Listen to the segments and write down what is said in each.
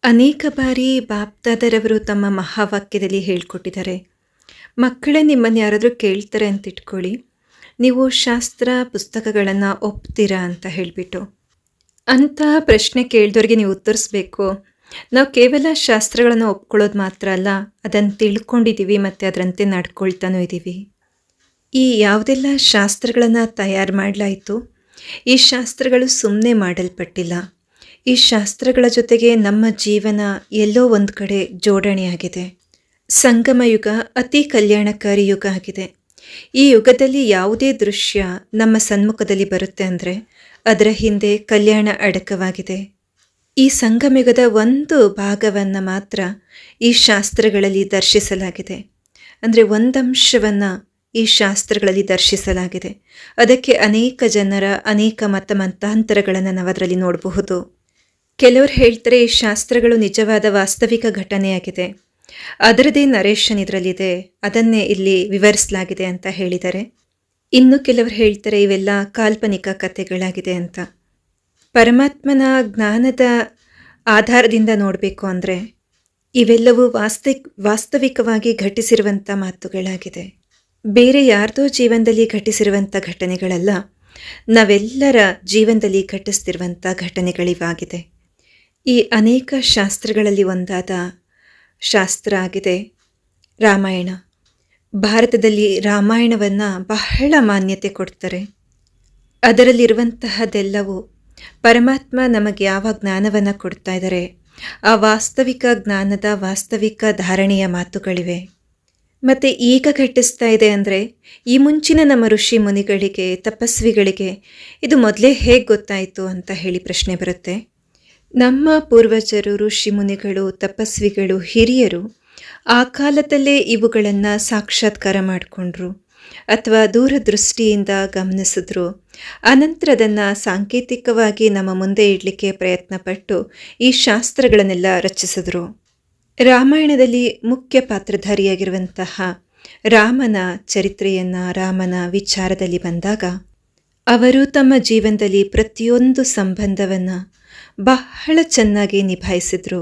ಅನೇಕ ಬಾರಿ ಬಾಪ್ದಾದರವರು ತಮ್ಮ ಮಹಾವಾಕ್ಯದಲ್ಲಿ ಹೇಳ್ಕೊಟ್ಟಿದ್ದಾರೆ. ಮಕ್ಕಳೇ ನಿಮ್ಮನ್ನು ಯಾರಾದರೂ ಕೇಳ್ತಾರೆ ಅಂತ ಇಟ್ಕೊಳ್ಳಿ, ನೀವು ಶಾಸ್ತ್ರ ಪುಸ್ತಕಗಳನ್ನು ಒಪ್ತೀರಾ ಅಂತ ಹೇಳಿಬಿಟ್ಟು. ಅಂತಹ ಪ್ರಶ್ನೆ ಕೇಳಿದವ್ರಿಗೆ ನೀವು ಉತ್ತರಿಸ್ಬೇಕು, ನಾವು ಕೇವಲ ಶಾಸ್ತ್ರಗಳನ್ನು ಒಪ್ಕೊಳ್ಳೋದು ಮಾತ್ರ ಅಲ್ಲ, ಅದನ್ನು ತಿಳ್ಕೊಂಡಿದ್ದೀವಿ ಮತ್ತು ಅದರಂತೆ ನಡ್ಕೊಳ್ತಾನೂ ಇದ್ದೀವಿ. ಈ ಯಾವುದೆಲ್ಲ ಶಾಸ್ತ್ರಗಳನ್ನು ತಯಾರು ಮಾಡಲಾಯಿತು, ಈ ಶಾಸ್ತ್ರಗಳು ಸುಮ್ಮನೆ ಮಾಡಲ್ಪಟ್ಟಿಲ್ಲ. ಈ ಶಾಸ್ತ್ರಗಳ ಜೊತೆಗೆ ನಮ್ಮ ಜೀವನ ಎಲ್ಲೋ ಒಂದು ಕಡೆ ಜೋಡಣೆಯಾಗಿದೆ. ಸಂಗಮ ಯುಗ ಅತಿ ಕಲ್ಯಾಣಕಾರಿ ಯುಗ ಆಗಿದೆ. ಈ ಯುಗದಲ್ಲಿ ಯಾವುದೇ ದೃಶ್ಯ ನಮ್ಮ ಸನ್ಮುಖದಲ್ಲಿ ಬರುತ್ತೆ ಅಂದರೆ ಅದರ ಹಿಂದೆ ಕಲ್ಯಾಣ ಅಡಕವಾಗಿದೆ. ಈ ಸಂಗಮಯುಗದ ಒಂದು ಭಾಗವನ್ನು ಮಾತ್ರ ಈ ಶಾಸ್ತ್ರಗಳಲ್ಲಿ ದರ್ಶಿಸಲಾಗಿದೆ. ಅಂದರೆ ಒಂದಂಶವನ್ನು ಈ ಶಾಸ್ತ್ರಗಳಲ್ಲಿ ದರ್ಶಿಸಲಾಗಿದೆ. ಅದಕ್ಕೆ ಅನೇಕ ಜನರ ಅನೇಕ ಮತಾಂತರಗಳನ್ನು ನಾವು ಅದರಲ್ಲಿ ನೋಡಬಹುದು. ಕೆಲವರು ಹೇಳ್ತಾರೆ ಈ ಶಾಸ್ತ್ರಗಳು ನಿಜವಾದ ವಾಸ್ತವಿಕ ಘಟನೆಯಾಗಿದೆ, ಅದರದೇ ನರೇಶನ್ ಇದರಲ್ಲಿದೆ, ಅದನ್ನೇ ಇಲ್ಲಿ ವಿವರಿಸಲಾಗಿದೆ ಅಂತ ಹೇಳಿದ್ದಾರೆ. ಇನ್ನು ಕೆಲವರು ಹೇಳ್ತಾರೆ ಇವೆಲ್ಲ ಕಾಲ್ಪನಿಕ ಕಥೆಗಳಾಗಿದೆ ಅಂತ. ಪರಮಾತ್ಮನ ಜ್ಞಾನದ ಆಧಾರದಿಂದ ನೋಡಬೇಕು ಅಂದರೆ ಇವೆಲ್ಲವೂ ವಾಸ್ತವಿಕವಾಗಿ ಘಟಿಸಿರುವಂಥ ಮಾತುಗಳಾಗಿದೆ. ಬೇರೆ ಯಾರ್ದೋ ಜೀವನದಲ್ಲಿ ಘಟಿಸಿರುವಂಥ ಘಟನೆಗಳಲ್ಲ, ನಾವೆಲ್ಲರ ಜೀವನದಲ್ಲಿ ಘಟಿಸ್ತಿರುವಂಥ ಘಟನೆಗಳಿವಾಗಿದೆ. ಈ ಅನೇಕ ಶಾಸ್ತ್ರಗಳಲ್ಲಿ ಒಂದಾದ ಶಾಸ್ತ್ರ ಆಗಿದೆ ರಾಮಾಯಣ. ಭಾರತದಲ್ಲಿ ರಾಮಾಯಣವನ್ನು ಬಹಳ ಮಾನ್ಯತೆ ಕೊಡ್ತಾರೆ. ಅದರಲ್ಲಿರುವಂತಹದೆಲ್ಲವೂ ಪರಮಾತ್ಮ ನಮಗೆ ಯಾವ ಜ್ಞಾನವನ್ನು ಕೊಡ್ತಾ ಇದ್ದಾರೆ, ಆ ವಾಸ್ತವಿಕ ಜ್ಞಾನದ ವಾಸ್ತವಿಕ ಧಾರಣೆಯ ಮಾತುಗಳಿವೆ. ಮತ್ತು ಈಗ ಘಟಿಸ್ತಾ ಇದೆ ಅಂದರೆ ಈ ಮುಂಚಿನ ನಮ್ಮ ಋಷಿ ಮುನಿಗಳಿಗೆ, ತಪಸ್ವಿಗಳಿಗೆ ಇದು ಮೊದಲೇ ಹೇಗೆ ಗೊತ್ತಾಯಿತು ಅಂತ ಹೇಳಿ ಪ್ರಶ್ನೆ ಬರುತ್ತೆ. ನಮ್ಮ ಪೂರ್ವಜರು, ಋಷಿ ಮುನಿಗಳು, ತಪಸ್ವಿಗಳು, ಹಿರಿಯರು ಆ ಕಾಲದಲ್ಲೇ ಇವುಗಳನ್ನು ಸಾಕ್ಷಾತ್ಕಾರ ಮಾಡಿಕೊಂಡ್ರು ಅಥವಾ ದೂರದೃಷ್ಟಿಯಿಂದ ಗಮನಿಸಿದ್ರು. ಅನಂತರ ಅದನ್ನು ಸಾಂಕೇತಿಕವಾಗಿ ನಮ್ಮ ಮುಂದೆ ಇಡಲಿಕ್ಕೆ ಪ್ರಯತ್ನಪಟ್ಟು ಈ ಶಾಸ್ತ್ರಗಳನ್ನೆಲ್ಲ ರಚಿಸಿದ್ರು. ರಾಮಾಯಣದಲ್ಲಿ ಮುಖ್ಯ ಪಾತ್ರಧಾರಿಯಾಗಿರುವಂತಹ ರಾಮನ ಚರಿತ್ರೆಯನ್ನು, ರಾಮನ ವಿಚಾರದಲ್ಲಿ ಬಂದಾಗ ಅವರು ತಮ್ಮ ಜೀವನದಲ್ಲಿ ಪ್ರತಿಯೊಂದು ಸಂಬಂಧವನ್ನು ಬಹಳ ಚೆನ್ನಾಗಿ ನಿಭಾಯಿಸಿದ್ರು.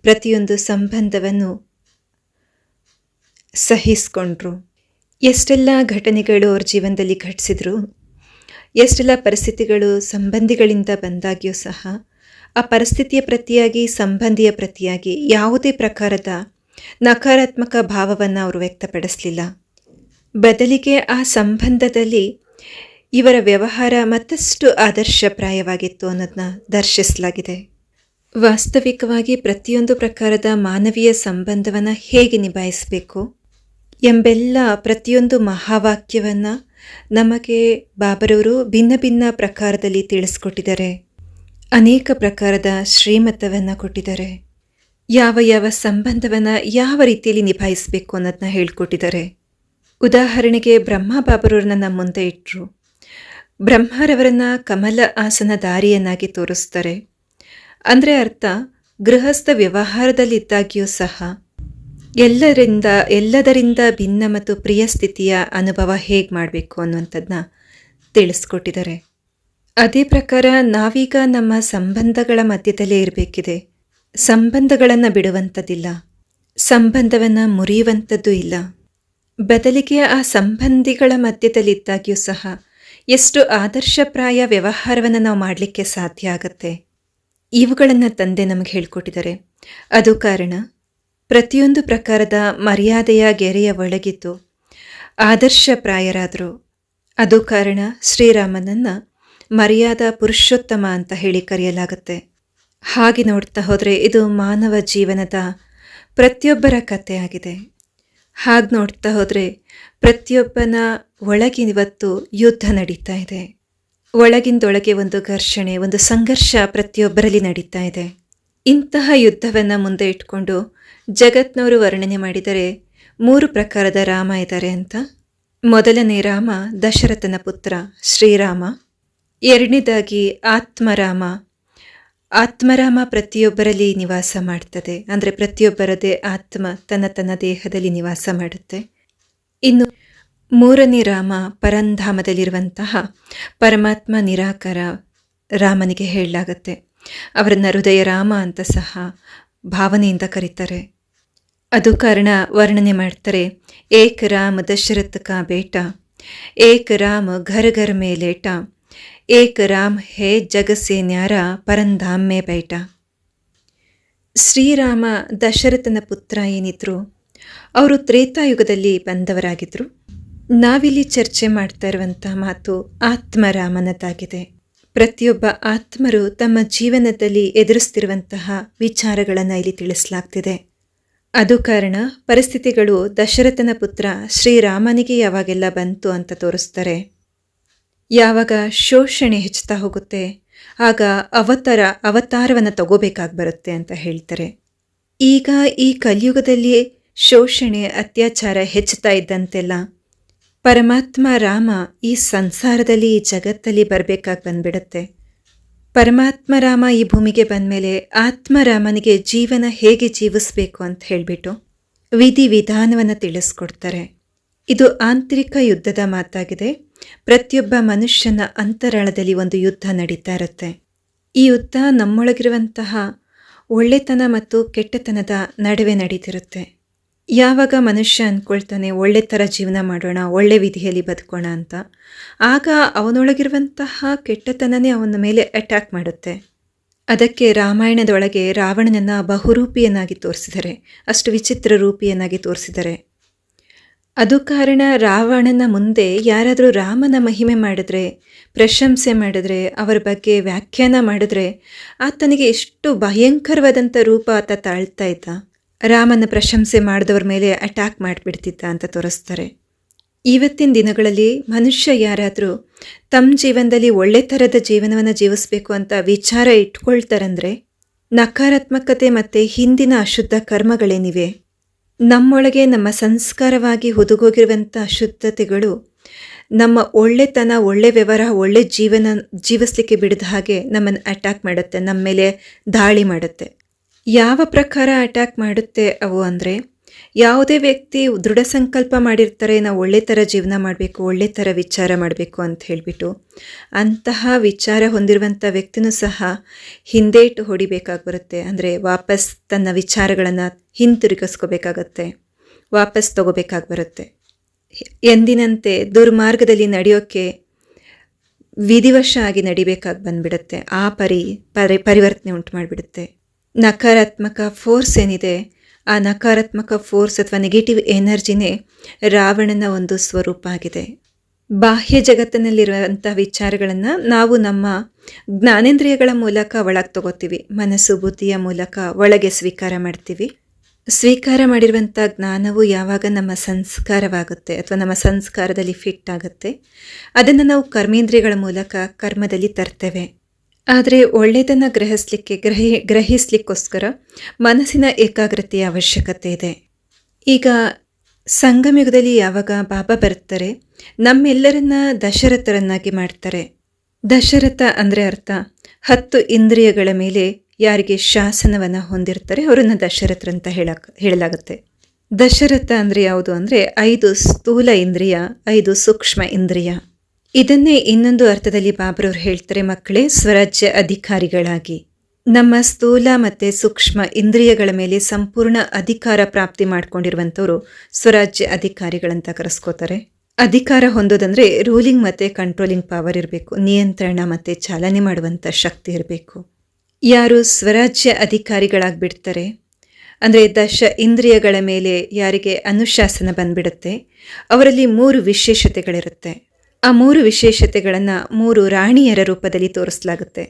ಪ್ರತಿಯೊಂದು ಸಂಬಂಧವನ್ನು ಸಹಿಸ್ಕೊಂಡ್ರು. ಎಷ್ಟೆಲ್ಲ ಘಟನೆಗಳು ಅವ್ರ ಜೀವನದಲ್ಲಿ ಘಟಿಸಿದ್ರು, ಎಷ್ಟೆಲ್ಲ ಪರಿಸ್ಥಿತಿಗಳು ಸಂಬಂಧಿಗಳಿಂದ ಬಂದಾಗ್ಯೂ ಸಹ ಆ ಪರಿಸ್ಥಿತಿಯ ಪ್ರತಿಯಾಗಿ, ಸಂಬಂಧಿಯ ಪ್ರತಿಯಾಗಿ ಯಾವುದೇ ಪ್ರಕಾರದ ನಕಾರಾತ್ಮಕ ಭಾವವನ್ನು ಅವರು ವ್ಯಕ್ತಪಡಿಸಲಿಲ್ಲ. ಬದಲಿಗೆ ಆ ಸಂಬಂಧದಲ್ಲಿ ಇವರ ವ್ಯವಹಾರ ಮತ್ತಷ್ಟು ಆದರ್ಶಪ್ರಾಯವಾಗಿತ್ತು ಅನ್ನೋದನ್ನ ದರ್ಶಿಸಲಾಗಿದೆ. ವಾಸ್ತವಿಕವಾಗಿ ಪ್ರತಿಯೊಂದು ಪ್ರಕಾರದ ಮಾನವೀಯ ಸಂಬಂಧವನ್ನು ಹೇಗೆ ನಿಭಾಯಿಸಬೇಕು ಎಂಬೆಲ್ಲ ಪ್ರತಿಯೊಂದು ಮಹಾವಾಕ್ಯವನ್ನು ನಮಗೆ ಬಾಬರವರು ಭಿನ್ನ ಭಿನ್ನ ಪ್ರಕಾರದಲ್ಲಿ ತಿಳಿಸ್ಕೊಟ್ಟಿದ್ದಾರೆ. ಅನೇಕ ಪ್ರಕಾರದ ಶ್ರೀಮತವನ್ನು ಕೊಟ್ಟಿದ್ದಾರೆ. ಯಾವ ಯಾವ ಸಂಬಂಧವನ್ನು ಯಾವ ರೀತಿಯಲ್ಲಿ ನಿಭಾಯಿಸಬೇಕು ಅನ್ನೋದನ್ನ ಹೇಳ್ಕೊಟ್ಟಿದ್ದಾರೆ. ಉದಾಹರಣೆಗೆ ಬ್ರಹ್ಮ ಬಾಬರವ್ರನ್ನ ನಮ್ಮ ಮುಂದೆ ಇಟ್ಟರು. ಬ್ರಹ್ಮರವರನ್ನು ಕಮಲ ಆಸನ ದಾರಿಯನ್ನಾಗಿ ತೋರಿಸ್ತಾರೆ. ಅಂದರೆ ಅರ್ಥ, ಗೃಹಸ್ಥ ವ್ಯವಹಾರದಲ್ಲಿದ್ದಾಗ್ಯೂ ಸಹ ಎಲ್ಲದರಿಂದ ಭಿನ್ನ ಮತ್ತು ಪ್ರಿಯ ಸ್ಥಿತಿಯ ಅನುಭವ ಹೇಗೆ ಮಾಡಬೇಕು ಅನ್ನುವಂಥದ್ದನ್ನ ತಿಳಿಸ್ಕೊಟ್ಟಿದ್ದಾರೆ. ಅದೇ ಪ್ರಕಾರ ನಾವೀಗ ನಮ್ಮ ಸಂಬಂಧಗಳ ಮಧ್ಯದಲ್ಲೇ ಇರಬೇಕಿದೆ. ಸಂಬಂಧಗಳನ್ನು ಬಿಡುವಂಥದ್ದಿಲ್ಲ, ಸಂಬಂಧವನ್ನು ಮುರಿಯುವಂಥದ್ದು ಇಲ್ಲ. ಬದಲಿಗೆ ಆ ಸಂಬಂಧಿಗಳ ಮಧ್ಯದಲ್ಲಿದ್ದಾಗ್ಯೂ ಸಹ ಎಷ್ಟು ಆದರ್ಶಪ್ರಾಯ ವ್ಯವಹಾರವನ್ನು ನಾವು ಮಾಡಲಿಕ್ಕೆ ಸಾಧ್ಯ ಆಗತ್ತೆ, ಇವುಗಳನ್ನು ತಂದೆ ನಮಗೆ ಹೇಳ್ಕೊಟ್ಟಿದ್ದಾರೆ. ಅದು ಕಾರಣ ಪ್ರತಿಯೊಂದು ಪ್ರಕಾರದ ಮರ್ಯಾದೆಯ ಗೆರೆಯ ಒಳಗಿದ್ದು ಆದರ್ಶಪ್ರಾಯರಾದರು. ಅದು ಕಾರಣ ಶ್ರೀರಾಮನನ್ನು ಮರ್ಯಾದಾ ಪುರುಷೋತ್ತಮ ಅಂತ ಹೇಳಿ ಕರೆಯಲಾಗುತ್ತೆ. ಹಾಗೆ ನೋಡ್ತಾ ಹೋದರೆ ಇದು ಮಾನವ ಜೀವನದ ಪ್ರತಿಯೊಬ್ಬರ ಕಥೆಯಾಗಿದೆ. ಹಾಗೆ ನೋಡ್ತಾ ಹೋದರೆ ಪ್ರತಿಯೊಬ್ಬನ ಒಳಗಿನವತ್ತು ಯುದ್ಧ ನಡೀತಾ ಇದೆ. ಒಳಗಿಂದೊಳಗೆ ಒಂದು ಘರ್ಷಣೆ, ಒಂದು ಸಂಘರ್ಷ ಪ್ರತಿಯೊಬ್ಬರಲ್ಲಿ ನಡೀತಾ ಇದೆ. ಇಂತಹ ಯುದ್ಧವನ್ನು ಮುಂದೆ ಇಟ್ಕೊಂಡು ಜಗತ್ನವರು ವರ್ಣನೆ ಮಾಡಿದರೆ 3 ಪ್ರಕಾರದ ರಾಮ ಇದ್ದಾರೆ ಅಂತ. ಮೊದಲನೇ ರಾಮ ದಶರಥನ ಪುತ್ರ ಶ್ರೀರಾಮ. ಎರಡನೇದಾಗಿ ಆತ್ಮರಾಮ. ಆತ್ಮರಾಮ ಪ್ರತಿಯೊಬ್ಬರಲ್ಲಿ ನಿವಾಸ ಮಾಡ್ತದೆ. ಅಂದರೆ ಪ್ರತಿಯೊಬ್ಬರದೇ ಆತ್ಮ ತನ್ನ ದೇಹದಲ್ಲಿ ನಿವಾಸ ಮಾಡುತ್ತೆ. ಇನ್ನು ಮೂರನೇ ರಾಮ ಪರಂಧಾಮದಲ್ಲಿರುವಂತಹ ಪರಮಾತ್ಮ ನಿರಾಕಾರ ರಾಮನಿಗೆ ಹೇಳಲಾಗತ್ತೆ. ಅವರನ್ನು ಹೃದಯ ರಾಮ ಅಂತ ಸಹ ಭಾವನೆಯಿಂದ ಕರೀತಾರೆ. ಅದು ಕಾರಣ ವರ್ಣನೆ ಮಾಡ್ತಾರೆ, ಏಕ ರಾಮ ದಶರಥ ಕಾ ಬೇಟ, ಏಕ ರಾಮ ಘರ ಘರ ಮೇ ಲೇಟ, ಏಕ ರಾಮ್ ಹೇ ಜಗಸೆ ನ್ಯಾರ ಪರಂಧಾಮ್ ಮೇ ಬೈಟ. ಶ್ರೀರಾಮ ದಶರಥನ ಪುತ್ರ ಏನಿದ್ರು ಅವರು ತ್ರೇತಾಯುಗದಲ್ಲಿ ಬಂದವರಾಗಿದ್ದರು. ನಾವಿಲ್ಲಿ ಚರ್ಚೆ ಮಾಡ್ತಾ ಇರುವಂಥ ಮಾತು ಆತ್ಮರಾಮನದಾಗಿದೆ. ಪ್ರತಿಯೊಬ್ಬ ಆತ್ಮರು ತಮ್ಮ ಜೀವನದಲ್ಲಿ ಎದುರಿಸ್ತಿರುವಂತಹ ವಿಚಾರಗಳನ್ನು ಇಲ್ಲಿ ತಿಳಿಸಲಾಗ್ತಿದೆ. ಅದು ಕಾರಣ ಪರಿಸ್ಥಿತಿಗಳು ದಶರಥನ ಪುತ್ರ ಶ್ರೀರಾಮನಿಗೆ ಯಾವಾಗೆಲ್ಲ ಬಂತು ಅಂತ ತೋರಿಸ್ತಾರೆ. ಯಾವಾಗ ಶೋಷಣೆ ಹೆಚ್ಚುತ್ತಾ ಹೋಗುತ್ತೆ ಆಗ ಅವತಾರವನ್ನು ತಗೋಬೇಕಾಗಿ ಬರುತ್ತೆ ಅಂತ ಹೇಳ್ತಾರೆ. ಈಗ ಈ ಕಲಿಯುಗದಲ್ಲಿ ಶೋಷಣೆ ಅತ್ಯಾಚಾರ ಹೆಚ್ಚುತ್ತಾ ಇದ್ದಂತೆಲ್ಲ ಪರಮಾತ್ಮ ರಾಮ ಈ ಸಂಸಾರದಲ್ಲಿ ಈ ಜಗತ್ತಲ್ಲಿ ಬರಬೇಕಾಗಿ ಬಂದ್ಬಿಡುತ್ತೆ. ಪರಮಾತ್ಮ ರಾಮ ಈ ಭೂಮಿಗೆ ಬಂದಮೇಲೆ ಆತ್ಮರಾಮನಿಗೆ ಜೀವನ ಹೇಗೆ ಜೀವಿಸಬೇಕು ಅಂತ ಹೇಳಿಬಿಟ್ಟು ವಿಧಿವಿಧಾನವನ್ನು ತಿಳಿಸ್ಕೊಡ್ತಾರೆ. ಇದು ಆಂತರಿಕ ಯುದ್ಧದ ಮಾತಾಗಿದೆ. ಪ್ರತಿಯೊಬ್ಬ ಮನುಷ್ಯನ ಅಂತರಾಳದಲ್ಲಿ ಒಂದು ಯುದ್ಧ ನಡೀತಾ ಇರುತ್ತೆ. ಈ ಯುದ್ಧ ನಮ್ಮೊಳಗಿರುವಂತಹ ಒಳ್ಳೆತನ ಮತ್ತು ಕೆಟ್ಟತನದ ನಡುವೆ ನಡೀತಿರುತ್ತೆ. ಯಾವಾಗ ಮನುಷ್ಯ ಅಂದ್ಕೊಳ್ತಾನೆ ಒಳ್ಳೆ ಥರ ಜೀವನ ಮಾಡೋಣ, ಒಳ್ಳೆ ವಿಧಿಯಲ್ಲಿ ಬದುಕೋಣ ಅಂತ, ಆಗ ಅವನೊಳಗಿರುವಂತಹ ಕೆಟ್ಟತನನೇ ಅವನ ಮೇಲೆ ಅಟ್ಯಾಕ್ ಮಾಡುತ್ತೆ. ಅದಕ್ಕೆ ರಾಮಾಯಣದೊಳಗೆ ರಾವಣನನ್ನು ಬಹುರೂಪಿಯನ್ನಾಗಿ ತೋರಿಸಿದ್ದಾರೆ, ಅಷ್ಟು ವಿಚಿತ್ರ ರೂಪಿಯನ್ನಾಗಿ ತೋರಿಸಿದ್ದಾರೆ. ಅದು ಕಾರಣ ರಾವಣನ ಮುಂದೆ ಯಾರಾದರೂ ರಾಮನ ಮಹಿಮೆ ಮಾಡಿದ್ರೆ, ಪ್ರಶಂಸೆ ಮಾಡಿದ್ರೆ, ಅವರ ಬಗ್ಗೆ ವ್ಯಾಖ್ಯಾನ ಮಾಡಿದ್ರೆ ಆತನಿಗೆ ಎಷ್ಟು ಭಯಂಕರವಾದಂಥ ರೂಪ ಆತ ತಾಳ್ತಾ ಇದ್ದ. ರಾಮನ ಪ್ರಶಂಸೆ ಮಾಡಿದವ್ರ ಮೇಲೆ ಅಟ್ಯಾಕ್ ಮಾಡಿಬಿಡ್ತಿದ್ದ ಅಂತ ತೋರಿಸ್ತಾರೆ. ಇವತ್ತಿನ ದಿನಗಳಲ್ಲಿ ಮನುಷ್ಯ ಯಾರಾದರೂ ತಮ್ಮ ಜೀವನದಲ್ಲಿ ಒಳ್ಳೆ ಥರದ ಜೀವನವನ್ನು ಜೀವಿಸಬೇಕು ಅಂತ ವಿಚಾರ ಇಟ್ಕೊಳ್ತಾರಂದರೆ ನಕಾರಾತ್ಮಕತೆ ಮತ್ತು ಹಿಂದಿನ ಅಶುದ್ಧ ಕರ್ಮಗಳೇನಿವೆ, ನಮ್ಮೊಳಗೆ ನಮ್ಮ ಸಂಸ್ಕಾರವಾಗಿ ಹುದುಗೋಗಿರುವಂಥ ಅಶುದ್ಧತೆಗಳು ನಮ್ಮ ಒಳ್ಳೆತನ, ಒಳ್ಳೆ ವ್ಯವಹಾರ, ಒಳ್ಳೆ ಜೀವನ ಜೀವಿಸ್ಲಿಕ್ಕೆ ಬಿಡದ ಹಾಗೆ ನಮ್ಮನ್ನು ಅಟ್ಯಾಕ್ ಮಾಡುತ್ತೆ, ನಮ್ಮ ಮೇಲೆ ದಾಳಿ ಮಾಡುತ್ತೆ. ಯಾವ ಪ್ರಕಾರ ಅಟ್ಯಾಕ್ ಮಾಡುತ್ತೆ ಅವು ಅಂದರೆ, ಯಾವುದೇ ವ್ಯಕ್ತಿ ದೃಢ ಸಂಕಲ್ಪ ಮಾಡಿರ್ತಾರೆ ನಾವು ಒಳ್ಳೆ ಥರ ಜೀವನ ಮಾಡಬೇಕು, ಒಳ್ಳೆ ಥರ ವಿಚಾರ ಮಾಡಬೇಕು ಅಂತ ಹೇಳಿಬಿಟ್ಟು ಅಂತಹ ವಿಚಾರ ಹೊಂದಿರುವಂಥ ವ್ಯಕ್ತಿನೂ ಸಹ ಹಿಂದೇಟು ಹೊಡಿಬೇಕಾಗಿ ಬರುತ್ತೆ. ಅಂದರೆ ವಾಪಸ್ ತನ್ನ ವಿಚಾರಗಳನ್ನು ಹಿಂತಿರುಗಿಸ್ಕೋಬೇಕಾಗತ್ತೆ, ವಾಪಸ್ ತಗೋಬೇಕಾಗಿ ಬರುತ್ತೆ. ಎಂದಿನಂತೆ ದುರ್ಮಾರ್ಗದಲ್ಲಿ ನಡೆಯೋಕ್ಕೆ ವಿಧಿವಶ ಆಗಿ ನಡಿಬೇಕಾಗಿ ಬಂದ್ಬಿಡುತ್ತೆ. ಆ ಪರಿವರ್ತನೆ ಉಂಟು ಮಾಡಿಬಿಡುತ್ತೆ. ನಕಾರಾತ್ಮಕ ಫೋರ್ಸ್ ಏನಿದೆ, ಆ ನಕಾರಾತ್ಮಕ ಫೋರ್ಸ್ ಅಥವಾ ನೆಗೆಟಿವ್ ಎನರ್ಜಿನೇ ರಾವಣನ ಒಂದು ಸ್ವರೂಪ ಆಗಿದೆ. ಬಾಹ್ಯ ಜಗತ್ತಿನಲ್ಲಿರುವಂಥ ವಿಚಾರಗಳನ್ನು ನಾವು ನಮ್ಮ ಜ್ಞಾನೇಂದ್ರಿಯಗಳ ಮೂಲಕ ಒಳಗೆ ತಗೋತೀವಿ, ಮನಸ್ಸು ಬುದ್ಧಿಯ ಮೂಲಕ ಒಳಗೆ ಸ್ವೀಕಾರ ಮಾಡ್ತೀವಿ. ಸ್ವೀಕಾರ ಮಾಡಿರುವಂಥ ಜ್ಞಾನವು ಯಾವಾಗ ನಮ್ಮ ಸಂಸ್ಕಾರವಾಗುತ್ತೆ ಅಥವಾ ನಮ್ಮ ಸಂಸ್ಕಾರದಲ್ಲಿ ಫಿಟ್ ಆಗುತ್ತೆ, ಅದನ್ನು ನಾವು ಕರ್ಮೇಂದ್ರಿಯಗಳ ಮೂಲಕ ಕರ್ಮದಲ್ಲಿ ತರ್ತೇವೆ. ಆದರೆ ಒಳ್ಳೆಯದನ್ನು ಗ್ರಹಿಸ್ಲಿಕ್ಕೋಸ್ಕರ ಮನಸ್ಸಿನ ಏಕಾಗ್ರತೆಯ ಅವಶ್ಯಕತೆ ಇದೆ. ಈಗ ಸಂಗಮಯುಗದಲ್ಲಿ ಯಾವಾಗ ಬಾಬಾ ಬರ್ತಾರೆ, ನಮ್ಮೆಲ್ಲರನ್ನ ದಶರಥರನ್ನಾಗಿ ಮಾಡ್ತಾರೆ. ದಶರಥ ಅಂದರೆ ಅರ್ಥ 10 ಇಂದ್ರಿಯಗಳ ಮೇಲೆ ಯಾರಿಗೆ ಶಾಸನವನ್ನು ಹೊಂದಿರ್ತಾರೆ ಅವರನ್ನು ದಶರಥರಂತ ಹೇಳಲಾಗುತ್ತೆ. ದಶರಥ ಅಂದರೆ ಯಾವುದು ಅಂದರೆ 5 ಸ್ಥೂಲ ಇಂದ್ರಿಯ, 5 ಸೂಕ್ಷ್ಮ ಇಂದ್ರಿಯ. ಇದನ್ನೇ ಇನ್ನೊಂದು ಅರ್ಥದಲ್ಲಿ ಬಾಬ್ರವ್ರು ಹೇಳ್ತಾರೆ, ಮಕ್ಕಳೇ ಸ್ವರಾಜ್ಯ ಅಧಿಕಾರಿಗಳಾಗಿ ನಮ್ಮ ಸ್ಥೂಲ ಮತ್ತು ಸೂಕ್ಷ್ಮ ಇಂದ್ರಿಯಗಳ ಮೇಲೆ ಸಂಪೂರ್ಣ ಅಧಿಕಾರ ಪ್ರಾಪ್ತಿ ಮಾಡ್ಕೊಂಡಿರುವಂಥವ್ರು ಸ್ವರಾಜ್ಯ ಅಧಿಕಾರಿಗಳಂತ ಕರೆಸ್ಕೋತಾರೆ. ಅಧಿಕಾರ ಹೊಂದೋದಂದರೆ ರೂಲಿಂಗ್ ಮತ್ತು ಕಂಟ್ರೋಲಿಂಗ್ ಪವರ್ ಇರಬೇಕು, ನಿಯಂತ್ರಣ ಮತ್ತು ಚಾಲನೆ ಮಾಡುವಂಥ ಶಕ್ತಿ ಇರಬೇಕು. ಯಾರು ಸ್ವರಾಜ್ಯ ಅಧಿಕಾರಿಗಳಾಗಿಬಿಡ್ತಾರೆ ಅಂದರೆ ಇಂದ್ರಿಯಗಳ ಮೇಲೆ ಯಾರಿಗೆ ಅನುಶಾಸನ ಬಂದ್ಬಿಡುತ್ತೆ, ಅವರಲ್ಲಿ 3 ವಿಶೇಷತೆಗಳಿರುತ್ತೆ. ಆ 3 ವಿಶೇಷತೆಗಳನ್ನು 3 ರಾಣಿಯರ ರೂಪದಲ್ಲಿ ತೋರಿಸಲಾಗುತ್ತೆ.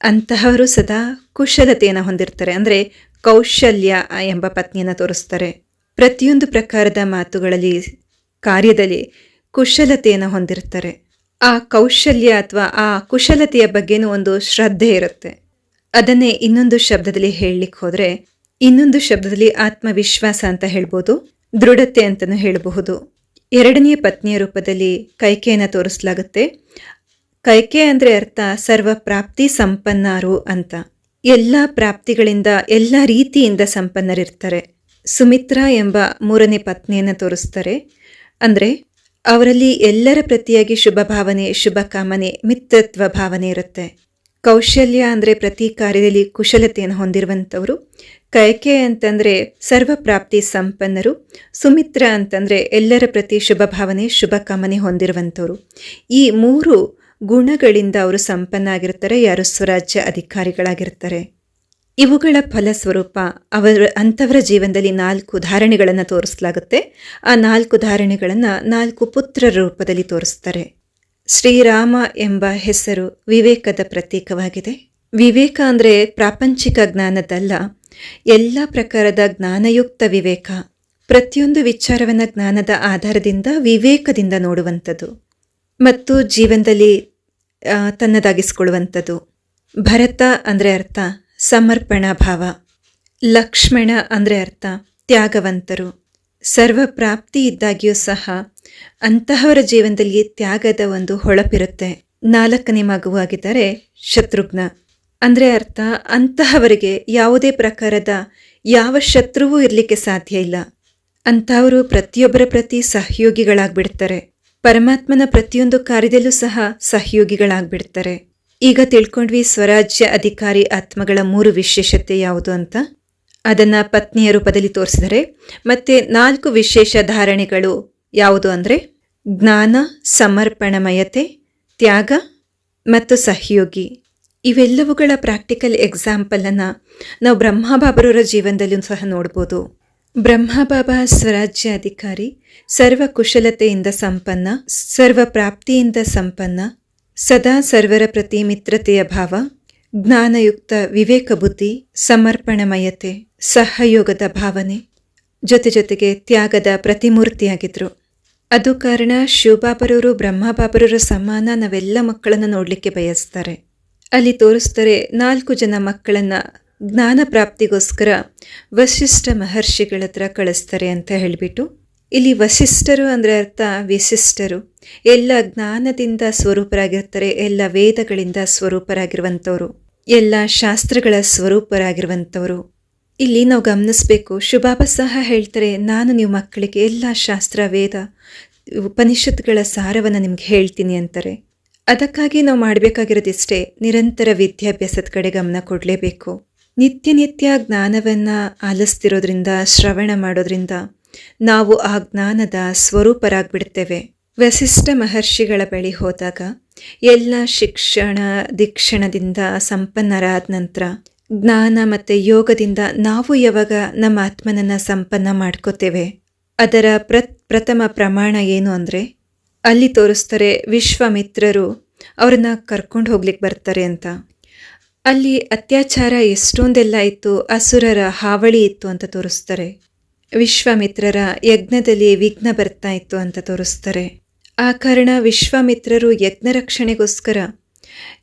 ಅಂತಹವರು ಸದಾ ಕುಶಲತೆಯನ್ನು ಹೊಂದಿರ್ತಾರೆ, ಅಂದರೆ ಕೌಶಲ್ಯ ಎಂಬ ಪತ್ನಿಯನ್ನು ತೋರಿಸ್ತಾರೆ. ಪ್ರತಿಯೊಂದು ಪ್ರಕಾರದ ಮಾತುಗಳಲ್ಲಿ, ಕಾರ್ಯದಲ್ಲಿ ಕುಶಲತೆಯನ್ನು ಹೊಂದಿರ್ತಾರೆ. ಆ ಕೌಶಲ್ಯ ಅಥವಾ ಆ ಕುಶಲತೆಯ ಬಗ್ಗೆನೂ ಒಂದು ಶ್ರದ್ಧೆ ಇರುತ್ತೆ. ಅದನ್ನೇ ಇನ್ನೊಂದು ಶಬ್ದದಲ್ಲಿ ಹೇಳಲಿಕ್ಕೆ ಹೋದರೆ, ಇನ್ನೊಂದು ಶಬ್ದದಲ್ಲಿ ಆತ್ಮವಿಶ್ವಾಸ ಅಂತ ಹೇಳ್ಬೋದು, ದೃಢತೆ ಅಂತಲೂ ಹೇಳಬಹುದು. 2ನೇ ಪತ್ನಿಯ ರೂಪದಲ್ಲಿ ಕೈಕೆಯನ್ನು ತೋರಿಸಲಾಗುತ್ತೆ. ಕೈಕೆ ಅಂದರೆ ಅರ್ಥ ಸರ್ವ ಪ್ರಾಪ್ತಿ ಸಂಪನ್ನರು ಅಂತ. ಎಲ್ಲ ಪ್ರಾಪ್ತಿಗಳಿಂದ, ಎಲ್ಲ ರೀತಿಯಿಂದ ಸಂಪನ್ನರಿರ್ತಾರೆ. ಸುಮಿತ್ರಾ ಎಂಬ 3ನೇ ಪತ್ನಿಯನ್ನು ತೋರಿಸ್ತಾರೆ. ಅಂದರೆ ಅವರಲ್ಲಿ ಎಲ್ಲರ ಪ್ರತಿಯಾಗಿ ಶುಭ ಭಾವನೆ, ಶುಭ ಕಾಮನೆ, ಮಿತ್ರತ್ವ ಭಾವನೆ ಇರುತ್ತೆ. ಕೌಶಲ್ಯ ಅಂದರೆ ಪ್ರತಿ ಕಾರ್ಯದಲ್ಲಿ ಕುಶಲತೆಯನ್ನು ಹೊಂದಿರುವಂಥವರು. ಕೈಕೆ ಅಂತಂದರೆ ಸರ್ವಪ್ರಾಪ್ತಿ ಸಂಪನ್ನರು. ಸುಮಿತ್ರ ಅಂತಂದರೆ ಎಲ್ಲರ ಪ್ರತಿ ಶುಭ ಭಾವನೆ ಶುಭ ಕಾಮನೆ ಹೊಂದಿರುವಂಥವ್ರು. ಈ 3 ಗುಣಗಳಿಂದ ಅವರು ಸಂಪನ್ನ ಆಗಿರ್ತಾರೆ, ಯಾರು ಸ್ವರಾಜ್ಯ ಅಧಿಕಾರಿಗಳಾಗಿರ್ತಾರೆ. ಇವುಗಳ ಫಲಸ್ವರೂಪ ಅಂಥವರ ಜೀವನದಲ್ಲಿ 4 ಧಾರಣೆಗಳನ್ನು ತೋರಿಸಲಾಗುತ್ತೆ. ಆ 4 ಧಾರಣೆಗಳನ್ನು 4 ಪುತ್ರರ ರೂಪದಲ್ಲಿ ತೋರಿಸ್ತಾರೆ. ಶ್ರೀರಾಮ ಎಂಬ ಹೆಸರು ವಿವೇಕದ ಪ್ರತೀಕವಾಗಿದೆ. ವಿವೇಕ ಅಂದರೆ ಪ್ರಾಪಂಚಿಕ ಜ್ಞಾನದಲ್ಲ, ಎಲ್ಲ ಪ್ರಕಾರದ ಜ್ಞಾನಯುಕ್ತ ವಿವೇಕ. ಪ್ರತಿಯೊಂದು ವಿಚಾರವನ್ನು ಜ್ಞಾನದ ಆಧಾರದಿಂದ ವಿವೇಕದಿಂದ ನೋಡುವಂಥದ್ದು ಮತ್ತು ಜೀವನದಲ್ಲಿ ತನ್ನದಾಗಿಸ್ಕೊಳ್ಳುವಂಥದ್ದು. ಭರತ ಅಂದರೆ ಅರ್ಥ ಸಮರ್ಪಣಾ ಭಾವ. ಲಕ್ಷ್ಮಣ ಅಂದರೆ ಅರ್ಥ ತ್ಯಾಗವಂತರು. ಸರ್ವಪ್ರಾಪ್ತಿ ಇದ್ದಾಗಿಯೂ ಸಹ ಅಂತಹವರ ಜೀವನದಲ್ಲಿ ತ್ಯಾಗದ ಒಂದು ಹೊಳಪಿರುತ್ತೆ. 4ನೇ ಮಗುವಾಗಿದ್ದಾರೆ ಶತ್ರುಘ್ನ. ಅಂದರೆ ಅರ್ಥ ಅಂತಹವರಿಗೆ ಯಾವುದೇ ಪ್ರಕಾರದ ಯಾವ ಶತ್ರುವೂ ಇರಲಿಕ್ಕೆ ಸಾಧ್ಯ ಇಲ್ಲ. ಅಂತಹವರು ಪ್ರತಿಯೊಬ್ಬರ ಪ್ರತಿ ಸಹಯೋಗಿಗಳಾಗ್ಬಿಡ್ತಾರೆ. ಪರಮಾತ್ಮನ ಪ್ರತಿಯೊಂದು ಕಾರ್ಯದಲ್ಲೂ ಸಹ ಸಹಯೋಗಿಗಳಾಗ್ಬಿಡ್ತಾರೆ. ಈಗ ತಿಳ್ಕೊಂಡ್ವಿ ಸ್ವರಾಜ್ಯ ಅಧಿಕಾರಿ ಆತ್ಮಗಳ 3 ವಿಶೇಷತೆ ಯಾವುದು ಅಂತ. ಅದನ್ನು ಪತ್ನಿಯ ರೂಪದಲ್ಲಿ ತೋರಿಸಿದರೆ. ಮತ್ತು 4 ವಿಶೇಷ ಧಾರಣೆಗಳು ಯಾವುದು ಅಂದರೆ ಜ್ಞಾನ, ಸಮರ್ಪಣಮಯತೆ, ತ್ಯಾಗ ಮತ್ತು ಸಹಯೋಗಿ. ಇವೆಲ್ಲವುಗಳ ಪ್ರಾಕ್ಟಿಕಲ್ ಎಕ್ಸಾಂಪಲನ್ನು ನಾವು ಬ್ರಹ್ಮಬಾಬರವರ ಜೀವನದಲ್ಲೂ ಸಹ ನೋಡ್ಬೋದು. ಬ್ರಹ್ಮಬಾಬಾ ಸ್ವರಾಜ್ಯ ಅಧಿಕಾರಿ, ಸರ್ವ ಕುಶಲತೆಯಿಂದ ಸಂಪನ್ನ, ಸರ್ವ ಪ್ರಾಪ್ತಿಯಿಂದ ಸಂಪನ್ನ, ಸದಾ ಸರ್ವರ ಪ್ರತಿ ಮಿತ್ರತೆಯ ಭಾವ, ಜ್ಞಾನಯುಕ್ತ ವಿವೇಕ ಬುದ್ಧಿ, ಸಮರ್ಪಣಮಯತೆ, ಸಹಯೋಗದ ಭಾವನೆ, ಜೊತೆಗೆ ತ್ಯಾಗದ ಪ್ರತಿಮೂರ್ತಿಯಾಗಿದ್ರು. ಅದು ಕಾರಣ ಶಿವಬಾಬರವರು ಬ್ರಹ್ಮಬಾಬರವರ ಸಮಾನ ನಾವೆಲ್ಲ ಮಕ್ಕಳನ್ನು ನೋಡಲಿಕ್ಕೆ ಬಯಸ್ತಾರೆ. ಅಲ್ಲಿ ತೋರಿಸ್ತಾರೆ 4 ಜನ ಮಕ್ಕಳನ್ನು ಜ್ಞಾನ ಪ್ರಾಪ್ತಿಗೋಸ್ಕರ ವಸಿಷ್ಠ ಮಹರ್ಷಿಗಳ ಹತ್ರ ಕಳಿಸ್ತಾರೆ ಅಂತ ಹೇಳಿಬಿಟ್ಟು. ಇಲ್ಲಿ ವಸಿಷ್ಠರು ಅಂದರೆ ಅರ್ಥ ವಿಶಿಷ್ಟರು. ಎಲ್ಲ ಜ್ಞಾನದಿಂದ ಸ್ವರೂಪರಾಗಿರ್ತಾರೆ, ಎಲ್ಲ ವೇದಗಳಿಂದ ಸ್ವರೂಪರಾಗಿರುವಂಥವ್ರು, ಎಲ್ಲ ಶಾಸ್ತ್ರಗಳ ಸ್ವರೂಪರಾಗಿರುವಂಥವ್ರು. ಇಲ್ಲಿ ನಾವು ಗಮನಿಸಬೇಕು, ಶಿವಬಾಬಾ ಸಹ ಹೇಳ್ತಾರೆ, ನಾನು ನೀವು ಮಕ್ಕಳಿಗೆ ಎಲ್ಲ ಶಾಸ್ತ್ರ, ವೇದ, ಉಪನಿಷತ್ಗಳ ಸಾರವನ್ನು ನಿಮ್ಗೆ ಹೇಳ್ತೀನಿ ಅಂತಾರೆ. ಅದಕ್ಕಾಗಿ ನಾವು ಮಾಡಬೇಕಾಗಿರೋದಿಷ್ಟೇ, ನಿರಂತರ ವಿದ್ಯಾಭ್ಯಾಸದ ಕಡೆ ಗಮನ ಕೊಡಲೇಬೇಕು. ನಿತ್ಯ ಜ್ಞಾನವನ್ನು ಆಲಿಸ್ತಿರೋದ್ರಿಂದ, ಶ್ರವಣ ಮಾಡೋದ್ರಿಂದ ನಾವು ಆ ಜ್ಞಾನದ ಸ್ವರೂಪರಾಗ್ಬಿಡ್ತೇವೆ. ವಸಿಷ್ಠ ಮಹರ್ಷಿಗಳ ಬಳಿ ಹೋದಾಗ ಎಲ್ಲ ಶಿಕ್ಷಣ ದೀಕ್ಷಣದಿಂದ ಸಂಪನ್ನರಾದ ನಂತರ ಜ್ಞಾನ ಮತ್ತು ಯೋಗದಿಂದ ನಾವು ಯಾವಾಗ ನಮ್ಮ ಆತ್ಮನನ್ನು ಸಂಪನ್ನ ಮಾಡ್ಕೋತೇವೆ, ಅದರ ಪ್ರಥಮ ಪ್ರಮಾಣ ಏನು ಅಂದರೆ ಅಲ್ಲಿ ತೋರಿಸ್ತಾರೆ ವಿಶ್ವಾಮಿತ್ರರು ಅವ್ರನ್ನ ಕರ್ಕೊಂಡು ಹೋಗ್ಲಿಕ್ಕೆ ಬರ್ತಾರೆ ಅಂತ. ಅಲ್ಲಿ ಅತ್ಯಾಚಾರ ಎಷ್ಟೊಂದೆಲ್ಲ ಇತ್ತು, ಅಸುರರ ಹಾವಳಿ ಇತ್ತು ಅಂತ ತೋರಿಸ್ತಾರೆ. ವಿಶ್ವಾಮಿತ್ರರ ಯಜ್ಞದಲ್ಲಿ ವಿಘ್ನ ಬರ್ತಾ ಇತ್ತು ಅಂತ ತೋರಿಸ್ತಾರೆ. ಆ ಕಾರಣ ವಿಶ್ವಾಮಿತ್ರರು ಯಜ್ಞ ರಕ್ಷಣೆಗೋಸ್ಕರ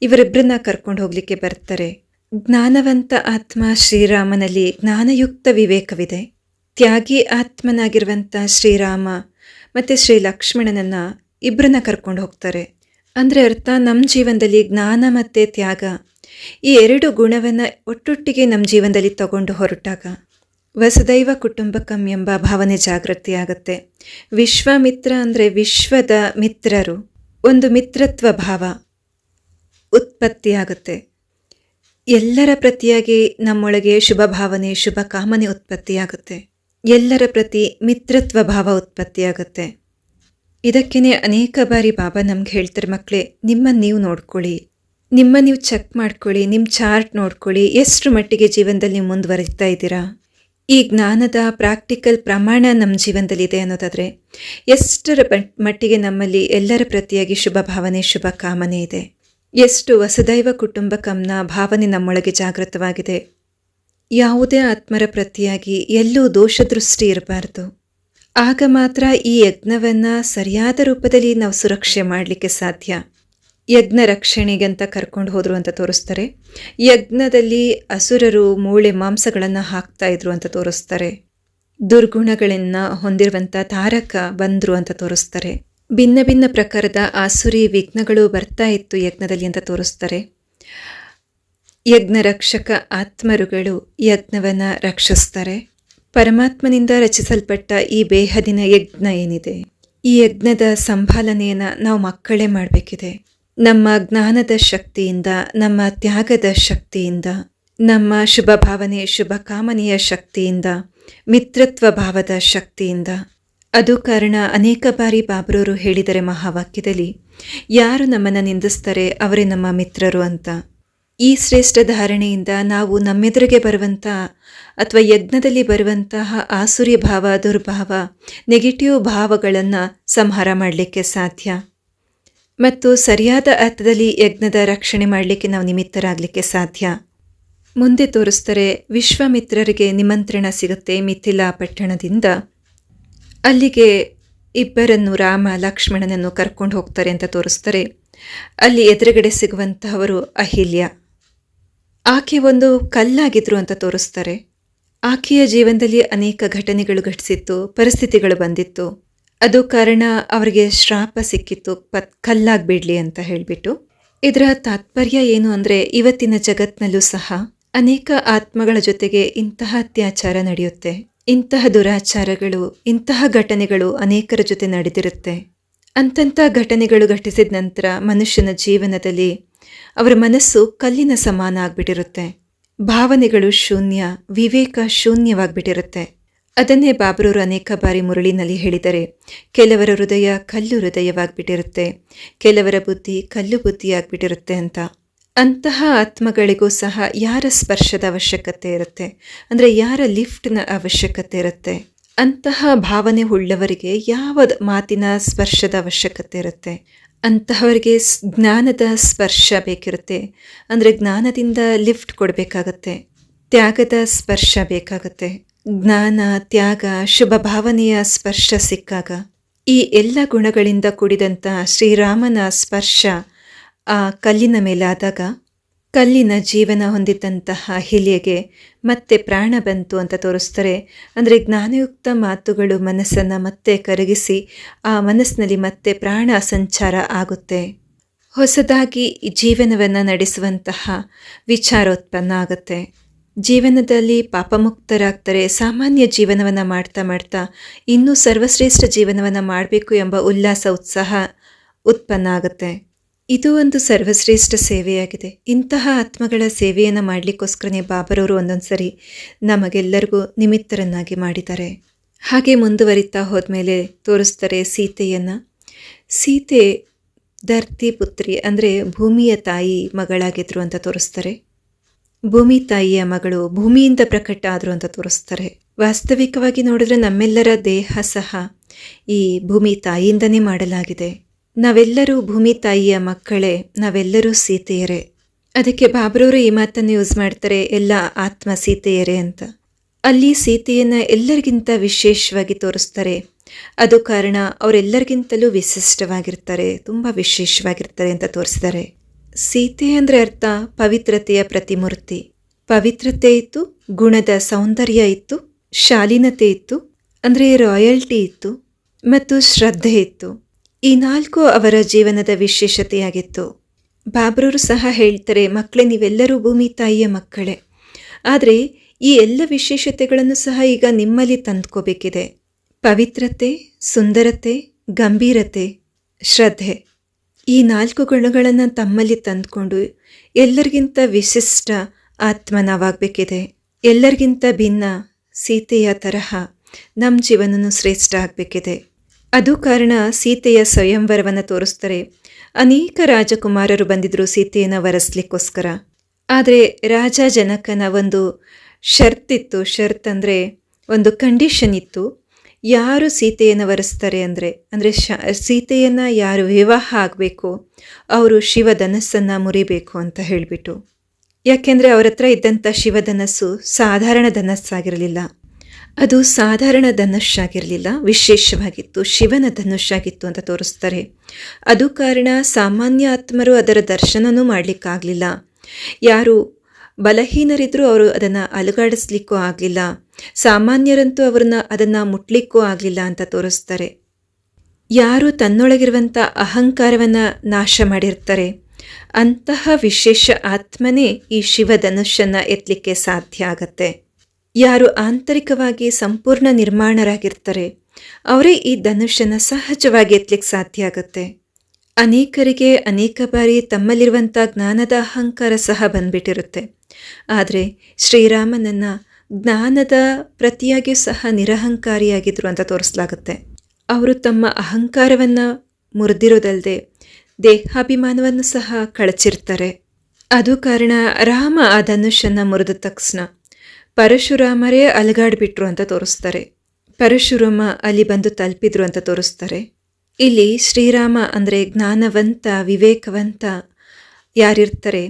ಇವರಿಬ್ಬರನ್ನ ಕರ್ಕೊಂಡು ಹೋಗ್ಲಿಕ್ಕೆ ಬರ್ತಾರೆ. ಜ್ಞಾನವಂತ ಆತ್ಮ ಶ್ರೀರಾಮನಲ್ಲಿ ಜ್ಞಾನಯುಕ್ತ ವಿವೇಕವಿದೆ. ತ್ಯಾಗಿ ಆತ್ಮನಾಗಿರುವಂಥ ಶ್ರೀರಾಮ ಮತ್ತು ಶ್ರೀ ಲಕ್ಷ್ಮಣನನ್ನು ಇಬ್ಬರನ್ನ ಕರ್ಕೊಂಡು ಹೋಗ್ತಾರೆ. ಅಂದರೆ ಅರ್ಥ ನಮ್ಮ ಜೀವನದಲ್ಲಿ ಜ್ಞಾನ ಮತ್ತು ತ್ಯಾಗ ಈ 2 ಗುಣವನ್ನು ಒಟ್ಟೊಟ್ಟಿಗೆ ನಮ್ಮ ಜೀವನದಲ್ಲಿ ತಗೊಂಡು ಹೊರಟಾಗ ವಸುದೈವ ಕುಟುಂಬಕಂ ಎಂಬ ಭಾವನೆ ಜಾಗೃತಿಯಾಗುತ್ತೆ. ವಿಶ್ವಾಮಿತ್ರ ಅಂದರೆ ವಿಶ್ವದ ಮಿತ್ರರು, ಒಂದು ಮಿತ್ರತ್ವ ಭಾವ ಉತ್ಪತ್ತಿಯಾಗುತ್ತೆ. ಎಲ್ಲರ ಪ್ರತಿಯಾಗಿ ನಮ್ಮೊಳಗೆ ಶುಭ ಭಾವನೆ ಶುಭ ಕಾಮನೆ ಉತ್ಪತ್ತಿಯಾಗುತ್ತೆ. ಎಲ್ಲರ ಪ್ರತಿ ಮಿತ್ರತ್ವ ಭಾವ ಉತ್ಪತ್ತಿಯಾಗುತ್ತೆ. ಇದಕ್ಕೇ ಅನೇಕ ಬಾರಿ ಬಾಬಾ ನಮ್ಗೆ ಹೇಳ್ತಾರೆ, ಮಕ್ಕಳೇ ನಿಮ್ಮನ್ನು ನೀವು ನೋಡ್ಕೊಳ್ಳಿ, ನಿಮ್ಮನ್ನು ನೀವು ಚೆಕ್ ಮಾಡ್ಕೊಳ್ಳಿ, ನಿಮ್ಮ ಚಾರ್ಟ್ ನೋಡ್ಕೊಳ್ಳಿ, ಎಷ್ಟು ಮಟ್ಟಿಗೆ ಜೀವನದಲ್ಲಿ ನೀವು ಮುಂದುವರಿತಾ ಇದ್ದೀರಾ. ಈ ಜ್ಞಾನದ ಪ್ರಾಕ್ಟಿಕಲ್ ಪ್ರಮಾಣ ನಮ್ಮ ಜೀವನದಲ್ಲಿದೆ ಅನ್ನೋದಾದರೆ ಎಷ್ಟರ ಮಟ್ಟಿಗೆ ನಮ್ಮಲ್ಲಿ ಎಲ್ಲರ ಪ್ರತಿಯಾಗಿ ಶುಭ ಭಾವನೆ ಶುಭ ಕಾಮನೆ ಇದೆ, ಎಷ್ಟು ವಸುದೈವ ಕುಟುಂಬಕಂನ ಭಾವನೆ ನಮ್ಮೊಳಗೆ ಜಾಗೃತವಾಗಿದೆ. ಯಾವುದೇ ಆತ್ಮರ ಪ್ರತಿಯಾಗಿ ಎಲ್ಲೂ ದೋಷದೃಷ್ಟಿ ಇರಬಾರ್ದು. ಆಗ ಮಾತ್ರ ಈ ಯಜ್ಞವನ್ನು ಸರಿಯಾದ ರೂಪದಲ್ಲಿ ನಾವು ಸುರಕ್ಷೆ ಮಾಡಲಿಕ್ಕೆ ಸಾಧ್ಯ. ಯಜ್ಞ ರಕ್ಷಣೆಗಂತ ಕರ್ಕೊಂಡು ಹೋದರು ಅಂತ ತೋರಿಸ್ತಾರೆ. ಯಜ್ಞದಲ್ಲಿ ಅಸುರರು ಮೂಳೆ ಮಾಂಸಗಳನ್ನು ಹಾಕ್ತಾ ಇದ್ರು ಅಂತ ತೋರಿಸ್ತಾರೆ. ದುರ್ಗುಣಗಳನ್ನು ಹೊಂದಿರುವಂಥ ತಾರಕ ಬಂದರು ಅಂತ ತೋರಿಸ್ತಾರೆ. ಭಿನ್ನ ಭಿನ್ನ ಪ್ರಕಾರದ ಆಸುರಿ ವಿಘ್ನಗಳು ಬರ್ತಾ ಇತ್ತು ಯಜ್ಞದಲ್ಲಿ ಅಂತ ತೋರಿಸ್ತಾರೆ. ಯಜ್ಞ ರಕ್ಷಕ ಆತ್ಮರುಗಳು ಯಜ್ಞವನ್ನು ರಕ್ಷಿಸ್ತಾರೆ. ಪರಮಾತ್ಮನಿಂದ ರಚಿಸಲ್ಪಟ್ಟ ಈ ಬೇಹದಿನ ಯಜ್ಞ ಏನಿದೆ, ಈ ಯಜ್ಞದ ಸಂಭಾಲನೆಯನ್ನು ನಾವು ಮಕ್ಕಳೇ ಮಾಡಬೇಕಿದೆ. ನಮ್ಮ ಜ್ಞಾನದ ಶಕ್ತಿಯಿಂದ, ನಮ್ಮ ತ್ಯಾಗದ ಶಕ್ತಿಯಿಂದ, ನಮ್ಮ ಶುಭ ಭಾವನೆ ಶುಭ ಕಾಮನೆಯ ಶಕ್ತಿಯಿಂದ, ಮಿತ್ರತ್ವ ಭಾವದ ಶಕ್ತಿಯಿಂದ. ಅದು ಕಾರಣ ಅನೇಕ ಬಾರಿ ಬಾಬ್ರವರು ಹೇಳಿದರೆ ಮಹಾವಾಕ್ಯದಲ್ಲಿ, ಯಾರು ನಮ್ಮನ್ನು ನಿಂದಿಸ್ತಾರೆ ಅವರೇ ನಮ್ಮ ಮಿತ್ರರು ಅಂತ. ಈ ಶ್ರೇಷ್ಠ ಧಾರಣೆಯಿಂದ ನಾವು ನಮ್ಮೆದುರಿಗೆ ಬರುವಂಥ ಅಥವಾ ಯಜ್ಞದಲ್ಲಿ ಬರುವಂತಹ ಆಸುರಿ ಭಾವ, ದುರ್ಭಾವ, ನೆಗೆಟಿವ್ ಭಾವಗಳನ್ನು ಸಂಹಾರ ಮಾಡಲಿಕ್ಕೆ ಸಾಧ್ಯ ಮತ್ತು ಸರಿಯಾದ ಅರ್ಥದಲ್ಲಿ ಯಜ್ಞದ ರಕ್ಷಣೆ ಮಾಡಲಿಕ್ಕೆ ನಾವು ನಿಮಿತ್ತರಾಗಲಿಕ್ಕೆ ಸಾಧ್ಯ. ಮುಂದೆ ತೋರಿಸ್ತಾರೆ, ವಿಶ್ವಾಮಿತ್ರರಿಗೆ ನಿಮಂತ್ರಣ ಸಿಗುತ್ತೆ ಮಿಥಿಲಾ ಪಟ್ಟಣದಿಂದ. ಅಲ್ಲಿಗೆ ಇಬ್ಬರನ್ನು, ರಾಮ ಲಕ್ಷ್ಮಣನನ್ನು ಕರ್ಕೊಂಡು ಹೋಗ್ತಾರೆ ಅಂತ ತೋರಿಸ್ತಾರೆ. ಅಲ್ಲಿ ಎದುರುಗಡೆ ಸಿಗುವಂತಹವರು ಅಹಿಲ್ಯ. ಆಕೆ ಒಂದು ಕಲ್ಲಾಗಿದ್ರು ಅಂತ ತೋರಿಸ್ತಾರೆ. ಆಕೆಯ ಜೀವನದಲ್ಲಿ ಅನೇಕ ಘಟನೆಗಳು ಘಟಿಸಿತ್ತು, ಪರಿಸ್ಥಿತಿಗಳು ಬಂದಿತ್ತು. ಅದು ಕಾರಣ ಅವರಿಗೆ ಶ್ರಾಪ ಸಿಕ್ಕಿತ್ತು, ಕಲ್ಲಾಗ್ಬಿಡ್ಲಿ ಅಂತ ಹೇಳಿಬಿಟ್ಟು. ಇದರ ತಾತ್ಪರ್ಯ ಏನು ಅಂದರೆ, ಇವತ್ತಿನ ಜಗತ್ತಿನಲ್ಲೂ ಸಹ ಅನೇಕ ಆತ್ಮಗಳ ಜೊತೆಗೆ ಇಂತಹ ಅತ್ಯಾಚಾರ ನಡೆಯುತ್ತೆ, ಇಂತಹ ದುರಾಚಾರಗಳು, ಇಂತಹ ಘಟನೆಗಳು ಅನೇಕರ ಜೊತೆ ನಡೆದಿರುತ್ತೆ. ಅಂತಂಥ ಘಟನೆಗಳು ಘಟಿಸಿದ ನಂತರ ಮನುಷ್ಯನ ಜೀವನದಲ್ಲಿ ಅವರ ಮನಸ್ಸು ಕಲ್ಲಿನ ಸಮಾನ ಆಗ್ಬಿಟ್ಟಿರುತ್ತೆ. ಭಾವನೆಗಳು ಶೂನ್ಯ, ವಿವೇಕ ಶೂನ್ಯವಾಗ್ಬಿಟ್ಟಿರುತ್ತೆ. ಅದನ್ನೇ ಬಾಬ್ರವರು ಅನೇಕ ಬಾರಿ ಮುರಳಿನಲ್ಲಿ ಹೇಳಿದರೆ, ಕೆಲವರ ಹೃದಯ ಕಲ್ಲು ಹೃದಯವಾಗ್ಬಿಟ್ಟಿರುತ್ತೆ, ಕೆಲವರ ಬುದ್ಧಿ ಕಲ್ಲು ಬುದ್ಧಿಯಾಗ್ಬಿಟ್ಟಿರುತ್ತೆ ಅಂತ. ಅಂತಹ ಆತ್ಮಗಳಿಗೂ ಸಹ ಯಾರ ಸ್ಪರ್ಶದ ಅವಶ್ಯಕತೆ ಇರುತ್ತೆ, ಅಂದರೆ ಯಾರ ಲಿಫ್ಟ್ನ ಅವಶ್ಯಕತೆ ಇರುತ್ತೆ. ಅಂತಹ ಭಾವನೆ ಉಳ್ಳವರಿಗೆ ಯಾವ ಮಾತಿನ ಸ್ಪರ್ಶದ ಅವಶ್ಯಕತೆ ಇರುತ್ತೆ. ಅಂತಹವರಿಗೆ ಜ್ಞಾನದ ಸ್ಪರ್ಶ ಬೇಕಿರುತ್ತೆ, ಅಂದರೆ ಜ್ಞಾನದಿಂದ ಲಿಫ್ಟ್ ಕೊಡಬೇಕಾಗತ್ತೆ. ತ್ಯಾಗದ ಸ್ಪರ್ಶ ಬೇಕಾಗತ್ತೆ. ಜ್ಞಾನ, ತ್ಯಾಗ, ಶುಭ ಭಾವನೆಯ ಸ್ಪರ್ಶ ಸಿಕ್ಕಾಗ, ಈ ಎಲ್ಲ ಗುಣಗಳಿಂದ ಕೂಡಿದಂಥ ಶ್ರೀರಾಮನ ಸ್ಪರ್ಶ ಆ ಕಲ್ಲಿನ ಮೇಲಾದಾಗ, ಕಲ್ಲಿನ ಜೀವನ ಹೊಂದಿದ್ದಂತಹ ಹಿಲಿಯಗೆ ಮತ್ತೆ ಪ್ರಾಣ ಬಂತು ಅಂತ ತೋರಿಸ್ತಾರೆ. ಅಂದರೆ ಜ್ಞಾನಯುಕ್ತ ಮಾತುಗಳು ಮನಸ್ಸನ್ನು ಮತ್ತೆ ಕರಗಿಸಿ ಆ ಮನಸ್ಸಿನಲ್ಲಿ ಮತ್ತೆ ಪ್ರಾಣ ಸಂಚಾರ ಆಗುತ್ತೆ. ಹೊಸದಾಗಿ ಜೀವನವನ್ನು ನಡೆಸುವಂತಹ ವಿಚಾರೋತ್ಪನ್ನ ಆಗುತ್ತೆ. ಜೀವನದಲ್ಲಿ ಪಾಪಮುಕ್ತರಾಗ್ತಾರೆ. ಸಾಮಾನ್ಯ ಜೀವನವನ್ನು ಮಾಡ್ತಾ ಮಾಡ್ತಾ ಇನ್ನೂ ಸರ್ವಶ್ರೇಷ್ಠ ಜೀವನವನ್ನು ಮಾಡಬೇಕು ಎಂಬ ಉಲ್ಲಾಸ, ಉತ್ಸಾಹ ಉತ್ಪನ್ನ ಆಗುತ್ತೆ. ಇದು ಒಂದು ಸರ್ವಶ್ರೇಷ್ಠ ಸೇವೆಯಾಗಿದೆ. ಇಂತಹ ಆತ್ಮಗಳ ಸೇವೆಯನ್ನು ಮಾಡಲಿಕ್ಕೋಸ್ಕರನೇ ಬಾಬರವರು ಒಂದೊಂದು ಸರಿ ನಮಗೆಲ್ಲರಿಗೂ ನಿಮಿತ್ತರನ್ನಾಗಿ ಮಾಡಿದ್ದಾರೆ. ಹಾಗೆ ಮುಂದುವರಿತಾ ಹೋದ್ಮೇಲೆ ತೋರಿಸ್ತಾರೆ ಸೀತೆಯನ್ನು. ಸೀತೆ ಧರ್ತಿ ಪುತ್ರಿ, ಅಂದರೆ ಭೂಮಿಯ ತಾಯಿ ಮಗಳಾಗಿದ್ರು ಅಂತ ತೋರಿಸ್ತಾರೆ. ಭೂಮಿ ತಾಯಿಯ ಮಗಳು, ಭೂಮಿಯಿಂದ ಪ್ರಕಟ ಆದರು ಅಂತ ತೋರಿಸ್ತಾರೆ. ವಾಸ್ತವಿಕವಾಗಿ ನೋಡಿದ್ರೆ ನಮ್ಮೆಲ್ಲರ ದೇಹ ಸಹ ಈ ಭೂಮಿ ತಾಯಿಯಿಂದನೇ ಮಾಡಲಾಗಿದೆ. ನಾವೆಲ್ಲರೂ ಭೂಮಿ ತಾಯಿಯ ಮಕ್ಕಳೇ, ನಾವೆಲ್ಲರೂ ಸೀತೆಯರೇ. ಅದಕ್ಕೆ ಬಾಬ್ರವರು ಈ ಮಾತನ್ನು ಯೂಸ್ ಮಾಡ್ತಾರೆ, ಎಲ್ಲ ಆತ್ಮ ಸೀತೆಯರೇ ಅಂತ. ಅಲ್ಲಿ ಸೀತೆಯನ್ನು ಎಲ್ಲರಿಗಿಂತ ವಿಶೇಷವಾಗಿ ತೋರಿಸ್ತಾರೆ. ಅದು ಕಾರಣ ಅವರೆಲ್ಲರಿಗಿಂತಲೂ ವಿಶಿಷ್ಟವಾಗಿರ್ತಾರೆ, ತುಂಬ ವಿಶೇಷವಾಗಿರ್ತಾರೆ ಅಂತ ತೋರಿಸಿದ್ದಾರೆ. ಸೀತೆ ಅಂದರೆ ಅರ್ಥ ಪವಿತ್ರತೆಯ ಪ್ರತಿಮೂರ್ತಿ. ಪವಿತ್ರತೆ ಇತ್ತು, ಗುಣದ ಸೌಂದರ್ಯ ಇತ್ತು, ಶಾಲೀನತೆ ಇತ್ತು, ಅಂದರೆ ರಾಯಲ್ಟಿ ಇತ್ತು, ಮತ್ತು ಶ್ರದ್ಧೆ ಇತ್ತು. ಈ ನಾಲ್ಕು ಅವರ ಜೀವನದ ವಿಶೇಷತೆಯಾಗಿತ್ತು. ಬಾಬ್ರವರು ಸಹ ಹೇಳ್ತಾರೆ, ಮಕ್ಕಳೇ ನೀವೆಲ್ಲರೂ ಭೂಮಿ ತಾಯಿಯ ಮಕ್ಕಳೇ. ಆದರೆ ಈ ಎಲ್ಲ ವಿಶೇಷತೆಗಳನ್ನು ಸಹ ಈಗ ನಿಮ್ಮಲ್ಲಿ ತಂದ್ಕೋಬೇಕಿದೆ. ಪವಿತ್ರತೆ, ಸುಂದರತೆ, ಗಂಭೀರತೆ, ಶ್ರದ್ಧೆ, ಈ ನಾಲ್ಕು ಗುಣಗಳನ್ನು ತಮ್ಮಲ್ಲಿ ತಂದುಕೊಂಡು ಎಲ್ಲರಿಗಿಂತ ವಿಶಿಷ್ಟ ಆತ್ಮ ನಾವಾಗಬೇಕಿದೆ. ಎಲ್ಲರಿಗಿಂತ ಭಿನ್ನ ಸೀತೆಯ ತರಹ ನಮ್ಮ ಜೀವನನೂ ಶ್ರೇಷ್ಠ ಆಗಬೇಕಿದೆ. ಅದು ಕಾರಣ ಸೀತೆಯ ಸ್ವಯಂವರವನ್ನು ತೋರಿಸ್ತಾರೆ. ಅನೇಕ ರಾಜಕುಮಾರರು ಬಂದಿದ್ದರು ಸೀತೆಯನ್ನು ವರಿಸ್ಲಿಕ್ಕೋಸ್ಕರ. ಆದರೆ ರಾಜ ಜನಕನ ಒಂದು ಷರ್ತಿತ್ತು. ಅಂದರೆ ಒಂದು ಕಂಡೀಷನ್ ಇತ್ತು. ಯಾರು ಸೀತೆಯನ್ನು ವರಿಸ್ತಾರೆ ಅಂದರೆ ಸೀತೆಯನ್ನು ಯಾರು ವಿವಾಹ ಆಗಬೇಕು ಅವರು ಶಿವಧನಸ್ಸನ್ನು ಮುರಿಬೇಕು ಅಂತ ಹೇಳಿಬಿಟ್ಟು. ಯಾಕೆಂದರೆ ಅವರ ಹತ್ರ ಇದ್ದಂಥ ಶಿವಧನಸ್ಸು ಸಾಧಾರಣ ಧನಸ್ಸಾಗಿರಲಿಲ್ಲ. ಅದು ಸಾಧಾರಣ ಧನುಷಾಗಿರಲಿಲ್ಲ, ವಿಶೇಷವಾಗಿತ್ತು, ಶಿವನ ಧನುಷಾಗಿತ್ತು ಅಂತ ತೋರಿಸ್ತಾರೆ. ಅದು ಕಾರಣ ಸಾಮಾನ್ಯ ಆತ್ಮರು ಅದರ ದರ್ಶನವೂ ಮಾಡಲಿಕ್ಕಾಗಲಿಲ್ಲ. ಯಾರು ಬಲಹೀನರಿದ್ದರೂ ಅವರು ಅದನ್ನು ಅಲುಗಾಡಿಸ್ಲಿಕ್ಕೂ ಆಗಲಿಲ್ಲ. ಸಾಮಾನ್ಯರಂತೂ ಅದನ್ನು ಮುಟ್ಲಿಕ್ಕೂ ಆಗಲಿಲ್ಲ ಅಂತ ತೋರಿಸ್ತಾರೆ. ಯಾರು ತನ್ನೊಳಗಿರುವಂಥ ಅಹಂಕಾರವನ್ನು ನಾಶ ಮಾಡಿರ್ತಾರೆ ಅಂತಹ ವಿಶೇಷ ಆತ್ಮನೇ ಈ ಶಿವಧನುಷನ್ನು ಎತ್ತಲಿಕ್ಕೆ ಸಾಧ್ಯ ಆಗತ್ತೆ. ಯಾರು ಆಂತರಿಕವಾಗಿ ಸಂಪೂರ್ಣ ನಿರ್ಮಾಣರಾಗಿರ್ತಾರೆ ಅವರೇ ಈ ಧನುಷನ್ನು ಸಹಜವಾಗಿ ಎತ್ತಲಿಕ್ಕೆ ಸಾಧ್ಯ ಆಗುತ್ತೆ. ಅನೇಕರಿಗೆ ಅನೇಕ ಬಾರಿ ತಮ್ಮಲ್ಲಿರುವಂಥ ಜ್ಞಾನದ ಅಹಂಕಾರ ಸಹ ಬಂದ್ಬಿಟ್ಟಿರುತ್ತೆ. ಆದರೆ ಶ್ರೀರಾಮನನ್ನು ಜ್ಞಾನದ ಪ್ರತಿಯಾಗಿಯೂ ಸಹ ನಿರಹಂಕಾರಿಯಾಗಿದ್ದರು ಅಂತ ತೋರಿಸಲಾಗುತ್ತೆ. ಅವರು ತಮ್ಮ ಅಹಂಕಾರವನ್ನು ಮುರಿದಿರೋದಲ್ಲದೆ ದೇಹಾಭಿಮಾನವನ್ನು ಸಹ ಕಳಚಿರ್ತಾರೆ. ಅದು ಕಾರಣ ರಾಮ ಆ ಧನುಷನ್ನು ಮುರಿದ ತಕ್ಷಣ ಪರಶುರಾಮರೇ ಅಲಗಾಡ್ಬಿಟ್ರು ಅಂತ ತೋರಿಸ್ತಾರೆ. ಪರಶುರಾಮ ಅಲ್ಲಿ ಬಂದು ತಲುಪಿದ್ರು ಅಂತ ತೋರಿಸ್ತಾರೆ. ಇಲ್ಲಿ ಶ್ರೀರಾಮ ಅಂದರೆ ಜ್ಞಾನವಂತ, ವಿವೇಕವಂತ ಯಾರಿರ್ತಾರೆ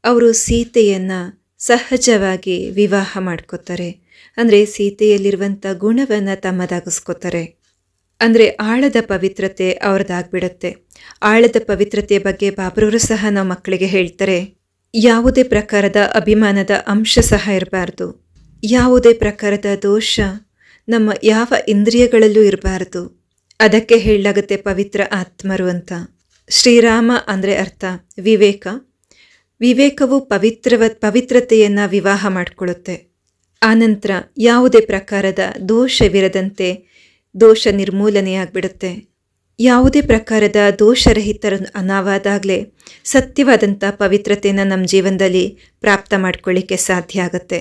ಅವರು ಸೀತೆಯನ್ನು ಸಹಜವಾಗಿ ವಿವಾಹ ಮಾಡ್ಕೋತಾರೆ. ಅಂದರೆ ಸೀತೆಯಲ್ಲಿರುವಂಥ ಗುಣವನ್ನು ತಮ್ಮದಾಗಿಸ್ಕೋತಾರೆ. ಅಂದರೆ ಆಳದ ಪವಿತ್ರತೆ ಅವ್ರದ್ದಾಗ್ಬಿಡುತ್ತೆ. ಆಳದ ಪವಿತ್ರತೆಯ ಬಗ್ಗೆ ಬಾಬ್ರವರು ಸಹ ನಾವು ಮಕ್ಕಳಿಗೆ ಹೇಳ್ತಾರೆ, ಯಾವುದೇ ಪ್ರಕಾರದ ಅಭಿಮಾನದ ಅಂಶ ಸಹ ಇರಬಾರ್ದು, ಯಾವುದೇ ಪ್ರಕಾರದ ದೋಷ ನಮ್ಮ ಯಾವ ಇಂದ್ರಿಯಗಳಲ್ಲೂ ಇರಬಾರ್ದು. ಅದಕ್ಕೆ ಹೇಳಲಾಗುತ್ತೆ ಪವಿತ್ರ ಆತ್ಮರು ಅಂತ. ಶ್ರೀರಾಮ ಅಂದರೆ ಅರ್ಥ ವಿವೇಕ. ವಿವೇಕವು ಪವಿತ್ರತೆಯನ್ನು ವಿವಾಹ ಮಾಡಿಕೊಳ್ಳುತ್ತೆ. ಆನಂತರ ಯಾವುದೇ ಪ್ರಕಾರದ ದೋಷವಿರದಂತೆ ದೋಷ ನಿರ್ಮೂಲನೆಯಾಗ್ಬಿಡುತ್ತೆ. ಯಾವುದೇ ಪ್ರಕಾರದ ದೋಷರಹಿತರ ನಾವಾದಾಗಲೇ ಸತ್ಯವಾದಂಥ ಪವಿತ್ರತೆಯನ್ನು ನಮ್ಮ ಜೀವನದಲ್ಲಿ ಪ್ರಾಪ್ತ ಮಾಡ್ಕೊಳ್ಳಿಕ್ಕೆ ಸಾಧ್ಯ ಆಗುತ್ತೆ.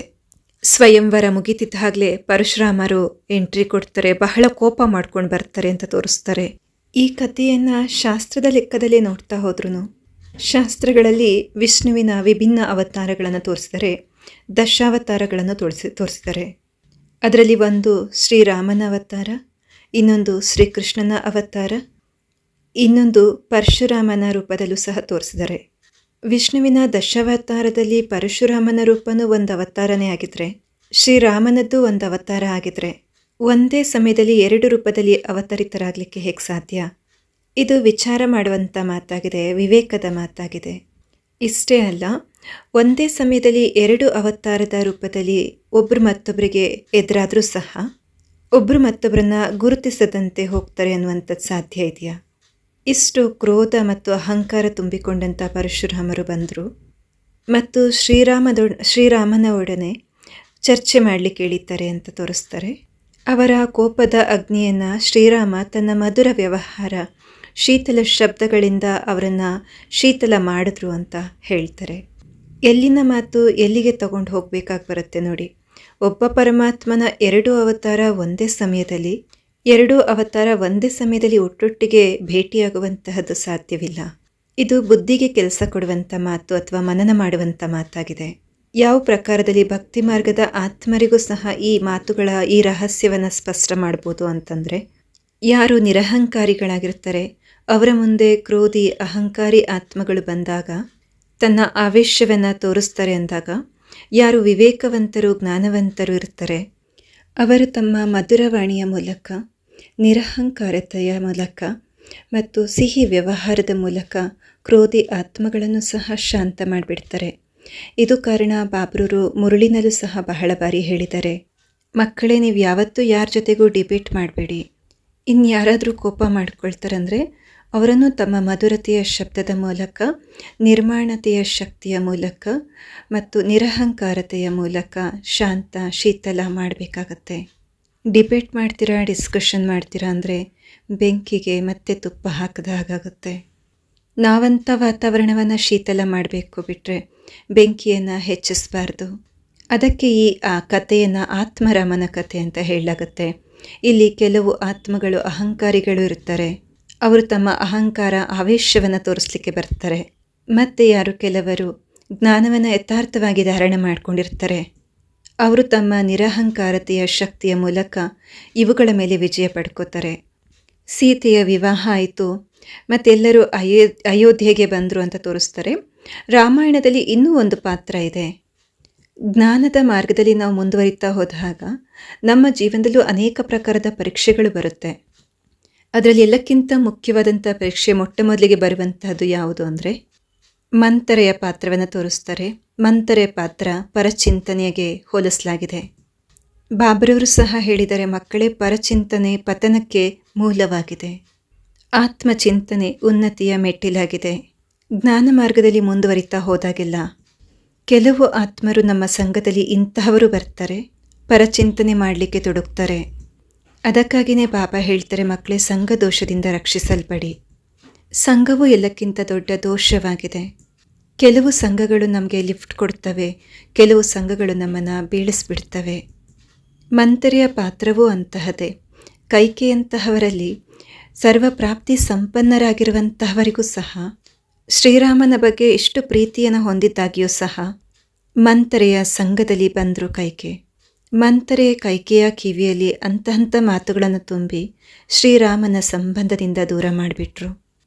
ಸ್ವಯಂವರ ಮುಗಿತಿದ್ದಾಗಲೇ ಪರಶುರಾಮರು ಎಂಟ್ರಿ ಕೊಡ್ತಾರೆ, ಬಹಳ ಕೋಪ ಮಾಡ್ಕೊಂಡು ಬರ್ತಾರೆ ಅಂತ ತೋರಿಸ್ತಾರೆ. ಈ ಕಥೆಯನ್ನು ಶಾಸ್ತ್ರದ ಲೆಕ್ಕದಲ್ಲೇ ನೋಡ್ತಾ ಹೋದ್ರೂ ಶಾಸ್ತ್ರಗಳಲ್ಲಿ ವಿಷ್ಣುವಿನ ವಿಭಿನ್ನ ಅವತಾರಗಳನ್ನು ತೋರಿಸಿದರೆ, ದಶಾವತಾರಗಳನ್ನು ತೋರಿಸಿದ್ದಾರೆ. ಅದರಲ್ಲಿ ಒಂದು ಶ್ರೀರಾಮನ ಅವತಾರ, ಇನ್ನೊಂದು ಶ್ರೀಕೃಷ್ಣನ ಅವತಾರ, ಇನ್ನೊಂದು ಪರಶುರಾಮನ ರೂಪದಲ್ಲೂ ಸಹ ತೋರಿಸಿದ್ದಾರೆ. ವಿಷ್ಣುವಿನ ದಶಾವತಾರದಲ್ಲಿ ಪರಶುರಾಮನ ರೂಪನೂ ಒಂದು ಅವತಾರನೇ ಆಗಿದ್ರೆ, ಶ್ರೀರಾಮನದ್ದು ಒಂದು ಅವತಾರ ಆಗಿದ್ರೆ, ಒಂದೇ ಸಮಯದಲ್ಲಿ ಎರಡು ರೂಪದಲ್ಲಿ ಅವತರಿತರಾಗಲಿಕ್ಕೆ ಹೇಗೆ ಸಾಧ್ಯ? ಇದು ವಿಚಾರ ಮಾಡುವಂಥ ಮಾತಾಗಿದೆ, ವಿವೇಕದ ಮಾತಾಗಿದೆ. ಇಷ್ಟೇ ಅಲ್ಲ, ಒಂದೇ ಸಮಯದಲ್ಲಿ ಎರಡು ಅವತಾರದ ರೂಪದಲ್ಲಿ ಒಬ್ಬರು ಮತ್ತೊಬ್ಬರಿಗೆ ಎದುರಾದರೂ ಸಹ ಒಬ್ಬರು ಮತ್ತೊಬ್ಬರನ್ನ ಗುರುತಿಸದಂತೆ ಹೋಗ್ತಾರೆ ಅನ್ನುವಂಥದ್ದು ಸಾಧ್ಯ ಇದೆಯಾ? ಇಷ್ಟು ಕ್ರೋಧ ಮತ್ತು ಅಹಂಕಾರ ತುಂಬಿಕೊಂಡಂಥ ಪರಶುರಾಮರು ಬಂದರು ಮತ್ತು ಶ್ರೀರಾಮನ ಒಡನೆ ಚರ್ಚೆ ಮಾಡಲಿಕ್ಕೆ ಹೇಳಿದ್ದಾರೆ ಅಂತ ತೋರಿಸ್ತಾರೆ. ಅವರ ಕೋಪದ ಅಗ್ನಿಯನ್ನು ಶ್ರೀರಾಮ ತನ್ನ ಮಧುರ ವ್ಯವಹಾರ, ಶೀತಲ ಶಬ್ದಗಳಿಂದ ಅವರನ್ನು ಶೀತಲ ಮಾಡಿದ್ರು ಅಂತ ಹೇಳ್ತಾರೆ. ಎಲ್ಲಿನ ಮಾತು ಎಲ್ಲಿಗೆ ತಗೊಂಡು ಹೋಗಬೇಕಾಗಿ ಬರುತ್ತೆ ನೋಡಿ. ಒಬ್ಬ ಪರಮಾತ್ಮನ ಎರಡೂ ಅವತಾರ ಒಂದೇ ಸಮಯದಲ್ಲಿ ಒಟ್ಟೊಟ್ಟಿಗೆ ಭೇಟಿಯಾಗುವಂತಹದ್ದು ಸಾಧ್ಯವಿಲ್ಲ. ಇದು ಬುದ್ಧಿಗೆ ಕೆಲಸ ಕೊಡುವಂಥ ಮಾತು ಅಥವಾ ಮನನ ಮಾಡುವಂಥ ಮಾತಾಗಿದೆ. ಯಾವ ಪ್ರಕಾರದಲ್ಲಿ ಭಕ್ತಿ ಮಾರ್ಗದ ಆತ್ಮರಿಗೂ ಸಹ ಈ ಮಾತುಗಳ ಈ ರಹಸ್ಯವನ್ನು ಸ್ಪಷ್ಟ ಮಾಡ್ಬೋದು ಅಂತಂದರೆ, ಯಾರು ನಿರಹಂಕಾರಿಗಳಾಗಿರ್ತಾರೆ ಅವರ ಮುಂದೆ ಕ್ರೋಧಿ ಅಹಂಕಾರಿ ಆತ್ಮಗಳು ಬಂದಾಗ ತನ್ನ ಆವೇಶವನ್ನು ತೋರಿಸ್ತಾರೆ ಅಂದಾಗ, ಯಾರು ವಿವೇಕವಂತರು ಜ್ಞಾನವಂತರು ಇರ್ತಾರೆ ಅವರು ತಮ್ಮ ಮಧುರವಾಣಿಯ ಮೂಲಕ, ನಿರಹಂಕಾರತೆಯ ಮೂಲಕ ಮತ್ತು ಸಿಹಿ ವ್ಯವಹಾರದ ಮೂಲಕ ಕ್ರೋಧಿ ಆತ್ಮಗಳನ್ನು ಸಹ ಶಾಂತ ಮಾಡಿಬಿಡ್ತಾರೆ. ಇದು ಕಾರಣ ಬಾಬ್ರವರು ಮುರುಳಿನಲ್ಲೂ ಸಹ ಬಹಳ ಬಾರಿ ಹೇಳಿದ್ದಾರೆ, ಮಕ್ಕಳೇ ನೀವು ಯಾವತ್ತೂ ಯಾರ ಜೊತೆಗೂ ಡಿಬೇಟ್ ಮಾಡಬೇಡಿ. ಇನ್ಯಾರಾದರೂ ಕೋಪ ಮಾಡ್ಕೊಳ್ತಾರಂದರೆ ಅವರನ್ನು ತಮ್ಮ ಮಧುರತೆಯ ಶಬ್ದದ ಮೂಲಕ, ನಿರ್ಮಾಣತೆಯ ಶಕ್ತಿಯ ಮೂಲಕ ಮತ್ತು ನಿರಹಂಕಾರತೆಯ ಮೂಲಕ ಶಾಂತ ಶೀತಲ ಮಾಡಬೇಕಾಗತ್ತೆ. ಡಿಬೇಟ್ ಮಾಡ್ತೀರಾ, ಡಿಸ್ಕಷನ್ ಮಾಡ್ತೀರಾ ಅಂದರೆ ಬೆಂಕಿಗೆ ಮತ್ತೆ ತುಪ್ಪ ಹಾಕಿದ ಹಾಗಾಗುತ್ತೆ. ನಾವಂಥ ವಾತಾವರಣವನ್ನು ಶೀತಲ ಮಾಡಬೇಕು ಬಿಟ್ಟರೆ ಬೆಂಕಿಯನ್ನು ಹೆಚ್ಚಿಸಬಾರ್ದು. ಅದಕ್ಕೆ ಈ ಕಥೆಯನ್ನು ಆತ್ಮರಾಮನ ಕಥೆ ಅಂತ ಹೇಳಲಾಗುತ್ತೆ. ಇಲ್ಲಿ ಕೆಲವು ಆತ್ಮಗಳು ಅಹಂಕಾರಿಗಳು ಇರ್ತಾರೆ. ಅವರು ತಮ್ಮ ಅಹಂಕಾರ ಆವೇಶವನ್ನು ತೋರಿಸ್ಲಿಕ್ಕೆ ಬರ್ತಾರೆ. ಮತ್ತು ಕೆಲವರು ಜ್ಞಾನವನ್ನು ಯಥಾರ್ಥವಾಗಿ ಧಾರಣೆ ಮಾಡ್ಕೊಂಡಿರ್ತಾರೆ. ಅವರು ತಮ್ಮ ನಿರಹಂಕಾರತೆಯ ಶಕ್ತಿಯ ಮೂಲಕ ಇವುಗಳ ಮೇಲೆ ವಿಜಯ ಪಡ್ಕೋತಾರೆ. ಸೀತೆಯ ವಿವಾಹ ಆಯಿತು, ಮತ್ತೆಲ್ಲರೂ ಅಯೋಧ್ಯೆಗೆ ಬಂದರು ಅಂತ ತೋರಿಸ್ತಾರೆ. ರಾಮಾಯಣದಲ್ಲಿ ಇನ್ನೂ ಒಂದು ಪಾತ್ರ ಇದೆ. ಜ್ಞಾನದ ಮಾರ್ಗದಲ್ಲಿ ನಾವು ಮುಂದುವರಿತಾ ಹೋದಾಗ ನಮ್ಮ ಜೀವನದಲ್ಲೂ ಅನೇಕ ಪ್ರಕಾರದ ಪರೀಕ್ಷೆಗಳು ಬರುತ್ತೆ. ಅದರಲ್ಲಿ ಎಲ್ಲಕ್ಕಿಂತ ಮುಖ್ಯವಾದಂಥ ಪರೀಕ್ಷೆ ಮೊಟ್ಟ ಮೊದಲಿಗೆ ಬರುವಂತಹದ್ದು ಯಾವುದು ಅಂದರೆ ಮಂಥರೆಯ ಪಾತ್ರವನ್ನು ತೋರಿಸ್ತಾರೆ. ಮಂಥರೆಯ ಪಾತ್ರ ಪರಚಿಂತನೆಗೆ ಹೋಲಿಸಲಾಗಿದೆ. ಬಾಬ್ರವರು ಸಹ ಹೇಳಿದರೆ, ಮಕ್ಕಳೇ, ಪರಚಿಂತನೆ ಪತನಕ್ಕೆ ಮೂಲವಾಗಿದೆ, ಆತ್ಮಚಿಂತನೆ ಉನ್ನತಿಯ ಮೆಟ್ಟಿಲಾಗಿದೆ. ಜ್ಞಾನ ಮಾರ್ಗದಲ್ಲಿ ಮುಂದುವರಿತಾ ಹೋದಾಗೆಲ್ಲ ಕೆಲವು ಆತ್ಮರು ನಮ್ಮ ಸಂಘದಲ್ಲಿ ಇಂತಹವರು ಬರ್ತಾರೆ, ಪರಚಿಂತನೆ ಮಾಡಲಿಕ್ಕೆ ತೊಡಗ್ತಾರೆ. ಅದಕ್ಕಾಗಿಯೇ ಬಾಬಾ ಹೇಳ್ತಾರೆ, ಮಕ್ಕಳೇ, ಸಂಘ ದೋಷದಿಂದ ರಕ್ಷಿಸಲ್ಪಡಿ. ಸಂಘವು ಎಲ್ಲಕ್ಕಿಂತ ದೊಡ್ಡ ದೋಷವಾಗಿದೆ. ಕೆಲವು ಸಂಘಗಳು ನಮಗೆ ಲಿಫ್ಟ್ ಕೊಡ್ತವೆ, ಕೆಲವು ಸಂಘಗಳು ನಮ್ಮನ್ನು ಬೀಳಿಸ್ಬಿಡ್ತವೆ. ಮಂಥರೆಯ ಪಾತ್ರವೂ ಅಂತಹದೇ. ಕೈಕೆಯಂತಹವರಲ್ಲಿ ಸರ್ವಪ್ರಾಪ್ತಿ ಸಂಪನ್ನರಾಗಿರುವಂತಹವರಿಗೂ ಸಹ ಶ್ರೀರಾಮನ ಬಗ್ಗೆ ಇಷ್ಟು ಪ್ರೀತಿಯನ್ನು ಹೊಂದಿದ್ದಾಗಿಯೂ ಸಹ ಮಂಥರೆಯ ಸಂಘದಲ್ಲಿ ಬಂದರು ಕೈಕೆ. ಮಂಥರೆ ಕೈಕೆಯ ಕಿವಿಯಲ್ಲಿ ಅಂತಹಂಥ ಮಾತುಗಳನ್ನು ತುಂಬಿ ಶ್ರೀರಾಮನ ಸಂಬಂಧದಿಂದ ದೂರ ಮಾಡಿಬಿಟ್ರು.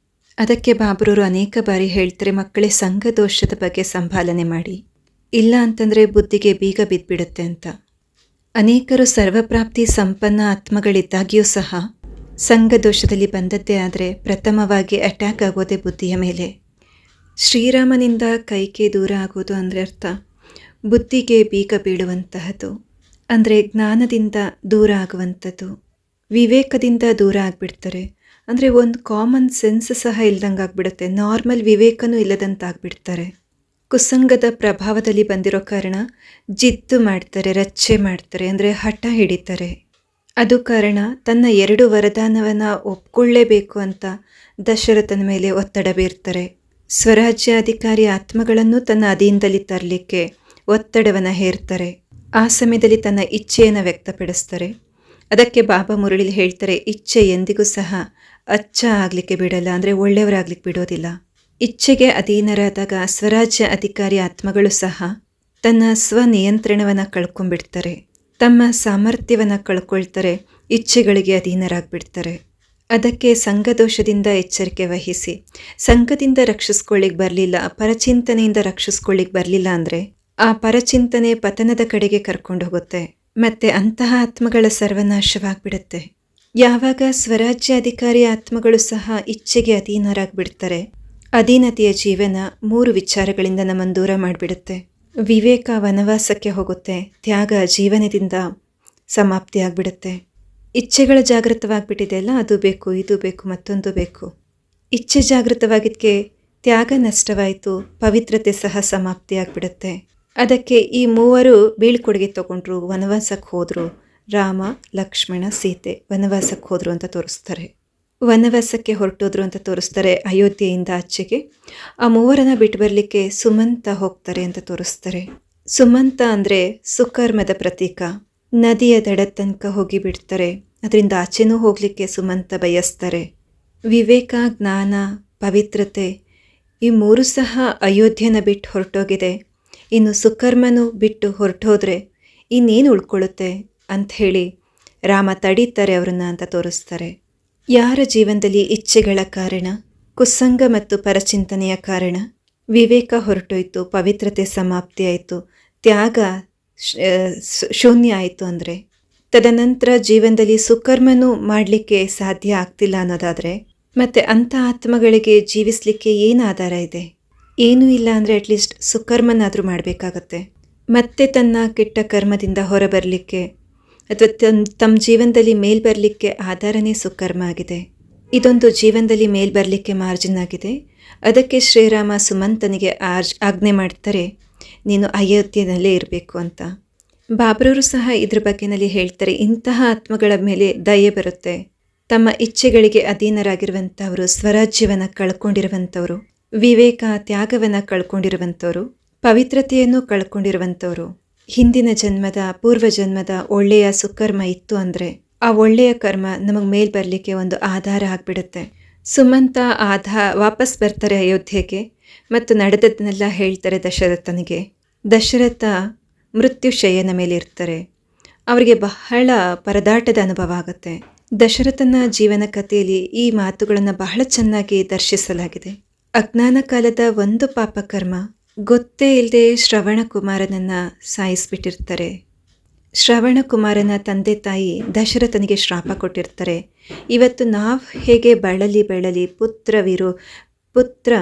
ಅದಕ್ಕೆ ಬಾಬ್ರವರು ಅನೇಕ ಬಾರಿ ಹೇಳ್ತಾರೆ, ಮಕ್ಕಳೇ ಸಂಘ ದೋಷದ ಬಗ್ಗೆ ಸಂಭಾಲನೆ ಮಾಡಿ, ಇಲ್ಲ ಅಂತಂದರೆ ಬುದ್ಧಿಗೆ ಬೀಗ ಬಿದ್ದುಬಿಡುತ್ತೆ ಅಂತ. ಅನೇಕರು ಸರ್ವಪ್ರಾಪ್ತಿ ಸಂಪನ್ನ ಆತ್ಮಗಳಿದ್ದಾಗಿಯೂ ಸಹ ಸಂಘ ದೋಷದಲ್ಲಿ ಬಂದದ್ದೇ ಆದರೆ ಪ್ರಥಮವಾಗಿ ಅಟ್ಯಾಕ್ ಆಗೋದೇ ಬುದ್ಧಿಯ ಮೇಲೆ. ಶ್ರೀರಾಮನಿಂದ ಕೈಗೆ ದೂರ ಆಗೋದು ಅಂದರೆ ಅರ್ಥ ಬುದ್ಧಿಗೆ ಬೀಗ ಬೀಳುವಂತಹದ್ದು, ಅಂದರೆ ಜ್ಞಾನದಿಂದ ದೂರ ಆಗುವಂಥದ್ದು, ವಿವೇಕದಿಂದ ದೂರ ಆಗಿಬಿಡ್ತಾರೆ. ಅಂದರೆ ಒಂದು ಕಾಮನ್ ಸೆನ್ಸ್ ಸಹ ಇಲ್ದಂಗೆ ಆಗಿಬಿಡುತ್ತೆ, ನಾರ್ಮಲ್ ವಿವೇಕನೂ ಇಲ್ಲದಂತಾಗ್ಬಿಡ್ತಾರೆ. ಕುಸಂಗದ ಪ್ರಭಾವದಲ್ಲಿ ಬಂದಿರೋ ಕಾರಣ ಜಿದ್ದು ಮಾಡ್ತಾರೆ, ರಚ್ಚೆ ಮಾಡ್ತಾರೆ, ಅಂದರೆ ಹಠ ಹಿಡಿತಾರೆ. ಅದು ಕಾರಣ ತನ್ನ 2 ವರದಾನವನ್ನು ಒಪ್ಕೊಳ್ಳೇಬೇಕು ಅಂತ ದಶರಥನ ಮೇಲೆ ಒತ್ತಡ ಬೀರ್ತಾರೆ. ಸ್ವರಾಜ್ಯಾಧಿಕಾರಿ ಆತ್ಮಗಳನ್ನು ತನ್ನ ಅಧೀನದಲ್ಲಿ ತರಲಿಕ್ಕೆ ಒತ್ತಡವನ್ನು ಹೇರ್ತಾರೆ. ಆ ಸಮಯದಲ್ಲಿ ತನ್ನ ಇಚ್ಛೆಯನ್ನು ವ್ಯಕ್ತಪಡಿಸ್ತಾರೆ. ಅದಕ್ಕೆ ಬಾಬಾ ಮುರಳಿಲಿ ಹೇಳ್ತಾರೆ, ಇಚ್ಛೆ ಎಂದಿಗೂ ಸಹ ಅಚ್ಚ ಆಗಲಿಕ್ಕೆ ಬಿಡಲ್ಲ, ಅಂದರೆ ಒಳ್ಳೆಯವರಾಗ್ಲಿಕ್ಕೆ ಬಿಡೋದಿಲ್ಲ. ಇಚ್ಛೆಗೆ ಅಧೀನರಾದಾಗ ಸ್ವರಾಜ್ಯ ಅಧಿಕಾರಿ ಆತ್ಮಗಳು ಸಹ ತನ್ನ ಸ್ವನಿಯಂತ್ರಣವನ್ನು ಕಳ್ಕೊಂಡ್ಬಿಡ್ತಾರೆ, ತಮ್ಮ ಸಾಮರ್ಥ್ಯವನ್ನು ಕಳ್ಕೊಳ್ತಾರೆ, ಇಚ್ಛೆಗಳಿಗೆ ಅಧೀನರಾಗ್ಬಿಡ್ತಾರೆ. ಅದಕ್ಕೆ ಸಂಘದೋಷದಿಂದ ಎಚ್ಚರಿಕೆ ವಹಿಸಿ. ಸಂಘದಿಂದ ರಕ್ಷಿಸ್ಕೊಳ್ಳಿಕ್ಕೆ ಬರಲಿಲ್ಲ, ಪರಚಿಂತನೆಯಿಂದ ರಕ್ಷಿಸ್ಕೊಳ್ಳಿಕ್ಕೆ ಬರಲಿಲ್ಲ ಅಂದರೆ ಆ ಪರಚಿಂತನೆ ಪತನದ ಕಡೆಗೆ ಕರ್ಕೊಂಡು ಹೋಗುತ್ತೆ, ಮತ್ತೆ ಅಂತಹ ಆತ್ಮಗಳ ಸರ್ವನಾಶವಾಗ್ಬಿಡುತ್ತೆ. ಯಾವಾಗ ಸ್ವರಾಜ್ಯಾಧಿಕಾರಿ ಆತ್ಮಗಳು ಸಹ ಇಚ್ಛೆಗೆ ಅಧೀನರಾಗ್ಬಿಡ್ತಾರೆ, ಅಧೀನತೆಯ ಜೀವನ 3 ವಿಚಾರಗಳಿಂದ ನಮ್ಮನ್ನು ದೂರ ಮಾಡಿಬಿಡುತ್ತೆ. ವಿವೇಕ ವನವಾಸಕ್ಕೆ ಹೋಗುತ್ತೆ, ತ್ಯಾಗ ಜೀವನದಿಂದ ಸಮಾಪ್ತಿ ಆಗಿಬಿಡುತ್ತೆ. ಇಚ್ಛೆಗಳ ಜಾಗೃತವಾಗಿಬಿಟ್ಟಿದೆ ಅಲ್ಲ, ಅದು ಬೇಕು, ಇದು ಬೇಕು, ಮತ್ತೊಂದು ಬೇಕು. ಇಚ್ಛೆ ಜಾಗೃತವಾಗಿದ್ದಕ್ಕೆ ತ್ಯಾಗ ನಷ್ಟವಾಯಿತು, ಪವಿತ್ರತೆ ಸಹ ಸಮಾಪ್ತಿ ಆಗಿಬಿಡುತ್ತೆ. ಅದಕ್ಕೆ ಈ 3 ಬೀಳ್ಕೊಡುಗೆ ತಗೊಂಡ್ರು, ವನವಾಸಕ್ಕೆ ಹೋದರು. ರಾಮ, ಲಕ್ಷ್ಮಣ, ಸೀತೆ ವನವಾಸಕ್ಕೆ ಹೋದರು ಅಂತ ತೋರಿಸ್ತಾರೆ. ವನವಾಸಕ್ಕೆ ಹೊರಟೋದ್ರು ಅಂತ ತೋರಿಸ್ತಾರೆ. ಅಯೋಧ್ಯೆಯಿಂದ ಆಚೆಗೆ ಆ 3 ಬಿಟ್ಟು ಬರಲಿಕ್ಕೆ ಸುಮಂತ ಹೋಗ್ತಾರೆ ಅಂತ ತೋರಿಸ್ತಾರೆ. ಸುಮಂತ ಅಂದರೆ ಸುಕರ್ಮದ ಪ್ರತೀಕ. ನದಿಯ ದಡ ತನಕ ಹೋಗಿ ಬಿಡ್ತಾರೆ, ಅದರಿಂದ ಆಚೆನೂ ಹೋಗಲಿಕ್ಕೆ ಸುಮಂತ ಬಯಸ್ತಾರೆ. ವಿವೇಕ, ಜ್ಞಾನ, ಪವಿತ್ರತೆ ಈ 3 ಸಹ ಅಯೋಧ್ಯೆನ ಬಿಟ್ಟು ಹೊರಟೋಗಿದೆ. ಇನ್ನು ಸುಕರ್ಮನು ಬಿಟ್ಟು ಹೊರಟೋದ್ರೆ ಇನ್ನೇನು ಉಳ್ಕೊಳ್ಳುತ್ತೆ ಅಂಥೇಳಿ ರಾಮ ತಡೀತಾರೆ ಅವ್ರನ್ನ ಅಂತ ತೋರಿಸ್ತಾರೆ. ಯಾರ ಜೀವನದಲ್ಲಿ ಇಚ್ಛೆಗಳ ಕಾರಣ, ಕುಸಂಗ ಮತ್ತು ಪರಚಿಂತನೆಯ ಕಾರಣ ವಿವೇಕ ಹೊರಟೋಯ್ತು, ಪವಿತ್ರತೆ ಸಮಾಪ್ತಿ ಆಯಿತು, ತ್ಯಾಗ ಶೂನ್ಯ ಆಯಿತು ಅಂದರೆ ತದನಂತರ ಜೀವನದಲ್ಲಿ ಸುಕರ್ಮನೂ ಮಾಡಲಿಕ್ಕೆ ಸಾಧ್ಯ ಆಗ್ತಿಲ್ಲ ಅನ್ನೋದಾದರೆ ಮತ್ತು ಅಂಥ ಆತ್ಮಗಳಿಗೆ ಜೀವಿಸಲಿಕ್ಕೆ ಏನು ಆಧಾರ ಇದೆ? ಏನೂ ಇಲ್ಲ ಅಂದರೆ ಅಟ್ಲೀಸ್ಟ್ ಸುಕರ್ಮನಾದರೂ ಮಾಡಬೇಕಾಗತ್ತೆ. ಮತ್ತೆ ತನ್ನ ಕೆಟ್ಟ ಕರ್ಮದಿಂದ ಹೊರಬರಲಿಕ್ಕೆ ಅಥವಾ ತಮ್ಮ ಜೀವನದಲ್ಲಿ ಮೇಲ್ ಬರಲಿಕ್ಕೆ ಆಧಾರನೇ ಸುಕರ್ಮ ಆಗಿದೆ. ಇದೊಂದು ಜೀವನದಲ್ಲಿ ಮೇಲ್ ಬರಲಿಕ್ಕೆ ಮಾರ್ಜಿನ್ ಆಗಿದೆ. ಅದಕ್ಕೆ ಶ್ರೀರಾಮ ಸುಮಂತನಿಗೆ ಆಜ್ಞೆ ಮಾಡ್ತಾರೆ, ನೀನು ಅಯೋಧ್ಯೆಯಲ್ಲೇ ಇರಬೇಕು ಅಂತ. ಬಾಬ್ರವರು ಸಹ ಇದ್ರ ಬಗ್ಗೆನಲ್ಲಿ ಹೇಳ್ತಾರೆ, ಇಂತಹ ಆತ್ಮಗಳ ಮೇಲೆ ದಯೆ ಬರುತ್ತೆ. ತಮ್ಮ ಇಚ್ಛೆಗಳಿಗೆ ಅಧೀನರಾಗಿರುವಂಥವರು, ಸ್ವರಾಜ್ಯವನ್ನು ಕಳ್ಕೊಂಡಿರುವಂಥವರು, ವಿವೇಕ ತ್ಯಾಗವನ್ನು ಕಳ್ಕೊಂಡಿರುವಂಥವರು, ಪವಿತ್ರತೆಯನ್ನು ಕಳ್ಕೊಂಡಿರುವಂಥವರು, ಹಿಂದಿನ ಜನ್ಮದ ಪೂರ್ವ ಜನ್ಮದ ಒಳ್ಳೆಯ ಸುಕರ್ಮ ಇತ್ತು ಅಂದರೆ ಆ ಒಳ್ಳೆಯ ಕರ್ಮ ನಮಗೆ ಮೇಲ್ ಬರಲಿಕ್ಕೆ ಒಂದು ಆಧಾರ ಆಗಿಬಿಡುತ್ತೆ. ಸುಮಂತ ವಾಪಸ್ ಬರ್ತಾರೆ ಅಯೋಧ್ಯೆಗೆ ಮತ್ತು ನಡೆದದ್ದನ್ನೆಲ್ಲ ಹೇಳ್ತಾರೆ ದಶರಥನಿಗೆ. ದಶರಥ ಮೃತ್ಯುಶಯ್ಯನ ಮೇಲೆ ಇರ್ತಾರೆ. ಅವರಿಗೆ ಬಹಳ ಪರದಾಟದ ಅನುಭವ ಆಗುತ್ತೆ. ದಶರಥನ ಜೀವನ ಕಥೆಯಲ್ಲಿ ಈ ಮಾತುಗಳನ್ನು ಬಹಳ ಚೆನ್ನಾಗಿ ದರ್ಶಿಸಲಾಗಿದೆ. ಅಜ್ಞಾನ ಕಾಲದ ಒಂದು ಪಾಪಕರ್ಮ ಗೊತ್ತೇ ಇಲ್ಲದೆ ಶ್ರವಣಕುಮಾರನನ್ನು ಸಾಯಿಸಿಬಿಟ್ಟಿರ್ತಾರೆ. ಶ್ರವಣಕುಮಾರನ ತಂದೆ ತಾಯಿ ದಶರಥನಿಗೆ ಶ್ರಾಪ ಕೊಟ್ಟಿರ್ತಾರೆ, ಇವತ್ತು ನಾವು ಹೇಗೆ ಬಳಲಿ ಪುತ್ರ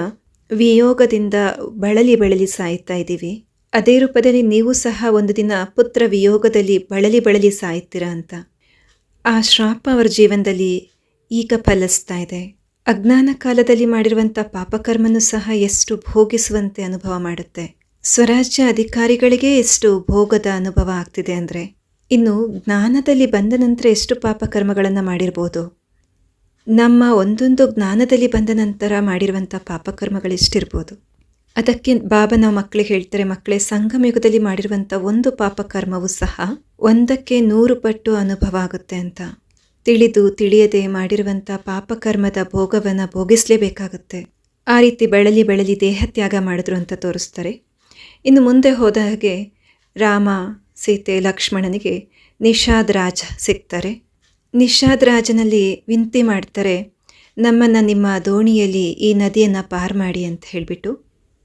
ವಿಯೋಗದಿಂದ ಬಳಲಿ ಸಾಯ್ತಾ ಇದ್ದೀವಿ, ಅದೇ ರೂಪದಲ್ಲಿ ನೀವು ಸಹ ಒಂದು ದಿನ ಪುತ್ರ ವಿಯೋಗದಲ್ಲಿ ಬಳಲಿ ಸಾಯ್ತೀರಾ ಅಂತ. ಆ ಶ್ರಾಪ ಅವರ ಜೀವನದಲ್ಲಿ ಈಗ ಫಲಿಸ್ತಾ ಇದೆ. ಅಜ್ಞಾನ ಕಾಲದಲ್ಲಿ ಮಾಡಿರುವಂಥ ಪಾಪಕರ್ಮನೂ ಸಹ ಎಷ್ಟು ಭೋಗಿಸುವಂತೆ ಅನುಭವ ಮಾಡುತ್ತೆ. ಸ್ವರಾಜ್ಯ ಅಧಿಕಾರಿಗಳಿಗೆ ಎಷ್ಟು ಭೋಗದ ಅನುಭವ ಆಗ್ತಿದೆ ಅಂದರೆ ಇನ್ನು ಜ್ಞಾನದಲ್ಲಿ ಬಂದ ನಂತರ ಎಷ್ಟು ಪಾಪಕರ್ಮಗಳನ್ನು ಮಾಡಿರ್ಬೋದು. ನಮ್ಮ ಒಂದೊಂದು ಜ್ಞಾನದಲ್ಲಿ ಬಂದ ನಂತರ ಮಾಡಿರುವಂಥ ಪಾಪಕರ್ಮಗಳೆಷ್ಟಿರ್ಬೋದು. ಅದಕ್ಕೆ ಬಾಬಾ ನಾವು ಮಕ್ಕಳಿಗೆ ಹೇಳ್ತಾರೆ, ಮಕ್ಕಳೇ, ಸಂಗಮಯುಗದಲ್ಲಿ ಮಾಡಿರುವಂಥ ಒಂದು ಪಾಪಕರ್ಮವೂ ಸಹ 100ಕ್ಕೆ 100 ಪಟ್ಟು ಅನುಭವ ಆಗುತ್ತೆ ಅಂತ. ತಿಳಿದು ತಿಳಿಯದೆ ಮಾಡಿರುವಂಥ ಪಾಪಕರ್ಮದ ಭೋಗವನ್ನು ಭೋಗಿಸಲೇಬೇಕಾಗುತ್ತೆ. ಆ ರೀತಿ ಬೆಳಲಿ ಬೆಳಲಿ ದೇಹ ತ್ಯಾಗ ಮಾಡಿದ್ರು ಅಂತ ತೋರಿಸ್ತಾರೆ. ಇನ್ನು ಮುಂದೆ ಹೋದ ಹಾಗೆ ರಾಮ, ಸೀತೆ, ಲಕ್ಷ್ಮಣನಿಗೆ ನಿಷಾದ್ ರಾಜ ಸಿಗ್ತಾರೆ. ನಿಷಾದ್ ರಾಜನಲ್ಲಿ ವಿನಂತಿ ಮಾಡ್ತಾರೆ, ನಮ್ಮನ್ನು ನಿಮ್ಮ ದೋಣಿಯಲ್ಲಿ ಈ ನದಿಯನ್ನು ಪಾರು ಮಾಡಿ ಅಂತ ಹೇಳಿಬಿಟ್ಟು,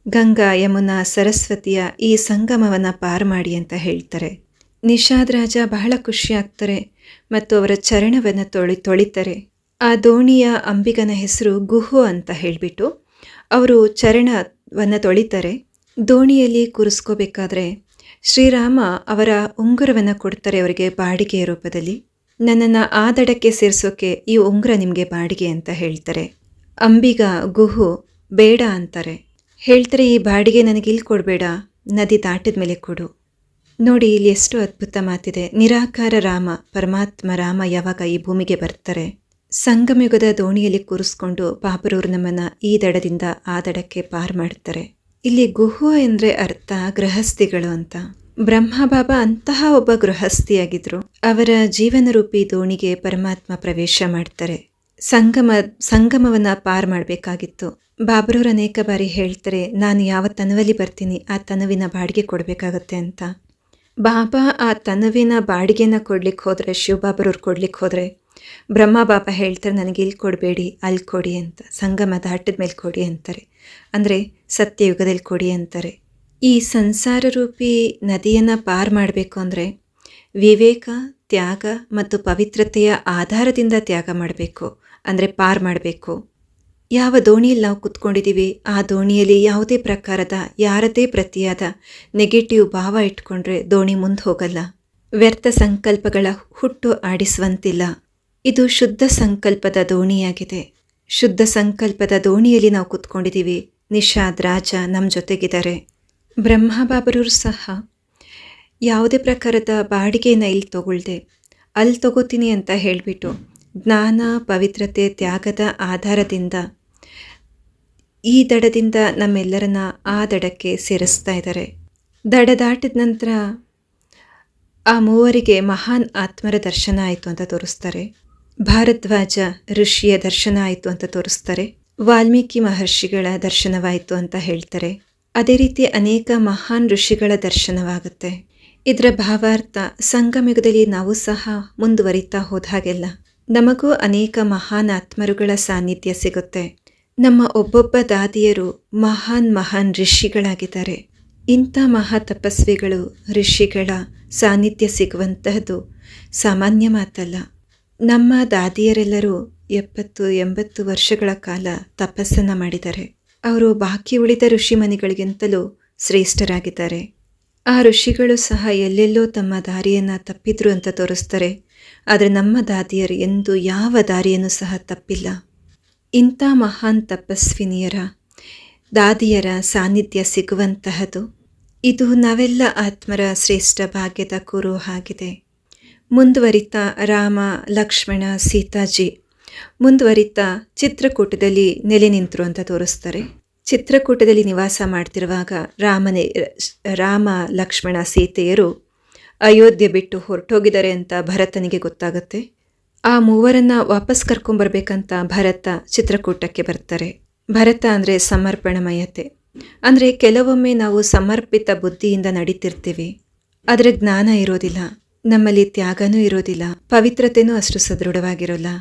ಗಂಗಾ, ಯಮುನಾ, ಸರಸ್ವತಿಯ ಈ ಸಂಗಮವನ್ನು ಪಾರು ಮಾಡಿ ಅಂತ ಹೇಳ್ತಾರೆ. ನಿಷಾದ್ ರಾಜ ಬಹಳ ಖುಷಿ ಆಗ್ತಾರೆ ಮತ್ತು ಅವರ ಚರಣವನ್ನು ತೊಳಿತಾರೆ. ಆ ದೋಣಿಯ ಅಂಬಿಗನ ಹೆಸರು ಗುಹು ಅಂತ ಹೇಳಿಬಿಟ್ಟು ಅವರು ಚರಣವನ್ನು ತೊಳಿತಾರೆ. ದೋಣಿಯಲ್ಲಿ ಕೂರಿಸ್ಕೋಬೇಕಾದ್ರೆ ಶ್ರೀರಾಮ ಅವರ ಉಂಗುರವನ್ನು ಕೊಡ್ತಾರೆ ಅವರಿಗೆ ಬಾಡಿಗೆಯ ರೂಪದಲ್ಲಿ. ನನ್ನನ್ನು ಆ ದಡಕ್ಕೆ ಸೇರಿಸೋಕೆ ಈ ಉಂಗುರ ನಿಮಗೆ ಬಾಡಿಗೆ ಅಂತ ಹೇಳ್ತಾರೆ. ಅಂಬಿಗ, ಗುಹು ಬೇಡ ಅಂತಾರೆ. ಹೇಳ್ತಾರೆ, ಈ ಬಾಡಿಗೆ ನನಗೆ ಇಲ್ಲಿ ಕೊಡಬೇಡ, ನದಿ ದಾಟಿದ ಮೇಲೆ ಕೊಡು. ನೋಡಿ, ಇಲ್ಲಿ ಎಷ್ಟು ಅದ್ಭುತ ಮಾತಿದೆ. ನಿರಾಕಾರ ರಾಮ, ಪರಮಾತ್ಮ ರಾಮ ಯಾವಾಗ ಈ ಭೂಮಿಗೆ ಬರ್ತಾರೆ, ಸಂಗಮಯುಗದ ದೋಣಿಯಲ್ಲಿ ಕೂರಿಸ್ಕೊಂಡು ಬಾಬರವರು ನಮ್ಮನ್ನು ಈ ದಡದಿಂದ ಆ ದಡಕ್ಕೆ ಪಾರು ಮಾಡ್ತಾರೆ. ಇಲ್ಲಿ ಗುಹು ಎಂದರೆ ಅರ್ಥ ಗೃಹಸ್ಥಿಗಳು ಅಂತ. ಬ್ರಹ್ಮ ಬಾಬಾ ಅಂತಹ ಒಬ್ಬ ಗೃಹಸ್ಥಿಯಾಗಿದ್ರು. ಅವರ ಜೀವನರೂಪಿ ದೋಣಿಗೆ ಪರಮಾತ್ಮ ಪ್ರವೇಶ ಮಾಡ್ತಾರೆ. ಸಂಗಮವನ್ನು ಪಾರು ಮಾಡಬೇಕಾಗಿತ್ತು. ಬಾಬರವರು ಅನೇಕ ಬಾರಿ ಹೇಳ್ತಾರೆ, ನಾನು ಯಾವ ತನುವಲ್ಲಿ ಬರ್ತೀನಿ ಆ ತನುವಿನ ಬಾಡಿಗೆ ಕೊಡಬೇಕಾಗತ್ತೆ ಅಂತ. ಬಾಬಾ ಆ ತನುವಿನ ಬಾಡಿಗೆನ ಕೊಡ್ಲಿಕ್ಕೆ ಹೋದರೆ, ಶಿವಬಾಬರವ್ರು ಕೊಡ್ಲಿಕ್ಕೆ ಹೋದರೆ, ಬ್ರಹ್ಮ ಬಾಬಾ ಹೇಳ್ತಾರೆ, ನನಗೆ ಇಲ್ಲಿ ಕೊಡಬೇಡಿ, ಅಲ್ಲಿ ಕೊಡಿ ಅಂತ, ಸಂಗಮ ದಾಟಿದ ಮೇಲೆ ಕೊಡಿ ಅಂತಾರೆ. ಅಂದರೆ ಸತ್ಯಯುಗದಲ್ಲಿ ಕೊಡಿ ಅಂತಾರೆ. ಈ ಸಂಸಾರ ರೂಪಿ ನದಿಯನ್ನು ಪಾರು ಮಾಡಬೇಕು ಅಂದರೆ ವಿವೇಕ, ತ್ಯಾಗ ಮತ್ತು ಪವಿತ್ರತೆಯ ಆಧಾರದಿಂದ ತ್ಯಾಗ ಮಾಡಬೇಕು, ಅಂದರೆ ಪಾರು ಮಾಡಬೇಕು. ಯಾವ ದೋಣಿಯಲ್ಲಿ ನಾವು ಕುತ್ಕೊಂಡಿದ್ದೀವಿ ಆ ದೋಣಿಯಲ್ಲಿ ಯಾವುದೇ ಪ್ರಕಾರದ ಯಾರದೇ ಪ್ರತಿಯಾದ ನೆಗೆಟಿವ್ ಭಾವ ಇಟ್ಕೊಂಡ್ರೆ ದೋಣಿ ಮುಂದೆ ಹೋಗಲ್ಲ. ವ್ಯರ್ಥ ಸಂಕಲ್ಪಗಳ ಹುಟ್ಟು ಆಡಿಸುವಂತಿಲ್ಲ. ಇದು ಶುದ್ಧ ಸಂಕಲ್ಪದ ದೋಣಿಯಾಗಿದೆ. ಶುದ್ಧ ಸಂಕಲ್ಪದ ದೋಣಿಯಲ್ಲಿ ನಾವು ಕುತ್ಕೊಂಡಿದ್ದೀವಿ. ನಿಷಾದ್ ರಾಜ ನಮ್ಮ ಜೊತೆಗಿದ್ದಾರೆ. ಬ್ರಹ್ಮ ಬಾಬರವರು ಸಹ ಯಾವುದೇ ಪ್ರಕಾರದ ಬಾಡಿಗೆಯನ್ನು ಇಲ್ಲಿ ತಗೊಳ್ದೆ ಅಲ್ಲಿ ತಗೋತೀನಿ ಅಂತ ಹೇಳಿಬಿಟ್ಟು ಜ್ಞಾನ, ಪವಿತ್ರತೆ, ತ್ಯಾಗದ ಆಧಾರದಿಂದ ಈ ದಡದಿಂದ ನಮ್ಮೆಲ್ಲರನ್ನ ಆ ದಡಕ್ಕೆ ಸೇರಿಸ್ತಾ ಇದ್ದಾರೆ. ದಡ ದಾಟಿದ ನಂತರ ಆ ಮೂವರಿಗೆ ಮಹಾನ್ ಆತ್ಮರ ದರ್ಶನ ಆಯಿತು ಅಂತ ತೋರಿಸ್ತಾರೆ. ಭಾರದ್ವಾಜ ಋಷಿಯ ದರ್ಶನ ಆಯಿತು ಅಂತ ತೋರಿಸ್ತಾರೆ. ವಾಲ್ಮೀಕಿ ಮಹರ್ಷಿಗಳ ದರ್ಶನವಾಯಿತು ಅಂತ ಹೇಳ್ತಾರೆ. ಅದೇ ರೀತಿ ಅನೇಕ ಮಹಾನ್ ಋಷಿಗಳ ದರ್ಶನವಾಗುತ್ತೆ. ಇದರ ಭಾವಾರ್ಥ, ಸಂಗಮಯುಗದಲ್ಲಿ ನಾವು ಸಹ ಮುಂದುವರಿತಾ ಹೋದ ಹಾಗೆಲ್ಲ ನಮಗೂ ಅನೇಕ ಮಹಾನ್ ಆತ್ಮರುಗಳ ಸಾನ್ನಿಧ್ಯ ಸಿಗುತ್ತೆ. ನಮ್ಮ ಒಬ್ಬೊಬ್ಬ ದಾದಿಯರು ಮಹಾನ್ ಋಷಿಗಳಾಗಿದ್ದಾರೆ. ಇಂಥ ಮಹಾ ತಪಸ್ವಿಗಳು, ಋಷಿಗಳ ಸಾನ್ನಿಧ್ಯ ಸಿಗುವಂತಹದ್ದು ಸಾಮಾನ್ಯ ಮಾತಲ್ಲ. ನಮ್ಮ ದಾದಿಯರೆಲ್ಲರೂ 70-80 ವರ್ಷಗಳ ಕಾಲ ತಪಸ್ಸನ್ನು ಮಾಡಿದ್ದಾರೆ. ಅವರು ಬಾಕಿ ಉಳಿದ ಋಷಿಮನಿಗಳಿಗಿಂತಲೂ ಶ್ರೇಷ್ಠರಾಗಿದ್ದಾರೆ. ಆ ಋಷಿಗಳು ಸಹ ಎಲ್ಲೆಲ್ಲೋ ತಮ್ಮ ದಾರಿಯನ್ನು ತಪ್ಪಿದ್ರು ಅಂತ ತೋರಿಸ್ತಾರೆ. ಆದರೆ ನಮ್ಮ ದಾದಿಯರು ಎಂದು ಯಾವ ದಾರಿಯನ್ನು ಸಹ ತಪ್ಪಿಲ್ಲ. ಇಂಥ ಮಹಾನ್ ತಪಸ್ವಿನಿಯರ, ದಾದಿಯರ ಸಾನ್ನಿಧ್ಯ ಸಿಗುವಂತಹದ್ದು ಇದು ನಾವೆಲ್ಲ ಆತ್ಮರ ಶ್ರೇಷ್ಠ ಭಾಗ್ಯದ ಕುರು ಆಗಿದೆ. ಮುಂದುವರಿತಾ ರಾಮ, ಲಕ್ಷ್ಮಣ, ಸೀತಾಜಿ ಮುಂದುವರಿತಾ ಚಿತ್ರಕೂಟದಲ್ಲಿ ನೆಲೆ ನಿಂತರು ಅಂತ ತೋರಿಸ್ತಾರೆ. ಚಿತ್ರಕೂಟದಲ್ಲಿ ನಿವಾಸ ಮಾಡ್ತಿರುವಾಗ ರಾಮ, ಲಕ್ಷ್ಮಣ, ಸೀತೆಯರು ಅಯೋಧ್ಯೆ ಬಿಟ್ಟು ಹೊರಟೋಗಿದ್ದಾರೆ ಅಂತ ಭರತನಿಗೆ ಗೊತ್ತಾಗುತ್ತೆ. ಆ ಮೂವರನ್ನು ವಾಪಸ್ ಕರ್ಕೊಂಬರ್ಬೇಕಂತ ಭರತ ಚಿತ್ರಕೂಟಕ್ಕೆ ಬರ್ತಾರೆ. ಭರತ ಅಂದರೆ ಸಮರ್ಪಣಮಯತೆ. ಅಂದರೆ ಕೆಲವೊಮ್ಮೆ ನಾವು ಸಮರ್ಪಿತ ಬುದ್ಧಿಯಿಂದ ನಡೀತಿರ್ತೀವಿ, ಆದರೆ ಜ್ಞಾನ ಇರೋದಿಲ್ಲ, ನಮ್ಮಲ್ಲಿ ತ್ಯಾಗನೂ ಇರೋದಿಲ್ಲ, ಪವಿತ್ರತೆನೂ ಅಷ್ಟು ಸದೃಢವಾಗಿರೋಲ್ಲ,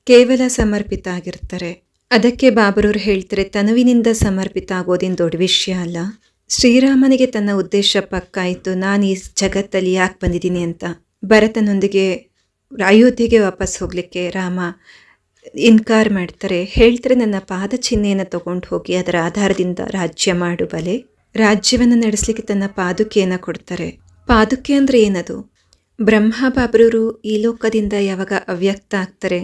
ಕೇವಲ ಸಮರ್ಪಿತ ಆಗಿರ್ತಾರೆ. ಅದಕ್ಕೆ ಬಾಬರವರು ಹೇಳ್ತಾರೆ, ತನುವಿನಿಂದ ಸಮರ್ಪಿತ ಆಗೋದೇನು ದೊಡ್ಡ ವಿಷಯ ಅಲ್ಲ. ಶ್ರೀರಾಮನಿಗೆ ತನ್ನ ಉದ್ದೇಶ ಪಕ್ಕಾಯಿತು, ನಾನು ಈ ಜಗತ್ತಲ್ಲಿ ಯಾಕೆ ಬಂದಿದ್ದೀನಿ ಅಂತ. ಭರತನೊಂದಿಗೆ ಅಯೋಧ್ಯೆಗೆ ವಾಪಸ್ ಹೋಗಲಿಕ್ಕೆ ರಾಮ ಇನ್ಕಾರ್ ಮಾಡ್ತಾರೆ. ಹೇಳ್ತಾರೆ, ನನ್ನ ಪಾದ ಚಿಹ್ನೆಯನ್ನು ತಗೊಂಡು ಹೋಗಿ ಅದರ ಆಧಾರದಿಂದ ರಾಜ್ಯ ಮಾಡು ಬಲೆ. ರಾಜ್ಯವನ್ನು ನಡೆಸಲಿಕ್ಕೆ ತನ್ನ ಪಾದುಕೆಯನ್ನು ಕೊಡ್ತಾರೆ. ಪಾದುಕೆ ಅಂದರೆ ಏನದು? ಬ್ರಹ್ಮ ಬಾಬರವರು ಈ ಲೋಕದಿಂದ ಯಾವಾಗ ಅವ್ಯಕ್ತ ಆಗ್ತಾರೆ,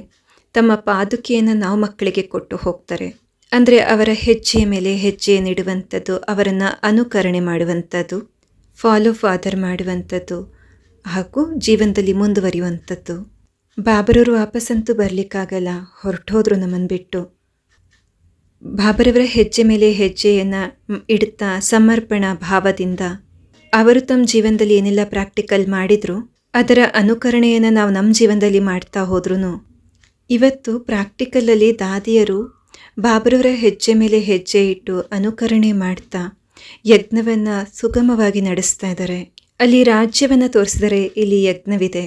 ತಮ್ಮ ಪಾದುಕೆಯನ್ನು ನಾವು ಮಕ್ಕಳಿಗೆ ಕೊಟ್ಟು ಹೋಗ್ತಾರೆ. ಅಂದರೆ ಅವರ ಹೆಜ್ಜೆಯ ಮೇಲೆ ಹೆಜ್ಜೆ ನೀಡುವಂಥದ್ದು, ಅವರನ್ನು ಅನುಕರಣೆ ಮಾಡುವಂಥದ್ದು, ಫಾಲೋ ಫಾದರ್ ಮಾಡುವಂಥದ್ದು ಹಾಗೂ ಜೀವನದಲ್ಲಿ ಮುಂದುವರಿಯುವಂಥದ್ದು. ಬಾಬರವರು ವಾಪಸ್ಸಂತೂ ಬರಲಿಕ್ಕಾಗಲ್ಲ, ಹೊರಟೋದ್ರು ನಮ್ಮನ್ನು ಬಿಟ್ಟು. ಬಾಬರವರ ಹೆಜ್ಜೆ ಮೇಲೆ ಹೆಜ್ಜೆಯನ್ನು ಇಡ್ತಾ ಸಮರ್ಪಣಾ ಭಾವದಿಂದ ಅವರು ತಮ್ಮ ಜೀವನದಲ್ಲಿ ಏನೆಲ್ಲ ಪ್ರಾಕ್ಟಿಕಲ್ ಮಾಡಿದ್ರು ಅದರ ಅನುಕರಣೆಯನ್ನು ನಾವು ನಮ್ಮ ಜೀವನದಲ್ಲಿ ಮಾಡ್ತಾ ಹೋದ್ರೂ ಇವತ್ತು ಪ್ರಾಕ್ಟಿಕಲಲ್ಲಿ ದಾದಿಯರು ಬಾಬರವರ ಹೆಜ್ಜೆ ಮೇಲೆ ಹೆಜ್ಜೆ ಇಟ್ಟು ಅನುಕರಣೆ ಮಾಡ್ತಾ ಯಜ್ಞವನ್ನು ಸುಗಮವಾಗಿ ನಡೆಸ್ತಾ ಇದ್ದಾರೆ. ಅಲ್ಲಿ ರಾಜ್ಯವನ್ನು ತೋರಿಸಿದರೆ ಇಲ್ಲಿ ಯಜ್ಞವಿದೆ.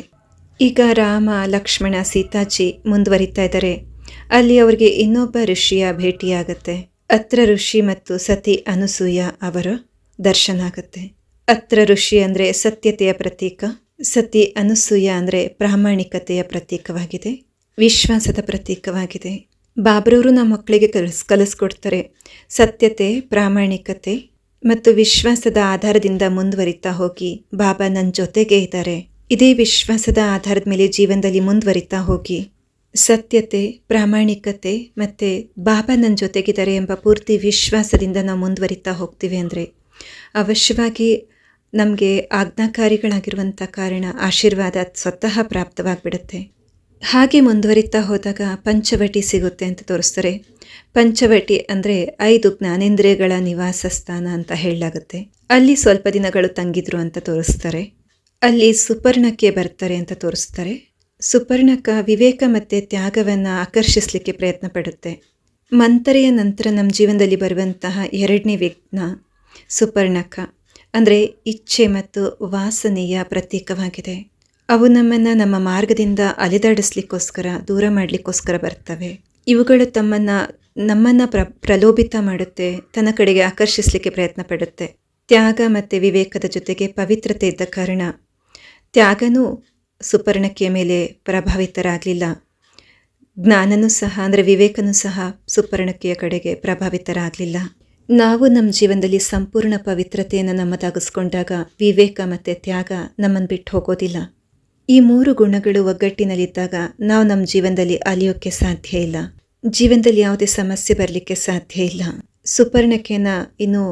ಈಗ ರಾಮ, ಲಕ್ಷ್ಮಣ, ಸೀತಾಜಿ ಮುಂದುವರಿತಾ ಇದ್ದಾರೆ. ಅಲ್ಲಿ ಅವರಿಗೆ ಇನ್ನೊಬ್ಬ ಋಷಿಯ ಭೇಟಿಯಾಗತ್ತೆ. ಅತ್ರ ಋಷಿ ಮತ್ತು ಸತಿ ಅನಸೂಯ ಅವರ ದರ್ಶನ ಆಗುತ್ತೆ. ಅತ್ರ ಋಷಿ ಅಂದರೆ ಸತ್ಯತೆಯ ಪ್ರತೀಕ, ಸತಿ ಅನಸೂಯ ಅಂದರೆ ಪ್ರಾಮಾಣಿಕತೆಯ ಪ್ರತೀಕವಾಗಿದೆ, ವಿಶ್ವಾಸದ ಪ್ರತೀಕವಾಗಿದೆ. ಬಾಬರವರು ನಮ್ಮ ಮಕ್ಕಳಿಗೆ ಕಲಿಸ್ಕೊಡ್ತಾರೆ. ಸತ್ಯತೆ, ಪ್ರಾಮಾಣಿಕತೆ ಮತ್ತು ವಿಶ್ವಾಸದ ಆಧಾರದಿಂದ ಮುಂದುವರಿತಾ ಹೋಗಿ, ಬಾಬಾ ನನ್ನ ಜೊತೆಗೆ ಇದ್ದಾರೆ, ಇದೇ ವಿಶ್ವಾಸದ ಆಧಾರದ ಮೇಲೆ ಜೀವನದಲ್ಲಿ ಮುಂದುವರಿತಾ ಹೋಗಿ, ಸತ್ಯತೆ, ಪ್ರಾಮಾಣಿಕತೆ ಮತ್ತು ಬಾಬಾ ನನ್ನ ಜೊತೆಗಿದ್ದಾರೆ ಎಂಬ ಪೂರ್ತಿ ವಿಶ್ವಾಸದಿಂದ ನಾವು ಮುಂದುವರಿತಾ ಹೋಗ್ತೀವಿ ಅಂದರೆ ಅವಶ್ಯವಾಗಿ ನಮಗೆ ಆಜ್ಞಾಕಾರಿಗಳಾಗಿರುವಂಥ ಕಾರಣ ಆಶೀರ್ವಾದ ಸ್ವತಃ ಪ್ರಾಪ್ತವಾಗಿಬಿಡುತ್ತೆ. ಹಾಗೆ ಮುಂದುವರಿತಾ ಹೋದಾಗ ಪಂಚವಟಿ ಸಿಗುತ್ತೆ ಅಂತ ತೋರಿಸ್ತಾರೆ. ಪಂಚವಟಿ ಅಂದರೆ 5 ಜ್ಞಾನೇಂದ್ರಿಯಗಳ ನಿವಾಸ ಸ್ಥಾನ ಅಂತ ಹೇಳಲಾಗುತ್ತೆ. ಅಲ್ಲಿ ಸ್ವಲ್ಪ ದಿನಗಳು ತಂಗಿದ್ರು ಅಂತ ತೋರಿಸ್ತಾರೆ. ಅಲ್ಲಿ ಸುಪರ್ಣಕ್ಕೆ ಬರ್ತಾರೆ ಅಂತ ತೋರಿಸ್ತಾರೆ. ಸುಪರ್ಣಕ ವಿವೇಕ ಮತ್ತು ತ್ಯಾಗವನ್ನು ಆಕರ್ಷಿಸಲಿಕ್ಕೆ ಪ್ರಯತ್ನ ಪಡುತ್ತೆ. ಮಂತರೆಯ ನಂತರ ನಮ್ಮ ಜೀವನದಲ್ಲಿ ಬರುವಂತಹ 2ನೇ ವಿಘ್ನ ಸುಪರ್ಣಕ ಅಂದರೆ ಇಚ್ಛೆ ಮತ್ತು ವಾಸನೆಯ ಪ್ರತೀಕವಾಗಿದೆ. ಅವು ನಮ್ಮ ಮಾರ್ಗದಿಂದ ಅಲೆದಾಡಿಸ್ಲಿಕ್ಕೋಸ್ಕರ, ದೂರ ಮಾಡಲಿಕ್ಕೋಸ್ಕರ ಬರ್ತವೆ. ಇವುಗಳು ನಮ್ಮನ್ನು ಪ್ರಲೋಭಿತ ಮಾಡುತ್ತೆ, ತನ್ನ ಕಡೆಗೆ ಆಕರ್ಷಿಸಲಿಕ್ಕೆ ಪ್ರಯತ್ನ ಪಡುತ್ತೆ. ತ್ಯಾಗ ಮತ್ತು ವಿವೇಕದ ಜೊತೆಗೆ ಪವಿತ್ರತೆ ಇದ್ದ ಕಾರಣ ತ್ಯಾಗನೂ ಸುಪರ್ಣಕೆಯ ಮೇಲೆ ಪ್ರಭಾವಿತರಾಗಲಿಲ್ಲ. ಜ್ಞಾನನೂ ಸಹ ಅಂದರೆ ವಿವೇಕನೂ ಸಹ ಸುಪರ್ಣಕೆಯ ಕಡೆಗೆ ಪ್ರಭಾವಿತರಾಗಲಿಲ್ಲ. ನಾವು ನಮ್ಮ ಜೀವನದಲ್ಲಿ ಸಂಪೂರ್ಣ ಪವಿತ್ರತೆಯನ್ನು ನಮ್ಮದಾಗಿಸ್ಕೊಂಡಾಗ ವಿವೇಕ ಮತ್ತು ತ್ಯಾಗ ನಮ್ಮನ್ನು ಬಿಟ್ಟು ಹೋಗೋದಿಲ್ಲ. ಈ 3 ಗುಣಗಳು ಒಗ್ಗಟ್ಟಿನಲ್ಲಿದ್ದಾಗ ನಾವು ನಮ್ಮ ಜೀವನದಲ್ಲಿ ಅಲಿಯೋಕ್ಕೆ ಸಾಧ್ಯ ಇಲ್ಲ, ಜೀವನದಲ್ಲಿ ಯಾವುದೇ ಸಮಸ್ಯೆ ಬರಲಿಕ್ಕೆ ಸಾಧ್ಯ ಇಲ್ಲ. ಸುಪರ್ಣಕೆನ ಇನ್ನು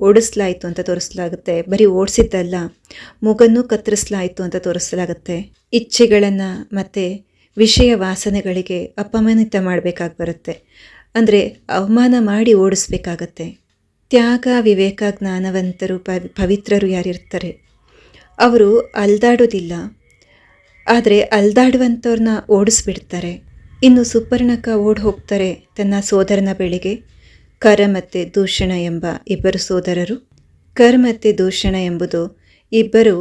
ಓಡಿಸ್ಲಾಯಿತು ಅಂತ ತೋರಿಸಲಾಗುತ್ತೆ. ಬರೀ ಓಡಿಸಿದ್ದಲ್ಲ, ಮೂಗನ್ನು ಕತ್ತರಿಸಲಾಯಿತು ಅಂತ ತೋರಿಸಲಾಗುತ್ತೆ. ಇಚ್ಛೆಗಳನ್ನು ಮತ್ತು ವಿಷಯ ವಾಸನೆಗಳಿಗೆ ಅಪಮಾನಿತ ಮಾಡಬೇಕಾಗಿ ಬರುತ್ತೆ, ಅಂದರೆ ಅವಮಾನ ಮಾಡಿ ಓಡಿಸ್ಬೇಕಾಗತ್ತೆ. ತ್ಯಾಗ, ವಿವೇಕ, ಜ್ಞಾನವಂತರು, ಪವಿತ್ರರು ಯಾರಿರ್ತಾರೆ ಅವರು ಅಲ್ದಾಡೋದಿಲ್ಲ, ಆದರೆ ಅಲ್ದಾಡುವಂಥವ್ರನ್ನ ಓಡಿಸ್ಬಿಡ್ತಾರೆ. ಇನ್ನು ಸುಪರ್ಣಕ ಓಡಿ ಹೋಗ್ತಾರೆ ತನ್ನ ಸೋದರನ ಬಳಿಗೆ. ಕರ ಮತ್ತು ದೂಷಣ ಎಂಬ 2 ಸೋದರರು. ಕರ್ ಮತ್ತು ದೂಷಣ ಎಂಬುದು 2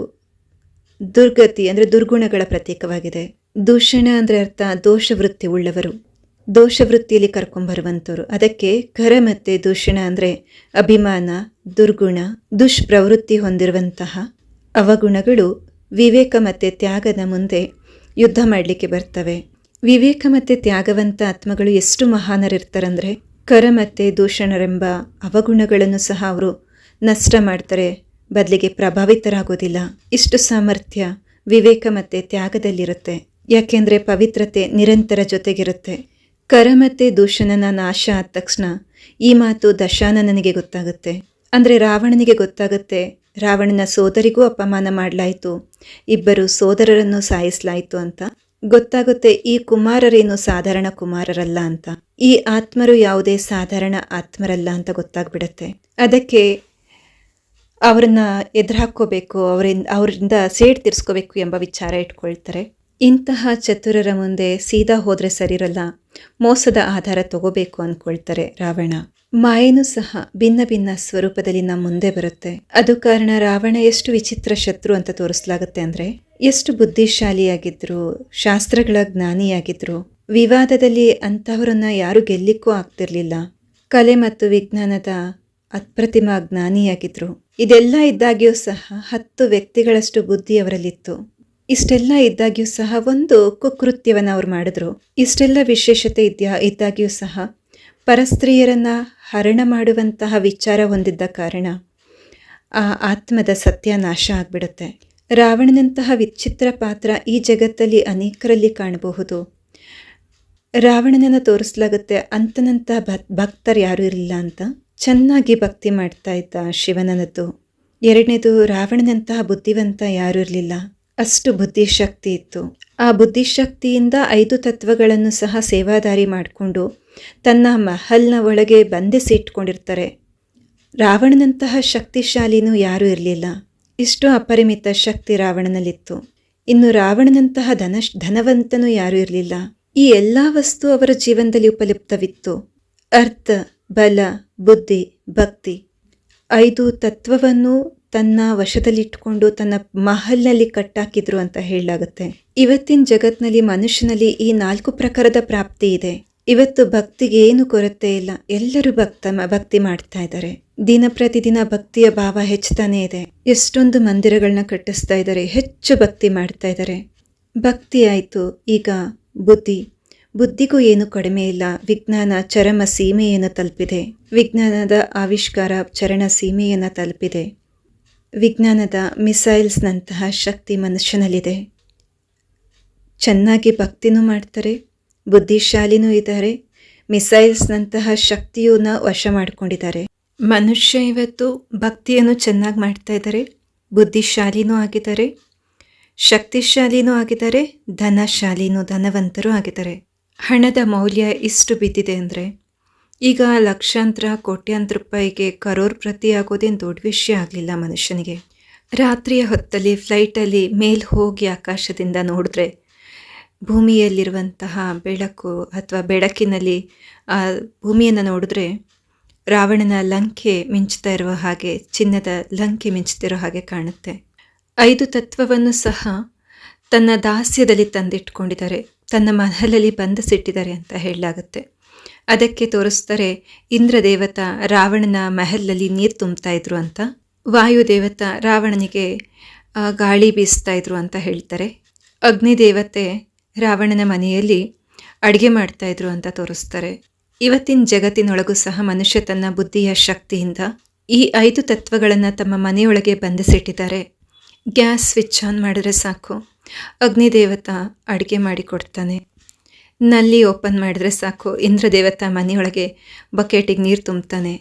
ದುರ್ಗತಿ ಅಂದರೆ ದುರ್ಗುಣಗಳ ಪ್ರತೀಕವಾಗಿದೆ. ದೂಷಣ ಅಂದರೆ ಅರ್ಥ ದೋಷವೃತ್ತಿ ಉಳ್ಳವರು, ದೋಷವೃತ್ತಿಯಲ್ಲಿ ಕರ್ಕೊಂಬರುವಂಥವ್ರು. ಅದಕ್ಕೆ ಕರ ಮತ್ತು ದೂಷಣ ಅಂದರೆ ಅಭಿಮಾನ, ದುರ್ಗುಣ, ದುಷ್ಪ್ರವೃತ್ತಿ ಹೊಂದಿರುವಂತಹ ಅವಗುಣಗಳು ವಿವೇಕ ಮತ್ತು ತ್ಯಾಗದ ಮುಂದೆ ಯುದ್ಧ ಮಾಡಲಿಕ್ಕೆ ಬರ್ತವೆ. ವಿವೇಕ ಮತ್ತು ತ್ಯಾಗವಂತ ಆತ್ಮಗಳು ಎಷ್ಟು ಮಹಾನರಿರ್ತಾರಂದರೆ ಕರ ಮತ್ತು ದೂಷಣರೆಂಬ ಅವಗುಣಗಳನ್ನು ಸಹ ಅವರು ನಷ್ಟ ಮಾಡ್ತಾರೆ, ಬದಲಿಗೆ ಪ್ರಭಾವಿತರಾಗೋದಿಲ್ಲ. ಇಷ್ಟು ಸಾಮರ್ಥ್ಯ ವಿವೇಕ ಮತ್ತು ತ್ಯಾಗದಲ್ಲಿರುತ್ತೆ. ಯಾಕೆಂದರೆ ಪವಿತ್ರತೆ ನಿರಂತರ ಜೊತೆಗಿರುತ್ತೆ. ಕರ ಮತ್ತು ದೂಷಣನ ನಾಶ ಆದ ತಕ್ಷಣ ಈ ಮಾತು ದಶಾನನಿಗೆ ಗೊತ್ತಾಗುತ್ತೆ. ಅಂದರೆ ರಾವಣನಿಗೆ ಗೊತ್ತಾಗುತ್ತೆ, ರಾವಣನ ಸೋದರಿಗೂ ಅಪಮಾನ ಮಾಡಲಾಯಿತು, 2 ಸೋದರರನ್ನು ಸಾಯಿಸಲಾಯಿತು ಅಂತ ಗೊತ್ತಾಗುತ್ತೆ. ಈ ಕುಮಾರರೇನು ಸಾಧಾರಣ ಕುಮಾರರಲ್ಲ ಅಂತ, ಈ ಆತ್ಮರು ಯಾವುದೇ ಸಾಧಾರಣ ಆತ್ಮರಲ್ಲ ಅಂತ ಗೊತ್ತಾಗ್ಬಿಡತ್ತೆ. ಅದಕ್ಕೆ ಅವ್ರನ್ನ ಎದುರಾಕೋಬೇಕು, ಅವರಿಂದ ಸೇಡ್ ತೀರಿಸ್ಕೋಬೇಕು ಎಂಬ ವಿಚಾರ ಇಟ್ಕೊಳ್ತಾರೆ. ಇಂತಹ ಚತುರರ ಮುಂದೆ ಸೀದಾ ಹೋದರೆ ಸರಿರಲ್ಲ, ಮೋಸದ ಆಧಾರ ತಗೋಬೇಕು ಅಂದ್ಕೊಳ್ತಾರೆ ರಾವಣ. ಮಾಯನೂ ಸಹ ಭಿನ್ನ ಭಿನ್ನ ಸ್ವರೂಪದಲ್ಲಿ ನಮ್ಮ ಮುಂದೆ ಬರುತ್ತೆ. ಅದು ಕಾರಣ ರಾವಣ ಎಷ್ಟು ವಿಚಿತ್ರ ಶತ್ರು ಅಂತ ತೋರಿಸಲಾಗುತ್ತೆ. ಅಂದರೆ ಎಷ್ಟು ಬುದ್ಧಿಶಾಲಿಯಾಗಿದ್ರು, ಶಾಸ್ತ್ರಗಳ ಜ್ಞಾನಿಯಾಗಿದ್ರು. ವಿವಾದದಲ್ಲಿ ಅಂತಹವರನ್ನ ಯಾರು ಗೆಲ್ಲಿಕ್ಕೂ ಆಗ್ತಿರ್ಲಿಲ್ಲ. ಕಲೆ ಮತ್ತು ವಿಜ್ಞಾನದ ಅಪ್ರತಿಮ ಜ್ಞಾನಿಯಾಗಿದ್ರು. ಇದೆಲ್ಲ ಇದ್ದಾಗ್ಯೂ ಸಹ 10 ವ್ಯಕ್ತಿಗಳಷ್ಟು ಬುದ್ಧಿ ಅವರಲ್ಲಿತ್ತು. ಇಷ್ಟೆಲ್ಲ ಇದ್ದಾಗ್ಯೂ ಸಹ ಒಂದು ಕುಕೃತ್ಯವನ್ನು ಅವ್ರು ಮಾಡಿದ್ರು. ಇಷ್ಟೆಲ್ಲ ವಿಶೇಷತೆ ಇದ್ದಾಗ್ಯೂ ಸಹ ಪರಸ್ತ್ರೀಯರನ್ನ ಹರಣ ಮಾಡುವಂತಹ ವಿಚಾರ ಹೊಂದಿದ್ದ ಕಾರಣ ಆ ಆತ್ಮದ ಸತ್ಯನಾಶ ಆಗ್ಬಿಡುತ್ತೆ. ರಾವಣನಂತಹ ವಿಚಿತ್ರ ಪಾತ್ರ ಈ ಜಗತ್ತಲ್ಲಿ ಅನೇಕರಲ್ಲಿ ಕಾಣಬಹುದು. ರಾವಣನನ್ನು ತೋರಿಸಲಾಗುತ್ತೆ ಅಂತನಂತಹ ಭಕ್ತರು ಯಾರೂ ಇರಲಿಲ್ಲ ಅಂತ. ಚೆನ್ನಾಗಿ ಭಕ್ತಿ ಮಾಡ್ತಾ ಇದ್ದ ಶಿವನನದ್ದು. 2ನೇದು ರಾವಣನಂತಹ ಬುದ್ಧಿವಂತ ಯಾರೂ ಇರಲಿಲ್ಲ. ಅಷ್ಟು ಬುದ್ಧಿಶಕ್ತಿ ಇತ್ತು. ಆ ಬುದ್ಧಿಶಕ್ತಿಯಿಂದ 5 ತತ್ವಗಳನ್ನು ಸಹ ಸೇವಾದಾರಿ ಮಾಡಿಕೊಂಡು ತನ್ನ ಮಹಲ್ನ ಒಳಗೆ ಬಂಧಿಸಿ ಇಟ್ಕೊಂಡಿರ್ತಾರೆ. ರಾವಣನಂತಹ ಶಕ್ತಿಶಾಲಿನೂ ಯಾರೂ ಇರಲಿಲ್ಲ. ಇಷ್ಟು ಅಪರಿಮಿತ ಶಕ್ತಿ ರಾವಣನಲ್ಲಿತ್ತು. ಇನ್ನು ರಾವಣನಂತಹ ಧನವಂತನೂ ಯಾರೂ ಇರಲಿಲ್ಲ. ಈ ಎಲ್ಲ ವಸ್ತು ಅವರ ಜೀವನದಲ್ಲಿ ಉಪಯುಕ್ತವಿತ್ತು. ಅರ್ಥ, ಬಲ, ಬುದ್ಧಿ, ಭಕ್ತಿ 5 ತತ್ವವನ್ನು ತನ್ನ ವಶದಲ್ಲಿಟ್ಕೊಂಡು ತನ್ನ ಮಹಲ್ನಲ್ಲಿ ಕಟ್ಟಾಕಿದ್ರು ಅಂತ ಹೇಳಲಾಗುತ್ತೆ. ಇವತ್ತಿನ ಜಗತ್ತಿನಲ್ಲಿ ಮನುಷ್ಯನಲ್ಲಿ ಈ 4 ಪ್ರಕಾರದ ಪ್ರಾಪ್ತಿ ಇದೆ. ಇವತ್ತು ಭಕ್ತಿಗೆ ಏನು ಕೊರತೆ ಇಲ್ಲ. ಎಲ್ಲರೂ ಭಕ್ತಿ ಮಾಡ್ತಾ ಇದ್ದಾರೆ. ದಿನ ಪ್ರತಿದಿನ ಭಕ್ತಿಯ ಭಾವ ಹೆಚ್ಚುತ್ತಾನೆ ಇದೆ. ಎಷ್ಟೊಂದು ಮಂದಿರಗಳನ್ನ ಕಟ್ಟಿಸ್ತಾ ಇದ್ದಾರೆ, ಹೆಚ್ಚು ಭಕ್ತಿ ಮಾಡ್ತಾ ಇದ್ದಾರೆ. ಭಕ್ತಿ ಆಯಿತು. ಈಗ ಬುದ್ಧಿಗೂ ಏನು ಕಡಿಮೆ ಇಲ್ಲ. ವಿಜ್ಞಾನ ಚರಮ ಸೀಮೆಯನ್ನು ತಲುಪಿದೆ. ವಿಜ್ಞಾನದ ಆವಿಷ್ಕಾರ ಚರಣ ಸೀಮೆಯನ್ನು ತಲುಪಿದೆ. ವಿಜ್ಞಾನದ ಮಿಸೈಲ್ಸ್ನಂತಹ ಶಕ್ತಿ ಮನುಷ್ಯನಲ್ಲಿದೆ. ಚೆನ್ನಾಗಿ ಭಕ್ತಿನೂ ಮಾಡ್ತಾರೆ, ಬುದ್ಧಿಶಾಲಿನೂ ಇದ್ದಾರೆ, ಮಿಸೈಲ್ಸ್ನಂತಹ ಶಕ್ತಿಯನ್ನ ವಶ ಮಾಡಿಕೊಂಡಿದ್ದಾರೆ. ಮನುಷ್ಯ ಇವತ್ತು ಭಕ್ತಿಯನ್ನು ಚೆನ್ನಾಗಿ ಮಾಡ್ತಾ ಇದ್ದಾರೆ, ಬುದ್ಧಿಶಾಲಿನೂ ಆಗಿದ್ದಾರೆ, ಶಕ್ತಿಶಾಲಿನೂ ಆಗಿದ್ದಾರೆ, ಧನವಂತರೂ ಆಗಿದ್ದಾರೆ. ಹಣದ ಮೌಲ್ಯ ಇಷ್ಟು ಬಿದ್ದಿದೆ ಅಂದರೆ ಈಗ ಲಕ್ಷಾಂತರ ಕೋಟ್ಯಾಂತರ ರೂಪಾಯಿಗೆ ಕರೋರ್ಪ್ರತಿ ಆಗೋದೇನು ದೊಡ್ಡ ವಿಷಯ ಆಗಲಿಲ್ಲ ಮನುಷ್ಯನಿಗೆ. ರಾತ್ರಿಯ ಹೊತ್ತಲ್ಲಿ ಫ್ಲೈಟಲ್ಲಿ ಮೇಲೆ ಹೋಗಿ ಆಕಾಶದಿಂದ ನೋಡಿದ್ರೆ ಭೂಮಿಯಲ್ಲಿರುವಂತಹ ಬೆಳಕು ಅಥವಾ ಬೆಳಕಿನಲ್ಲಿ ಆ ಭೂಮಿಯನ್ನು ನೋಡಿದ್ರೆ ರಾವಣನ ಲಂಕೆ ಮಿಂಚ್ತಾ ಇರುವ ಹಾಗೆ, ಚಿನ್ನದ ಲಂಕೆ ಮಿಂಚ್ತಿರೋ ಹಾಗೆ ಕಾಣುತ್ತೆ. 5 ತತ್ವವನ್ನು ಸಹ ತನ್ನ ದಾಸ್ಯದಲ್ಲಿ ತಂದಿಟ್ಕೊಂಡಿದ್ದಾರೆ, ತನ್ನ ಮಹಲಲ್ಲಿ ಬಂಧಿಸಿಟ್ಟಿದ್ದಾರೆ ಅಂತ ಹೇಳಲಾಗುತ್ತೆ. ಅದಕ್ಕೆ ತೋರಿಸ್ತಾರೆ ಇಂದ್ರದೇವತಾ ರಾವಣನ ಮಹಲಲ್ಲಿ ನೀರು ತುಂಬ್ತಾ ಇದ್ರು ಅಂತ, ವಾಯುದೇವತಾ ರಾವಣನಿಗೆ ಗಾಳಿ ಬೀಸ್ತಾ ಇದ್ರು ಅಂತ ಹೇಳ್ತಾರೆ, ಅಗ್ನಿದೇವತೆ ರಾವಣನ ಮನೆಯಲ್ಲಿ ಅಡುಗೆ ಮಾಡ್ತಾ ಇದ್ರು ಅಂತ ತೋರಿಸ್ತಾರೆ. ಇವತ್ತಿನ ಜಗತ್ತಿನೊಳಗೂ ಸಹ ಮನುಷ್ಯ ತನ್ನ ಬುದ್ಧಿಯ ಶಕ್ತಿಯಿಂದ ಈ 5 ತತ್ವಗಳನ್ನು ತಮ್ಮ ಮನೆಯೊಳಗೆ ಬಂಧಿಸಿಟ್ಟಿದ್ದಾರೆ. ಗ್ಯಾಸ್ ಸ್ವಿಚ್ ಆನ್ ಮಾಡಿದ್ರೆ ಸಾಕು, ಅಗ್ನಿದೇವತಾ ಅಡುಗೆ ಮಾಡಿಕೊಡ್ತಾನೆ. ನಲ್ಲಿ ಓಪನ್ ಮಾಡಿದ್ರೆ ಸಾಕು, ಇಂದ್ರದೇವತಾ ಮನೆಯೊಳಗೆ ಬಕೆಟಿಗೆ ನೀರು ತುಂಬ್ತಾನೆ.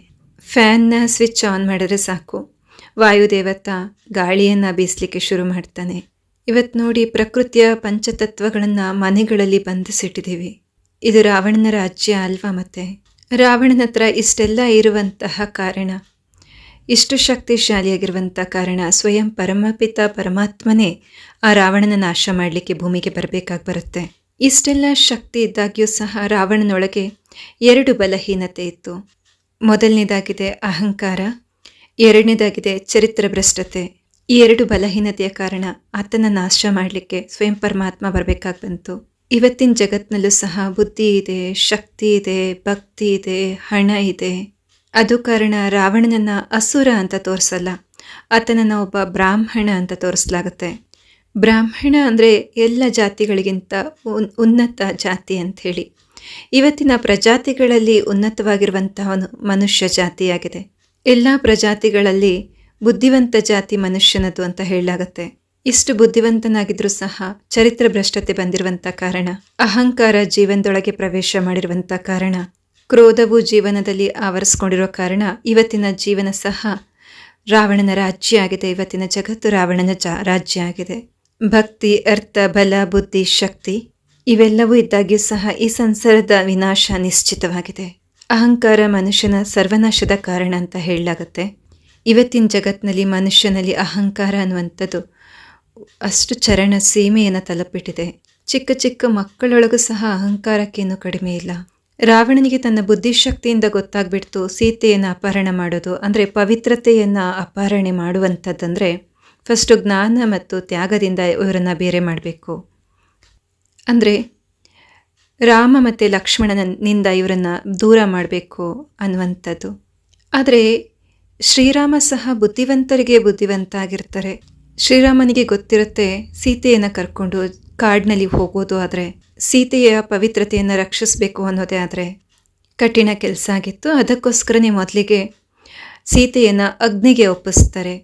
ಫ್ಯಾನ್ನ ಸ್ವಿಚ್ ಆನ್ ಮಾಡಿದ್ರೆ ಸಾಕು, ವಾಯುದೇವತಾ ಗಾಳಿಯನ್ನು ಬೀಸಲಿಕ್ಕೆ ಶುರು ಮಾಡ್ತಾನೆ. ಇವತ್ತು ನೋಡಿ, ಪ್ರಕೃತಿಯ ಪಂಚತತ್ವಗಳನ್ನು ಮನೆಗಳಲ್ಲಿ ಬಂಧಿಸಿಟ್ಟಿದ್ದೀವಿ. ಇದು ರಾವಣನ ರಾಜ್ಯ ಅಲ್ವಾ? ಮತ್ತೆ ರಾವಣನ ಹತ್ರ ಇಷ್ಟೆಲ್ಲ ಇರುವಂತಹ ಕಾರಣ, ಇಷ್ಟು ಶಕ್ತಿಶಾಲಿಯಾಗಿರುವಂಥ ಕಾರಣ, ಸ್ವಯಂ ಪರಮಪಿತ ಪರಮಾತ್ಮನೇ ಆ ರಾವಣನ ನಾಶ ಮಾಡಲಿಕ್ಕೆ ಭೂಮಿಗೆ ಬರಬೇಕಾಗಿ ಬರುತ್ತೆ. ಇಷ್ಟೆಲ್ಲ ಶಕ್ತಿ ಇದ್ದಾಗ್ಯೂ ಸಹ ರಾವಣನೊಳಗೆ 2 ಬಲಹೀನತೆ ಇತ್ತು. ಮೊದಲನೇದಾಗಿದೆ ಅಹಂಕಾರ, ಎರಡನೇದಾಗಿದೆ ಚರಿತ್ರ ಭ್ರಷ್ಟತೆ. ಈ 2 ಬಲಹೀನತೆಯ ಕಾರಣ ಆತನ ನಾಶ ಮಾಡಲಿಕ್ಕೆ ಸ್ವಯಂ ಪರಮಾತ್ಮ ಬರಬೇಕಾಗಿ ಬಂತು. ಇವತ್ತಿನ ಜಗತ್ತಿನಲ್ಲೂ ಸಹ ಬುದ್ಧಿ ಇದೆ, ಶಕ್ತಿ ಇದೆ, ಭಕ್ತಿ ಇದೆ, ಹಣ ಇದೆ. ಅದು ಕಾರಣ ರಾವಣನನ್ನು ಅಸುರ ಅಂತ ತೋರಿಸಲ್ಲ, ಆತನನ್ನು ಒಬ್ಬ ಬ್ರಾಹ್ಮಣ ಅಂತ ತೋರಿಸಲಾಗುತ್ತೆ. ಬ್ರಾಹ್ಮಣ ಅಂದರೆ ಎಲ್ಲ ಜಾತಿಗಳಿಗಿಂತ ಉನ್ನತ ಜಾತಿ ಅಂಥೇಳಿ. ಇವತ್ತಿನ ಪ್ರಜಾತಿಗಳಲ್ಲಿ ಉನ್ನತವಾಗಿರುವಂತಹ ಮನುಷ್ಯ ಜಾತಿಯಾಗಿದೆ. ಎಲ್ಲ ಪ್ರಜಾತಿಗಳಲ್ಲಿ ಬುದ್ಧಿವಂತ ಜಾತಿ ಮನುಷ್ಯನದು ಅಂತ ಹೇಳಲಾಗತ್ತೆ. ಇಷ್ಟು ಬುದ್ಧಿವಂತನಾಗಿದ್ರೂ ಸಹ ಚರಿತ್ರ ಭ್ರಷ್ಟತೆ ಬಂದಿರುವಂಥ ಕಾರಣ, ಅಹಂಕಾರ ಜೀವನದೊಳಗೆ ಪ್ರವೇಶ ಮಾಡಿರುವಂಥ ಕಾರಣ, ಕ್ರೋಧವು ಜೀವನದಲ್ಲಿ ಆವರಿಸ್ಕೊಂಡಿರೋ ಕಾರಣ ಇವತ್ತಿನ ಜೀವನ ಸಹ ರಾವಣನ ರಾಜ್ಯ ಆಗಿದೆ. ಇವತ್ತಿನ ಜಗತ್ತು ರಾವಣನ ರಾಜ್ಯ ಆಗಿದೆ. ಭಕ್ತಿ, ಅರ್ಥ, ಬಲ, ಬುದ್ಧಿ, ಶಕ್ತಿ ಇವೆಲ್ಲವೂ ಇದ್ದಾಗ್ಯೂ ಸಹ ಈ ಸಂಸಾರದ ವಿನಾಶ ನಿಶ್ಚಿತವಾಗಿದೆ. ಅಹಂಕಾರ ಮನುಷ್ಯನ ಸರ್ವನಾಶದ ಕಾರಣ ಅಂತ ಹೇಳಲಾಗುತ್ತೆ. ಇವತ್ತಿನ ಜಗತ್ತಿನಲ್ಲಿ ಮನುಷ್ಯನಲ್ಲಿ ಅಹಂಕಾರ ಅನ್ನುವಂಥದ್ದು ಅಷ್ಟು ಚರಣ ಸೀಮೆಯನ್ನು ತಲುಪಿಟ್ಟಿದೆ. ಚಿಕ್ಕ ಚಿಕ್ಕ ಮಕ್ಕಳೊಳಗೂ ಸಹ ಅಹಂಕಾರಕ್ಕೇನು ಕಡಿಮೆ ಇಲ್ಲ. ರಾವಣನಿಗೆ ತನ್ನ ಬುದ್ಧಿಶಕ್ತಿಯಿಂದ ಗೊತ್ತಾಗ್ಬಿಡ್ತು ಸೀತೆಯನ್ನು ಅಪಹರಣ ಮಾಡೋದು ಅಂದರೆ ಪವಿತ್ರತೆಯನ್ನು ಅಪಹರಣೆ ಮಾಡುವಂಥದ್ದಂದರೆ ಫಸ್ಟು ಜ್ಞಾನ ಮತ್ತು ತ್ಯಾಗದಿಂದ ಇವರನ್ನು ಬೇರೆ ಮಾಡಬೇಕು. ಅಂದರೆ ರಾಮ ಮತ್ತು ಲಕ್ಷ್ಮಣನಿಂದ ಇವರನ್ನು ದೂರ ಮಾಡಬೇಕು ಅನ್ನುವಂಥದ್ದು. ಆದರೆ ಶ್ರೀರಾಮ ಸಹ ಬುದ್ಧಿವಂತರಿಗೆ ಬುದ್ಧಿವಂತ ಆಗಿರ್ತಾರೆ. ಶ್ರೀರಾಮನಿಗೆ ಗೊತ್ತಿರುತ್ತೆ ಸೀತೆಯನ್ನು ಕರ್ಕೊಂಡು ಕಾಡಿನಲ್ಲಿ ಹೋಗೋದು ಆದರೆ, ಸೀತೆಯ ಪವಿತ್ರತೆಯನ್ನು ರಕ್ಷಿಸಬೇಕು ಅನ್ನೋದೇ ಆದರೆ ಕಠಿಣ ಕೆಲಸ ಆಗಿತ್ತು. ಅದಕ್ಕೋಸ್ಕರನೇ ಮೊದಲಿಗೆ ಸೀತೆಯನ್ನು ಅಗ್ನಿಗೆ ಒಪ್ಪಿಸ್ತಾರೆ.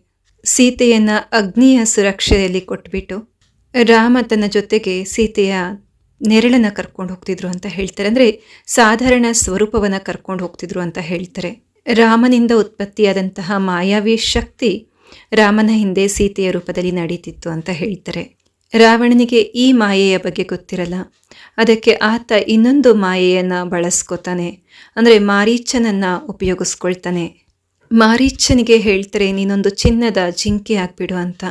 ಸೀತೆಯನ್ನು ಅಗ್ನಿಯ ಸುರಕ್ಷೆಯಲ್ಲಿ ಕೊಟ್ಬಿಟ್ಟು ರಾಮ ತನ್ನ ಜೊತೆಗೆ ಸೀತೆಯ ನೆರಳನ್ನು ಕರ್ಕೊಂಡು ಹೋಗ್ತಿದ್ರು ಅಂತ ಹೇಳ್ತಾರೆ. ಅಂದರೆ ಸಾಧಾರಣ ಸ್ವರೂಪವನ್ನು ಕರ್ಕೊಂಡು ಹೋಗ್ತಿದ್ರು ಅಂತ ಹೇಳ್ತಾರೆ. ರಾಮನಿಂದ ಉತ್ಪತ್ತಿಯಾದಂತಹ ಮಾಯಾವಿ ಶಕ್ತಿ ರಾಮನ ಹಿಂದೆ ಸೀತೆಯ ರೂಪದಲ್ಲಿ ನಡೀತಿತ್ತು ಅಂತ ಹೇಳ್ತಾರೆ. ರಾವಣನಿಗೆ ಈ ಮಾಯೆಯ ಬಗ್ಗೆ ಗೊತ್ತಿರಲ್ಲ. ಅದಕ್ಕೆ ಆತ ಇನ್ನೊಂದು ಮಾಯೆಯನ್ನು ಬಳಸ್ಕೋತಾನೆ, ಅಂದರೆ ಮಾರೀಚನನ್ನು ಉಪಯೋಗಿಸ್ಕೊಳ್ತಾನೆ. ಮಾರೀಚನಿಗೆ ಹೇಳ್ತಾರೆ, ನೀನೊಂದು ಚಿನ್ನದ ಜಿಂಕೆ ಆಗ್ಬಿಡು ಅಂತ.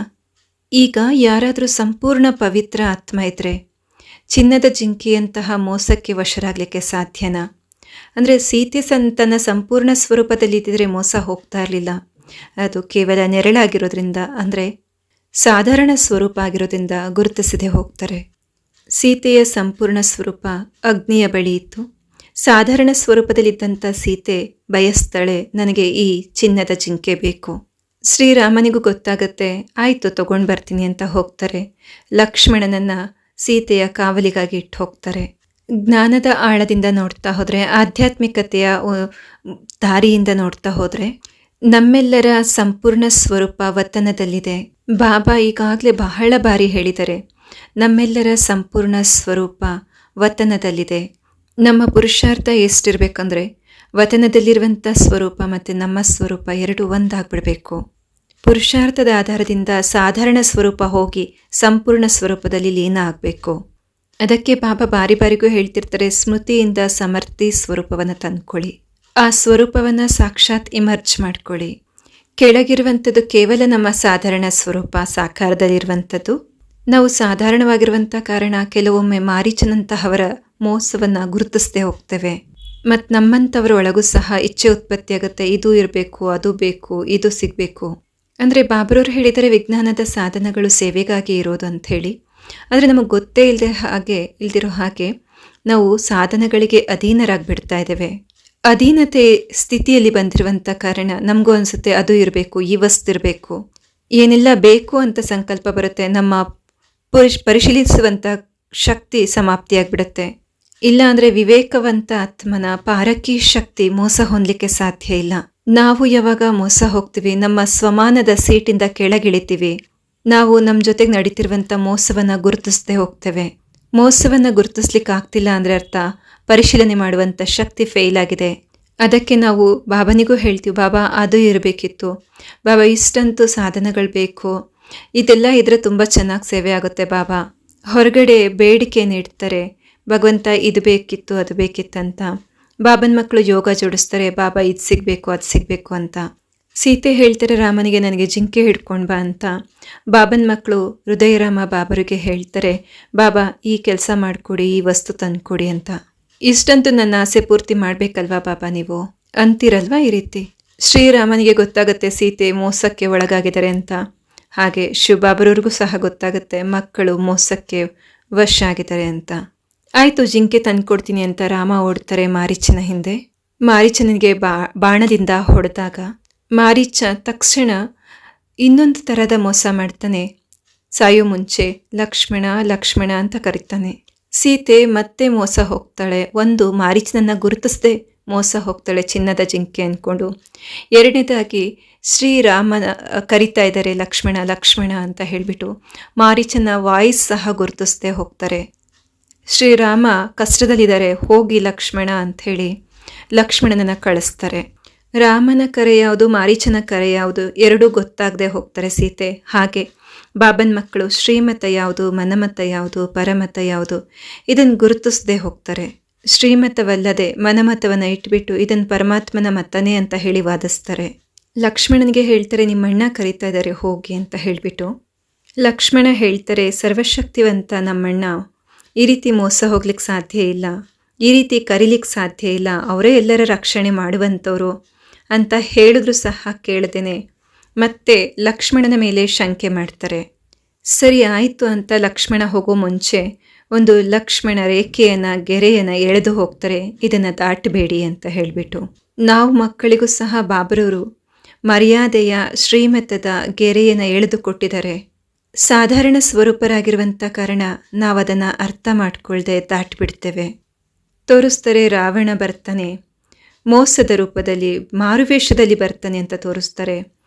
ಈಗ ಯಾರಾದರೂ ಸಂಪೂರ್ಣ ಪವಿತ್ರ ಆತ್ಮ ಇದ್ದರೆ ಚಿನ್ನದ ಜಿಂಕೆಯಂತಹ ಮೋಸಕ್ಕೆ ವಶರಾಗಲಿಕ್ಕೆ ಸಾಧ್ಯನಾ? ಅಂದರೆ ಸೀತೆ ತನ್ನ ಸಂಪೂರ್ಣ ಸ್ವರೂಪದಲ್ಲಿದ್ದರೆ ಮೋಸ ಹೋಗ್ತಾ ಇರಲಿಲ್ಲ. ಅದು ಕೇವಲ ನೆರಳಾಗಿರೋದ್ರಿಂದ, ಅಂದರೆ ಸಾಧಾರಣ ಸ್ವರೂಪ ಆಗಿರೋದ್ರಿಂದ ಗುರುತಿಸದೆ ಹೋಗ್ತಾರೆ. ಸೀತೆಯ ಸಂಪೂರ್ಣ ಸ್ವರೂಪ ಅಗ್ನಿಯ ಬಳಿ ಇತ್ತು. ಸಾಧಾರಣ ಸ್ವರೂಪದಲ್ಲಿದ್ದಂಥ ಸೀತೆ ಬಯಸ್ತಾಳೆ, ನನಗೆ ಈ ಚಿನ್ನದ ಜಿಂಕೆ ಬೇಕು. ಶ್ರೀರಾಮನಿಗೂ ಗೊತ್ತಾಗತ್ತೆ, ಆಯಿತು ತಗೊಂಡು ಬರ್ತೀನಿ ಅಂತ ಹೋಗ್ತಾರೆ. ಲಕ್ಷ್ಮಣನನ್ನು ಸೀತೆಯ ಕಾವಲಿಗಾಗಿ ಇಟ್ಟು ಹೋಗ್ತಾರೆ. ಜ್ಞಾನದ ಆಳದಿಂದ ನೋಡ್ತಾ ಹೋದರೆ, ಆಧ್ಯಾತ್ಮಿಕತೆಯ ದಾರಿಯಿಂದ ನೋಡ್ತಾ ಹೋದರೆ, ನಮ್ಮೆಲ್ಲರ ಸಂಪೂರ್ಣ ಸ್ವರೂಪ ವತನದಲ್ಲಿದೆ. ಬಾಬಾ ಈಗಾಗಲೇ ಬಹಳ ಬಾರಿ ಹೇಳಿದ್ದಾರೆ, ನಮ್ಮೆಲ್ಲರ ಸಂಪೂರ್ಣ ಸ್ವರೂಪ ವತನದಲ್ಲಿದೆ. ನಮ್ಮ ಪುರುಷಾರ್ಥ ಎಷ್ಟಿರಬೇಕಂದ್ರೆ ವತನದಲ್ಲಿರುವಂಥ ಸ್ವರೂಪ ಮತ್ತು ನಮ್ಮ ಸ್ವರೂಪ ಎರಡೂ ಒಂದಾಗ್ಬಿಡಬೇಕು. ಪುರುಷಾರ್ಥದ ಆಧಾರದಿಂದ ಸಾಧಾರಣ ಸ್ವರೂಪ ಹೋಗಿ ಸಂಪೂರ್ಣ ಸ್ವರೂಪದಲ್ಲಿ ಲೀನ ಆಗಬೇಕು. ಅದಕ್ಕೆ ಬಾಬಾ ಬಾರಿ ಬಾರಿಗೂ ಹೇಳ್ತಿರ್ತಾರೆ, ಸ್ಮೃತಿಯಿಂದ ಸಮರ್ಥಿ ಸ್ವರೂಪವನ್ನು ತಂದ್ಕೊಳ್ಳಿ, ಆ ಸ್ವರೂಪವನ್ನು ಸಾಕ್ಷಾತ್ ಇಮರ್ಜ್ ಮಾಡ್ಕೊಳ್ಳಿ. ಕೆಳಗಿರುವಂಥದ್ದು ಕೇವಲ ನಮ್ಮ ಸಾಧಾರಣ ಸ್ವರೂಪ, ಸಾಕಾರದಲ್ಲಿರುವಂಥದ್ದು. ನಾವು ಸಾಧಾರಣವಾಗಿರುವಂಥ ಕಾರಣ ಕೆಲವೊಮ್ಮೆ ಮಾರೀಚನಂತಹವರ ಮೋಸವನ್ನು ಗುರುತಿಸದೆ ಹೋಗ್ತೇವೆ. ಮತ್ತು ನಮ್ಮಂಥವರ ಒಳಗೂ ಸಹ ಇಚ್ಛೆ ಉತ್ಪತ್ತಿಯಾಗುತ್ತೆ, ಇದು ಇರಬೇಕು, ಅದು ಬೇಕು, ಇದು ಸಿಗಬೇಕು. ಅಂದರೆ ಬಾಬ್ರವ್ರು ಹೇಳಿದರೆ ವಿಜ್ಞಾನದ ಸಾಧನಗಳು ಸೇವೆಗಾಗಿ ಇರೋದು ಅಂಥೇಳಿ. ಆದರೆ ನಮಗೆ ಗೊತ್ತೇ ಇಲ್ದಿರೋ ಹಾಗೆ ನಾವು ಸಾಧನಗಳಿಗೆ ಅಧೀನರಾಗಿಬಿಡ್ತಾ ಇದ್ದೇವೆ. ಅಧೀನತೆ ಸ್ಥಿತಿಯಲ್ಲಿ ಬಂದಿರುವಂಥ ಕಾರಣ ನಮಗೂ ಅನಿಸುತ್ತೆ ಅದು ಇರಬೇಕು, ಈ ವಸ್ತು ಇರಬೇಕು, ಏನೆಲ್ಲ ಬೇಕು ಅಂತ ಸಂಕಲ್ಪ ಬರುತ್ತೆ, ನಮ್ಮ ಪರಿಶೀಲಿಸುವಂಥ ಶಕ್ತಿ ಸಮಾಪ್ತಿಯಾಗಿಬಿಡುತ್ತೆ. ಇಲ್ಲ ಅಂದರೆ ವಿವೇಕವಂತ ಆತ್ಮನ ಪಾರಕಿ ಶಕ್ತಿ ಮೋಸ ಹೊಂದಲಿಕ್ಕೆ ಸಾಧ್ಯ ಇಲ್ಲ. ನಾವು ಯಾವಾಗ ಮೋಸ ಹೋಗ್ತೀವಿ, ನಮ್ಮ ಸ್ವಮಾನದ ಸೀಟಿಂದ ಕೆಳಗಿಳಿತೀವಿ, ನಾವು ನಮ್ಮ ಜೊತೆಗೆ ನಡೀತಿರುವಂಥ ಮೋಸವನ್ನು ಗುರುತಿಸದೆ ಹೋಗ್ತೇವೆ. ಮೋಸವನ್ನು ಗುರುತಿಸ್ಲಿಕ್ಕೆ ಆಗ್ತಿಲ್ಲ ಅಂದರೆ ಅರ್ಥ ಪರಿಶೀಲನೆ ಮಾಡುವಂಥ ಶಕ್ತಿ ಫೇಲ್ ಆಗಿದೆ. ಅದಕ್ಕೆ ನಾವು ಬಾಬನಿಗೂ ಹೇಳ್ತೀವಿ, ಬಾಬಾ ಅದು ಇರಬೇಕಿತ್ತು, ಬಾಬಾ ಇಷ್ಟಂತೂ ಸಾಧನಗಳು ಬೇಕು, ಇದೆಲ್ಲ ಇದ್ರೆ ತುಂಬ ಚೆನ್ನಾಗಿ ಸೇವೆ ಆಗುತ್ತೆ ಬಾಬಾ. ಹೊರಗಡೆ ಬೇಡಿಕೆ ನೀಡ್ತಾರೆ, ಭಗವಂತ ಇದು ಬೇಕಿತ್ತು ಅದು ಬೇಕಿತ್ತಂತ. ಬಾಬನ ಮಕ್ಕಳು ಯೋಗ ಜೋಡಿಸ್ತಾರೆ, ಬಾಬಾ ಇದು ಸಿಗಬೇಕು ಅದು ಸಿಗಬೇಕು ಅಂತ. ಸೀತೆ ಹೇಳ್ತಾರೆ ರಾಮನಿಗೆ, ನನಗೆ ಜಿಂಕೆ ಹಿಡ್ಕೊಂಡು ಬಾ ಅಂತ. ಬಾಬನ ಮಕ್ಕಳು ಹೃದಯರಾಮ ಬಾಬರಿಗೆ ಹೇಳ್ತಾರೆ, ಬಾಬಾ ಈ ಕೆಲಸ ಮಾಡಿಕೊಡಿ, ಈ ವಸ್ತು ತಂದುಕೊಡಿ ಅಂತ. ಇಷ್ಟಂತೂ ನನ್ನ ಆಸೆ ಪೂರ್ತಿ ಮಾಡಬೇಕಲ್ವಾ ಬಾಬಾ ನೀವು ಅಂತಿರಲ್ವಾ? ಈ ರೀತಿ ಶ್ರೀರಾಮನಿಗೆ ಗೊತ್ತಾಗುತ್ತೆ ಸೀತೆ ಮೋಸಕ್ಕೆ ಒಳಗಾಗಿದ್ದಾರೆ ಅಂತ. ಹಾಗೆ ಶಿವಬಾಬರವ್ರಿಗೂ ಸಹ ಗೊತ್ತಾಗುತ್ತೆ ಮಕ್ಕಳು ಮೋಸಕ್ಕೆ ವಶ ಆಗಿದ್ದಾರೆ ಅಂತ. ಆಯಿತು ಜಿಂಕೆ ತಂದುಕೊಡ್ತೀನಿ ಅಂತ ರಾಮ ಓಡ್ತಾರೆ ಮಾರೀಚನ ಹಿಂದೆ. ಮಾರೀಚನಿಗೆ ಬಾಣದಿಂದ ಹೊಡೆದಾಗ ಮಾರೀಚ ತಕ್ಷಣ ಇನ್ನೊಂದು ಥರದ ಮೋಸ ಮಾಡ್ತಾನೆ. ಸಾಯೋ ಮುಂಚೆ ಲಕ್ಷ್ಮಣ ಲಕ್ಷ್ಮಣ ಅಂತ ಕರೀತಾನೆ. ಸೀತೆ ಮತ್ತೆ ಮೋಸ ಹೋಗ್ತಾಳೆ. ಒಂದು, ಮಾರೀಚನನ್ನು ಗುರುತಿಸದೆ ಮೋಸ ಹೋಗ್ತಾಳೆ ಚಿನ್ನದ ಜಿಂಕೆ ಅಂದ್ಕೊಂಡು. ಎರಡನೇದಾಗಿ ಶ್ರೀರಾಮನ ಕರಿತಾ ಇದ್ದಾರೆ ಲಕ್ಷ್ಮಣ ಲಕ್ಷ್ಮಣ ಅಂತ ಹೇಳಿಬಿಟ್ಟು ಮಾರೀಚನ ವಾಯ್ಸ್ ಸಹ ಗುರುತಿಸದೆ ಹೋಗ್ತಾರೆ. ಶ್ರೀರಾಮ ಕಷ್ಟದಲ್ಲಿದ್ದಾರೆ, ಹೋಗಿ ಲಕ್ಷ್ಮಣ ಅಂಥೇಳಿ ಲಕ್ಷ್ಮಣನನ್ನು ಕಳಿಸ್ತಾರೆ. ರಾಮನ ಕರೆ ಯಾವುದು, ಮಾರೀಚನ ಕರೆ ಯಾವುದು ಎರಡೂ ಗೊತ್ತಾಗದೆ ಹೋಗ್ತಾರೆ ಸೀತೆ. ಹಾಗೆ ಬಾಬನ ಮಕ್ಕಳು ಶ್ರೀಮತ ಯಾವುದು, ಮನಮತ ಯಾವುದು, ಪರಮತ ಯಾವುದು ಇದನ್ನು ಗುರುತಿಸದೆ ಹೋಗ್ತಾರೆ. ಶ್ರೀಮತವಲ್ಲದೆ ಮನಮತವನ್ನು ಇಟ್ಬಿಟ್ಟು ಇದನ್ನು ಪರಮಾತ್ಮನ ಮತನೇ ಅಂತ ಹೇಳಿ ವಾದಿಸ್ತಾರೆ. ಲಕ್ಷ್ಮಣನಿಗೆ ಹೇಳ್ತಾರೆ, ನಿಮ್ಮಣ್ಣ ಕರೀತಾ ಇದ್ದಾರೆ ಹೋಗಿ ಅಂತ ಹೇಳಿಬಿಟ್ಟು. ಲಕ್ಷ್ಮಣ ಹೇಳ್ತಾರೆ, ಸರ್ವಶಕ್ತಿವಂತ ನಮ್ಮಣ್ಣ ಈ ರೀತಿ ಮೋಸ ಹೋಗ್ಲಿಕ್ಕೆ ಸಾಧ್ಯ ಇಲ್ಲ, ಈ ರೀತಿ ಕರೀಲಿಕ್ಕೆ ಸಾಧ್ಯ ಇಲ್ಲ, ಅವರೇ ಎಲ್ಲರ ರಕ್ಷಣೆ ಮಾಡುವಂಥವ್ರು ಅಂತ ಹೇಳಿದ್ರು ಸಹ ಕೇಳದೇನೆ ಮತ್ತೆ ಲಕ್ಷ್ಮಣನ ಮೇಲೆ ಶಂಕೆ ಮಾಡ್ತಾರೆ. ಸರಿ ಆಯಿತು ಅಂತ ಲಕ್ಷ್ಮಣ ಹೋಗೋ ಮುಂಚೆ ಒಂದು ಲಕ್ಷ್ಮಣ ರೇಖೆಯನ್ನು ಗೆರೆಯನ್ನು ಎಳೆದು ಹೋಗ್ತಾರೆ, ಇದನ್ನು ದಾಟಬೇಡಿ ಅಂತ ಹೇಳಿಬಿಟ್ಟು. ನಾವು ಮಕ್ಕಳಿಗೂ ಸಹ ಬಾಬರವರು ಮರ್ಯಾದೆಯ ಶ್ರೀಮತದ ಗೆರೆಯನ್ನು ಎಳೆದು ಕೊಟ್ಟಿದ್ದಾರೆ. ಸಾಧಾರಣ ಸ್ವರೂಪರಾಗಿರುವಂಥ ಕಾರಣ ನಾವು ಅದನ್ನು ಅರ್ಥ ಮಾಡ್ಕೊಳ್ದೆ ದಾಟಿಬಿಡ್ತೇವೆ. ತೋರಿಸ್ತಾರೆ ರಾವಣ ಬರ್ತಾನೆ, ಮೋಸದ ರೂಪದಲ್ಲಿ ಮಾರುವೇಷದಲ್ಲಿ ಬರ್ತಾನೆ ಅಂತ ತೋರಿಸ್ತಾರೆ.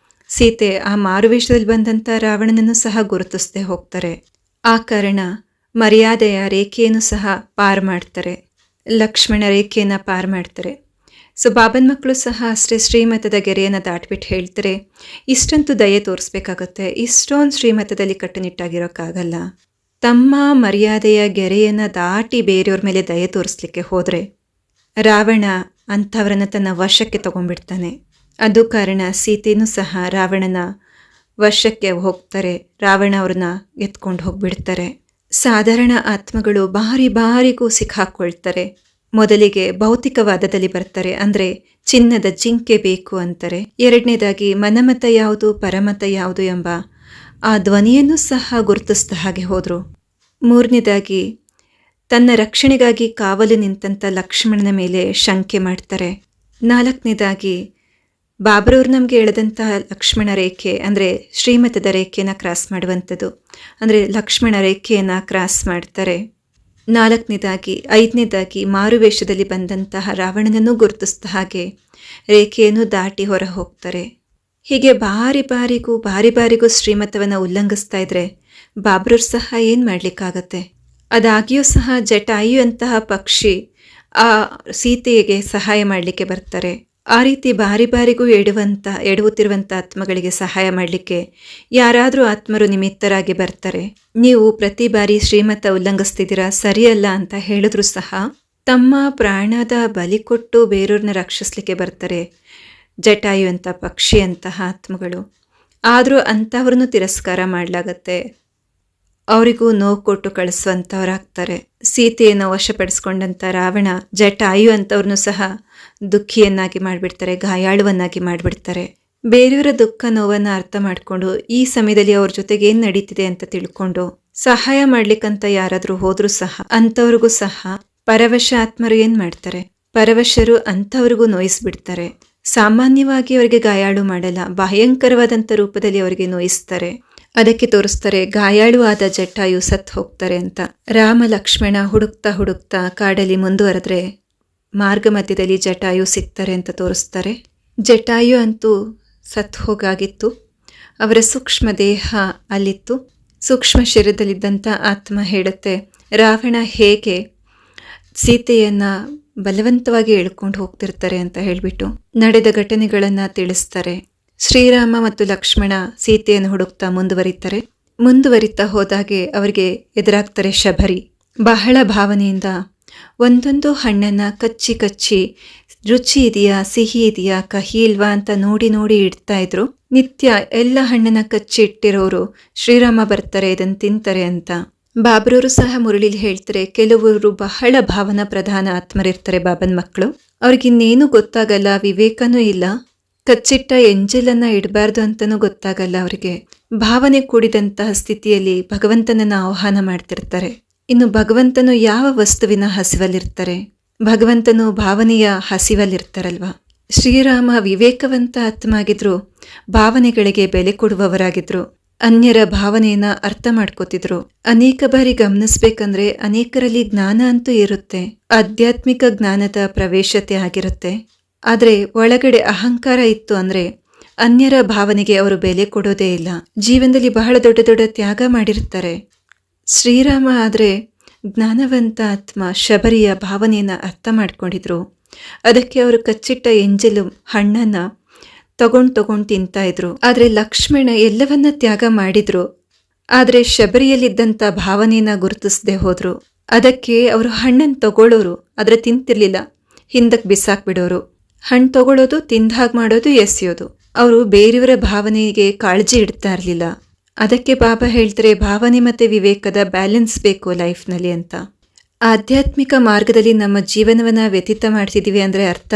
ಸೀತೆ ಆ ಮಾರುವೇಷದಲ್ಲಿ ಬಂದಂಥ ರಾವಣನನ್ನು ಸಹ ಗುರುತಿಸದೆ ಹೋಗ್ತಾರೆ. ಆ ಕಾರಣ ಮರ್ಯಾದೆಯ ರೇಖೆಯನ್ನು ಸಹ ಪಾರು ಮಾಡ್ತಾರೆ, ಲಕ್ಷ್ಮಣ ರೇಖೆಯನ್ನು ಪಾರು ಮಾಡ್ತಾರೆ. ಸೊ ಬಾಬನ ಮಕ್ಕಳು ಸಹ ಅಷ್ಟೇ ಶ್ರೀಮತದ ಗೆರೆಯನ್ನು ದಾಟ್ಬಿಟ್ಟು ಹೇಳ್ತಾರೆ, ಇಷ್ಟಂತೂ ದಯೆ ತೋರಿಸ್ಬೇಕಾಗತ್ತೆ, ಇಷ್ಟೊಂದು ಶ್ರೀಮತದಲ್ಲಿ ಕಟ್ಟುನಿಟ್ಟಾಗಿರೋಕ್ಕಾಗಲ್ಲ. ತಮ್ಮ ಮರ್ಯಾದೆಯ ಗೆರೆಯನ್ನು ದಾಟಿ ಬೇರೆಯವ್ರ ಮೇಲೆ ದಯೆ ತೋರಿಸ್ಲಿಕ್ಕೆ ಹೋದರೆ ರಾವಣ ಅಂಥವರನ್ನು ತನ್ನ ವಶಕ್ಕೆ ತಗೊಂಡ್ಬಿಡ್ತಾನೆ. ಅದು ಕಾರಣ ಸೀತೆಯೂ ಸಹ ರಾವಣನ ವಶಕ್ಕೆ ಹೋಗ್ತಾರೆ. ರಾವಣ ಅವ್ರನ್ನ ಎತ್ಕೊಂಡು ಹೋಗ್ಬಿಡ್ತಾರೆ. ಸಾಧಾರಣ ಆತ್ಮಗಳು ಬಾರಿಗೂ ಸಿಕ್ಕಾಕೊಳ್ತಾರೆ. ಮೊದಲಿಗೆ ಭೌತಿಕವಾದದಲ್ಲಿ ಬರ್ತಾರೆ, ಅಂದರೆ ಚಿನ್ನದ ಜಿಂಕೆ ಬೇಕು ಅಂತಾರೆ. ಎರಡನೇದಾಗಿ ಮನಮತ ಯಾವುದು ಪರಮತ ಯಾವುದು ಎಂಬ ಆ ಧ್ವನಿಯನ್ನು ಸಹ ಗುರುತಿಸಿದ ಹಾಗೆ ಹೋದರು. ಮೂರನೇದಾಗಿ ತನ್ನ ರಕ್ಷಣೆಗಾಗಿ ಕಾವಲು ನಿಂತಂಥ ಲಕ್ಷ್ಮಣನ ಮೇಲೆ ಶಂಕೆ ಮಾಡ್ತಾರೆ. ನಾಲ್ಕನೇದಾಗಿ ಬಾಬ್ರವ್ರು ನಮಗೆ ಎಳೆದಂತಹ ಲಕ್ಷ್ಮಣ ರೇಖೆ ಅಂದರೆ ಶ್ರೀಮತದ ರೇಖೆಯನ್ನು ಕ್ರಾಸ್ ಮಾಡುವಂಥದ್ದು, ಅಂದರೆ ಲಕ್ಷ್ಮಣ ರೇಖೆಯನ್ನು ಕ್ರಾಸ್ ಮಾಡ್ತಾರೆ. ಐದನೇದಾಗಿ ಮಾರುವೇಷದಲ್ಲಿ ಬಂದಂತಹ ರಾವಣನನ್ನು ಗುರುತಿಸಿದ ಹಾಗೆ ರೇಖೆಯನ್ನು ದಾಟಿ ಹೊರ ಹೋಗ್ತಾರೆ. ಹೀಗೆ ಬಾರಿಗೂ ಶ್ರೀಮತವನ್ನು ಉಲ್ಲಂಘಿಸ್ತಾ ಇದ್ರೆ ಬಾಬ್ರವ್ರು ಸಹ ಏನು ಮಾಡಲಿಕ್ಕಾಗತ್ತೆ? ಅದಾಗಿಯೂ ಸಹ ಜಟಾಯು ಅಂತಹ ಪಕ್ಷಿ ಆ ಸೀತೆಗೆ ಸಹಾಯ ಮಾಡಲಿಕ್ಕೆ ಬರ್ತಾರೆ. ಆ ರೀತಿ ಬಾರಿಗೂ ಎಡುವುತ್ತಿರುವಂಥ ಆತ್ಮಗಳಿಗೆ ಸಹಾಯ ಮಾಡಲಿಕ್ಕೆ ಯಾರಾದರೂ ಆತ್ಮರು ನಿಮಿತ್ತರಾಗಿ ಬರ್ತಾರೆ. ನೀವು ಪ್ರತಿ ಬಾರಿ ಶ್ರೀಮತ ಉಲ್ಲಂಘಿಸ್ತಿದ್ದೀರಾ, ಸರಿಯಲ್ಲ ಅಂತ ಹೇಳಿದ್ರು ಸಹ ತಮ್ಮ ಪ್ರಾಣದ ಬಲಿ ಕೊಟ್ಟು ಬೇರೆಯವ್ರನ್ನ ರಕ್ಷಿಸ್ಲಿಕ್ಕೆ ಬರ್ತಾರೆ ಜಟಾಯು ಅಂತ ಪಕ್ಷಿಯಂತಹ ಆತ್ಮಗಳು. ಆದರೂ ಅಂಥವ್ರನ್ನು ತಿರಸ್ಕಾರ ಮಾಡಲಾಗತ್ತೆ, ಅವರಿಗೂ ನೋವು ಕೊಟ್ಟು ಕಳಿಸುವಂಥವ್ರಾಗ್ತಾರೆ. ಸೀತೆಯನ್ನು ವಶಪಡಿಸ್ಕೊಂಡಂಥ ರಾವಣ ಜಟಾಯು ಅಂಥವ್ರನ್ನೂ ಸಹ ದುಃಖಿಯನ್ನಾಗಿ ಮಾಡಿಬಿಡ್ತಾರೆ, ಗಾಯಾಳುವನ್ನಾಗಿ ಮಾಡಿಬಿಡ್ತಾರೆ. ಬೇರೆಯವರ ದುಃಖ ನೋವನ್ನು ಅರ್ಥ ಮಾಡಿಕೊಂಡು ಈ ಸಮಯದಲ್ಲಿ ಅವ್ರ ಜೊತೆಗೆ ಏನು ನಡೀತಿದೆ ಅಂತ ತಿಳ್ಕೊಂಡು ಸಹಾಯ ಮಾಡ್ಲಿಕ್ಕಂತ ಯಾರಾದರೂ ಹೋದರೂ ಸಹ ಅಂಥವ್ರಿಗೂ ಸಹ ಪರವಶ ಆತ್ಮರು ಏನು ಮಾಡ್ತಾರೆ? ಪರವಶರು ಅಂಥವ್ರಿಗೂ ನೋಯಿಸ್ಬಿಡ್ತಾರೆ. ಸಾಮಾನ್ಯವಾಗಿ ಅವರಿಗೆ ಗಾಯಾಳು ಮಾಡಲ್ಲ, ಭಯಂಕರವಾದಂಥ ರೂಪದಲ್ಲಿ ಅವರಿಗೆ ನೋಯಿಸ್ತಾರೆ. ಅದಕ್ಕೆ ತೋರಿಸ್ತಾರೆ ಗಾಯಾಳು ಆದ ಜಟಾಯು ಸತ್ತು ಹೋಗ್ತಾರೆ ಅಂತ. ರಾಮ ಲಕ್ಷ್ಮಣ ಹುಡುಕ್ತಾ ಕಾಡಲ್ಲಿ ಮುಂದುವರೆದ್ರೆ ಮಾರ್ಗ ಮಧ್ಯದಲ್ಲಿ ಜಟಾಯು ಸಿಗ್ತಾರೆ ಅಂತ ತೋರಿಸ್ತಾರೆ. ಜಟಾಯು ಅಂತೂ ಸತ್ತು ಹೋಗಾಗಿತ್ತು. ಅವರ ಸೂಕ್ಷ್ಮ ದೇಹ ಅಲ್ಲಿತ್ತು. ಸೂಕ್ಷ್ಮ ಶರೀರದಲ್ಲಿದ್ದಂಥ ಆತ್ಮ ಹೇಳುತ್ತೆ ರಾವಣ ಹೇಗೆ ಸೀತೆಯನ್ನು ಬಲವಂತವಾಗಿ ಎಳ್ಕೊಂಡು ಹೋಗ್ತಿರ್ತಾರೆ ಅಂತ ಹೇಳಿಬಿಟ್ಟು ನಡೆದ ಘಟನೆಗಳನ್ನು ತಿಳಿಸ್ತಾರೆ. ಶ್ರೀರಾಮ ಮತ್ತು ಲಕ್ಷ್ಮಣ ಸೀತೆಯನ್ನು ಹುಡುಕ್ತಾ ಮುಂದುವರಿತಾ ಹೋದಾಗೆ ಅವರಿಗೆ ಎದುರಾಗ್ತಾರೆ ಶಬರಿ. ಬಹಳ ಭಾವನೆಯಿಂದ ಒಂದೊಂದು ಹಣ್ಣನ್ನು ಕಚ್ಚಿ ರುಚಿ ಇದೆಯಾ, ಸಿಹಿ ಇದೆಯಾ, ಕಹಿ ಇಲ್ವಾ ಅಂತ ನೋಡಿ ಇಡ್ತಾ ಇದ್ರು. ನಿತ್ಯ ಎಲ್ಲ ಹಣ್ಣನ್ನು ಕಚ್ಚಿ ಇಟ್ಟಿರೋರು ಶ್ರೀರಾಮ ಬರ್ತಾರೆ ಇದನ್ನು ತಿಂತಾರೆ ಅಂತ. ಬಾಬ್ರವರು ಸಹ ಮುರಳಿಲಿ ಹೇಳ್ತಾರೆ, ಕೆಲವರು ಬಹಳ ಭಾವನಾ ಪ್ರಧಾನ ಆತ್ಮರಿರ್ತಾರೆ ಬಾಬನ್ ಮಕ್ಕಳು. ಅವ್ರಿಗಿನ್ನೇನು ಗೊತ್ತಾಗಲ್ಲ, ವಿವೇಕನೂ ಇಲ್ಲ, ಕಚ್ಚಿಟ್ಟ ಎಂಜಲನ್ನು ಇಡಬಾರ್ದು ಅಂತನೂ ಗೊತ್ತಾಗಲ್ಲ. ಅವರಿಗೆ ಭಾವನೆ ಕೂಡಿದಂತಹ ಸ್ಥಿತಿಯಲ್ಲಿ ಭಗವಂತನನ್ನು ಆಹ್ವಾನ ಮಾಡ್ತಿರ್ತಾರೆ. ಇನ್ನು ಭಗವಂತನು ಯಾವ ವಸ್ತುವಿನ ಹಸಿವಲ್ಲಿರ್ತಾರೆ? ಭಗವಂತನು ಭಾವನೆಯ ಹಸಿವಲ್ಲಿರ್ತಾರಲ್ವ. ಶ್ರೀರಾಮ ವಿವೇಕವಂತ ಆತ್ಮ ಆಗಿದ್ರು, ಭಾವನೆಗಳಿಗೆ ಬೆಲೆ ಕೊಡುವವರಾಗಿದ್ರು, ಅನ್ಯರ ಭಾವನೆಯನ್ನ ಅರ್ಥ ಮಾಡ್ಕೋತಿದ್ರು. ಅನೇಕ ಬಾರಿ ಗಮನಿಸ್ಬೇಕಂದ್ರೆ ಅನೇಕರಲ್ಲಿ ಜ್ಞಾನ ಅಂತೂ ಇರುತ್ತೆ, ಆಧ್ಯಾತ್ಮಿಕ ಜ್ಞಾನದ ಪ್ರವೇಶತೆ ಆಗಿರುತ್ತೆ. ಆದರೆ ಒಳಗಡೆ ಅಹಂಕಾರ ಇತ್ತು ಅಂದರೆ ಅನ್ಯರ ಭಾವನೆಗೆ ಅವರು ಬೆಲೆ ಕೊಡೋದೇ ಇಲ್ಲ. ಜೀವನದಲ್ಲಿ ಬಹಳ ದೊಡ್ಡ ತ್ಯಾಗ ಮಾಡಿರ್ತಾರೆ. ಶ್ರೀರಾಮ ಆದರೆ ಜ್ಞಾನವಂತ ಆತ್ಮ, ಶಬರಿಯ ಭಾವನೆಯನ್ನು ಅರ್ಥ ಮಾಡ್ಕೊಂಡಿದ್ರು. ಅದಕ್ಕೆ ಅವರು ಕಚ್ಚಿಟ್ಟ ಎಂಜಲು ಹಣ್ಣನ್ನು ತಗೊಂಡು ತಿಂತಾ ಇದ್ರು. ಆದರೆ ಲಕ್ಷ್ಮಣ ಎಲ್ಲವನ್ನ ತ್ಯಾಗ ಮಾಡಿದ್ರು, ಆದರೆ ಶಬರಿಯಲ್ಲಿದ್ದಂಥ ಭಾವನೆಯನ್ನ ಗುರುತಿಸದೆ ಹೋದ್ರು. ಅದಕ್ಕೆ ಅವರು ಹಣ್ಣನ್ನು ತಗೊಳ್ಳೋರು, ಆದರೆ ತಿಂತಿರ್ಲಿಲ್ಲ, ಹಿಂದಕ್ಕೆ ಬಿಸಾಕ್ಬಿಡೋರು. ಹಣ್ಣು ತಗೊಳ್ಳೋದು, ತಿಂದಾಗ ಮಾಡೋದು, ಎಸೆಯೋದು. ಅವರು ಬೇರೆಯವರ ಭಾವನೆಗೆ ಕಾಳಜಿ ಇಡ್ತಾ ಇರಲಿಲ್ಲ. ಅದಕ್ಕೆ ಬಾಬಾ ಹೇಳ್ತಾರೆ ಭಾವನೆ ಮತ್ತು ವಿವೇಕದ ಬ್ಯಾಲೆನ್ಸ್ ಬೇಕು ಲೈಫ್ನಲ್ಲಿ ಅಂತ. ಆಧ್ಯಾತ್ಮಿಕ ಮಾರ್ಗದಲ್ಲಿ ನಮ್ಮ ಜೀವನವನ್ನು ವ್ಯತೀತ ಮಾಡ್ತಿದ್ದೀವಿ ಅಂದರೆ ಅರ್ಥ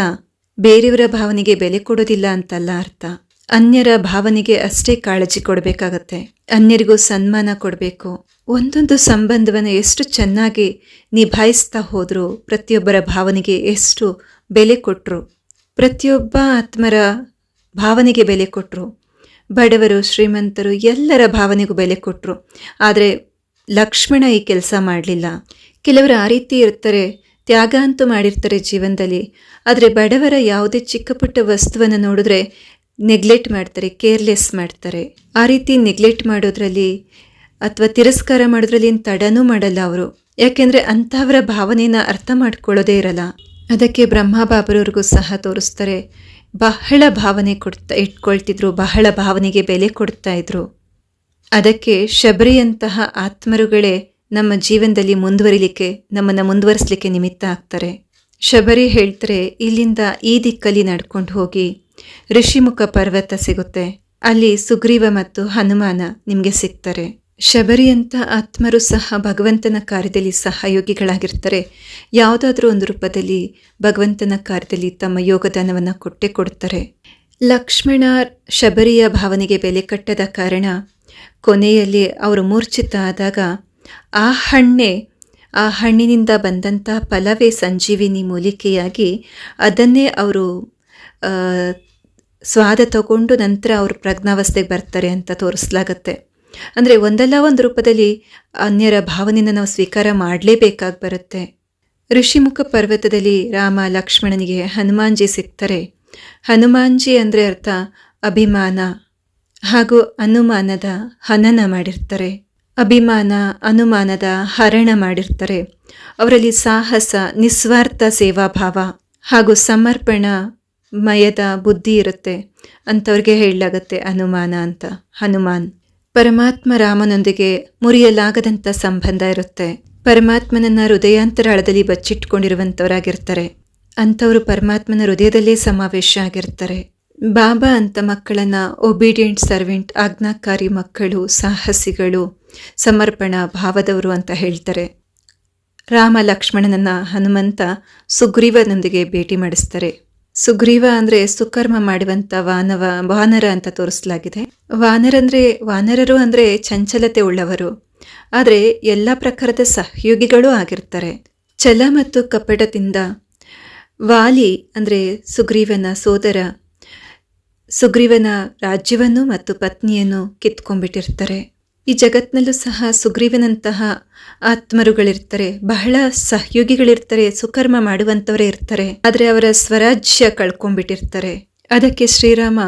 ಬೇರೆಯವರ ಭಾವನೆಗೆ ಬೆಲೆ ಕೊಡೋದಿಲ್ಲ ಅಂತಲ್ಲ ಅರ್ಥ. ಅನ್ಯರ ಭಾವನೆಗೆ ಅಷ್ಟೇ ಕಾಳಜಿ ಕೊಡಬೇಕಾಗತ್ತೆ, ಅನ್ಯರಿಗೂ ಸನ್ಮಾನ ಕೊಡಬೇಕು. ಒಂದೊಂದು ಸಂಬಂಧವನ್ನು ಎಷ್ಟು ಚೆನ್ನಾಗಿ ನಿಭಾಯಿಸ್ತಾ ಹೋದ್ರು, ಪ್ರತಿಯೊಬ್ಬರ ಭಾವನೆಗೆ ಎಷ್ಟು ಬೆಲೆ ಕೊಟ್ಟರು, ಪ್ರತಿಯೊಬ್ಬ ಆತ್ಮರ ಭಾವನೆಗೆ ಬೆಲೆ ಕೊಟ್ಟರು. ಬಡವರು ಶ್ರೀಮಂತರು ಎಲ್ಲರ ಭಾವನೆಗೂ ಬೆಲೆ ಕೊಟ್ಟರು. ಆದರೆ ಲಕ್ಷ್ಮಣ ಈ ಕೆಲಸ ಮಾಡಲಿಲ್ಲ. ಕೆಲವರು ಆ ರೀತಿ ಇರ್ತಾರೆ, ತ್ಯಾಗ ಅಂತೂ ಮಾಡಿರ್ತಾರೆ ಜೀವನದಲ್ಲಿ, ಆದರೆ ಬಡವರ ಯಾವುದೇ ಚಿಕ್ಕ ಪುಟ್ಟ ವಸ್ತುವನ್ನು ನೋಡಿದ್ರೆ ನೆಗ್ಲೆಕ್ಟ್ ಮಾಡ್ತಾರೆ, ಕೇರ್ಲೆಸ್ ಮಾಡ್ತಾರೆ. ಆ ರೀತಿ ನೆಗ್ಲೆಕ್ಟ್ ಮಾಡೋದ್ರಲ್ಲಿ ಅಥವಾ ತಿರಸ್ಕಾರ ಮಾಡೋದ್ರಲ್ಲಿ ಏನು ತಡನೂ ಮಾಡಲ್ಲ ಅವರು. ಯಾಕೆಂದರೆ ಅಂಥವರ ಭಾವನೆಯನ್ನು ಅರ್ಥ ಮಾಡ್ಕೊಳ್ಳೋದೇ ಇರಲ್ಲ. ಅದಕ್ಕೆ ಬ್ರಹ್ಮ ಬಾಬರವ್ರಿಗೂ ಸಹ ತೋರಿಸ್ತಾರೆ, ಬಹಳ ಭಾವನೆ ಇಟ್ಕೊಳ್ತಿದ್ರು, ಬಹಳ ಭಾವನೆಗೆ ಬೆಲೆ ಕೊಡ್ತಾ ಇದ್ರು. ಅದಕ್ಕೆ ಶಬರಿಯಂತಹ ಆತ್ಮರುಗಳೇ ನಮ್ಮ ಜೀವನದಲ್ಲಿ ಮುಂದುವರಿಲಿಕ್ಕೆ, ನಮ್ಮನ್ನು ಮುಂದುವರಿಸಲಿಕ್ಕೆ ನಿಮಿತ್ತ ಆಗ್ತಾರೆ. ಶಬರಿ ಹೇಳ್ತಾರೆ, ಇಲ್ಲಿಂದ ಈ ದಿಕ್ಕಲ್ಲಿ ನಡ್ಕೊಂಡು ಹೋಗಿ ಋಷಿಮುಖ ಪರ್ವತ ಸಿಗುತ್ತೆ, ಅಲ್ಲಿ ಸುಗ್ರೀವ ಮತ್ತು ಹನುಮಾನ ನಿಮಗೆ ಸಿಗ್ತಾರೆ. ಶಬರಿಯಂಥ ಆತ್ಮರು ಸಹ ಭಗವಂತನ ಕಾರ್ಯದಲ್ಲಿ ಸಹಯೋಗಿಗಳಾಗಿರ್ತಾರೆ. ಯಾವುದಾದ್ರೂ ಒಂದು ರೂಪದಲ್ಲಿ ಭಗವಂತನ ಕಾರ್ಯದಲ್ಲಿ ತಮ್ಮ ಯೋಗದಾನವನ್ನು ಕೊಟ್ಟೇ ಕೊಡ್ತಾರೆ. ಲಕ್ಷ್ಮಣ ಶಬರಿಯ ಭಾವನೆಗೆ ಬೆಲೆ ಕಟ್ಟದ ಕಾರಣ ಕೊನೆಯಲ್ಲಿ ಅವರು ಮೂರ್ಛಿತ ಆದಾಗ ಆ ಹಣ್ಣಿನಿಂದ ಬಂದಂಥ ಫಲವೇ ಸಂಜೀವಿನಿ ಮೂಲಿಕೆಯಾಗಿ ಅದನ್ನೇ ಅವರು ಸ್ವಾದ ತಗೊಂಡು ನಂತರ ಅವರು ಪ್ರಜ್ಞಾವಸ್ಥೆಗೆ ಬರ್ತಾರೆ ಅಂತ ತೋರಿಸ್ಲಾಗತ್ತೆ. ಅಂದರೆ ಒಂದಲ್ಲ ಒಂದು ರೂಪದಲ್ಲಿ ಅನ್ಯರ ಭಾವನೆಯನ್ನು ನಾವು ಸ್ವೀಕಾರ ಮಾಡಲೇಬೇಕಾಗಿ ಬರುತ್ತೆ. ಋಷಿಮುಖ ಪರ್ವತದಲ್ಲಿ ರಾಮ ಲಕ್ಷ್ಮಣನಿಗೆ ಹನುಮಾನ್ಜಿ ಸಿಗ್ತಾರೆ. ಹನುಮಾನ್ಜಿ ಅಂದರೆ ಅರ್ಥ ಅಭಿಮಾನ ಹಾಗೂ ಅನುಮಾನದ ಹನನ ಮಾಡಿರ್ತಾರೆ. ಅಭಿಮಾನ ಅನುಮಾನದ ಹರಣ ಮಾಡಿರ್ತಾರೆ. ಅವರಲ್ಲಿ ಸಾಹಸ, ನಿಸ್ವಾರ್ಥ ಸೇವಾಭಾವ ಹಾಗೂ ಸಮರ್ಪಣ ಮಯದ ಬುದ್ಧಿ ಇರುತ್ತೆ. ಅಂಥವ್ರಿಗೆ ಹೇಳಲಾಗತ್ತೆ ಅನುಮಾನ ಅಂತ. ಹನುಮಾನ್ ಪರಮಾತ್ಮ ರಾಮನೊಂದಿಗೆ ಮುರಿಯಲಾಗದಂಥ ಸಂಬಂಧ ಇರುತ್ತೆ. ಪರಮಾತ್ಮನನ್ನ ಹೃದಯಾಂತರಾಳದಲ್ಲಿ ಬಚ್ಚಿಟ್ಕೊಂಡಿರುವಂಥವರಾಗಿರ್ತಾರೆ. ಅಂಥವರು ಪರಮಾತ್ಮನ ಹೃದಯದಲ್ಲೇ ಸಮಾವೇಶ ಆಗಿರ್ತಾರೆ. ಬಾಬಾ ಅಂತ ಮಕ್ಕಳನ್ನು ಒಬಿಡಿಯೆಂಟ್ ಸರ್ವೆಂಟ್, ಆಜ್ಞಾಕಾರಿ ಮಕ್ಕಳು, ಸಾಹಸಿಗಳು, ಸಮರ್ಪಣ ಭಾವದವರು ಅಂತ ಹೇಳ್ತಾರೆ. ರಾಮ ಲಕ್ಷ್ಮಣನನ್ನ ಹನುಮಂತ ಸುಗ್ರೀವನೊಂದಿಗೆ ಭೇಟಿ ಮಾಡಿಸ್ತಾರೆ. ಸುಗ್ರೀವ ಅಂದರೆ ಸುಕರ್ಮ ಮಾಡುವಂಥ ವಾನರ ಅಂತ ತೋರಿಸಲಾಗಿದೆ. ವಾನರರು ಅಂದರೆ ಚಂಚಲತೆ ಉಳ್ಳವರು, ಆದರೆ ಎಲ್ಲ ಪ್ರಕಾರದ ಸಹಯೋಗಿಗಳೂ ಆಗಿರ್ತಾರೆ. ಛಲ ಮತ್ತು ಕಪಟದಿಂದ ವಾಲಿ ಅಂದರೆ ಸುಗ್ರೀವನ ಸೋದರ ಸುಗ್ರೀವನ ರಾಜ್ಯವನ್ನು ಮತ್ತು ಪತ್ನಿಯನ್ನು ಕಿತ್ಕೊಂಡ್ಬಿಟ್ಟಿರ್ತಾರೆ. ಈ ಜಗತ್ತಿನಲ್ಲೂ ಸಹ ಸುಗ್ರೀವನಂತಹ ಆತ್ಮರುಗಳಿರ್ತಾರೆ, ಬಹಳ ಸಹಯೋಗಿಗಳಿರ್ತಾರೆ, ಸುಕರ್ಮ ಮಾಡುವಂಥವರೇ ಇರ್ತಾರೆ. ಆದರೆ ಅವರ ಸ್ವರಾಜ್ಯ ಕಳ್ಕೊಂಡ್ಬಿಟ್ಟಿರ್ತಾರೆ. ಅದಕ್ಕೆ ಶ್ರೀರಾಮ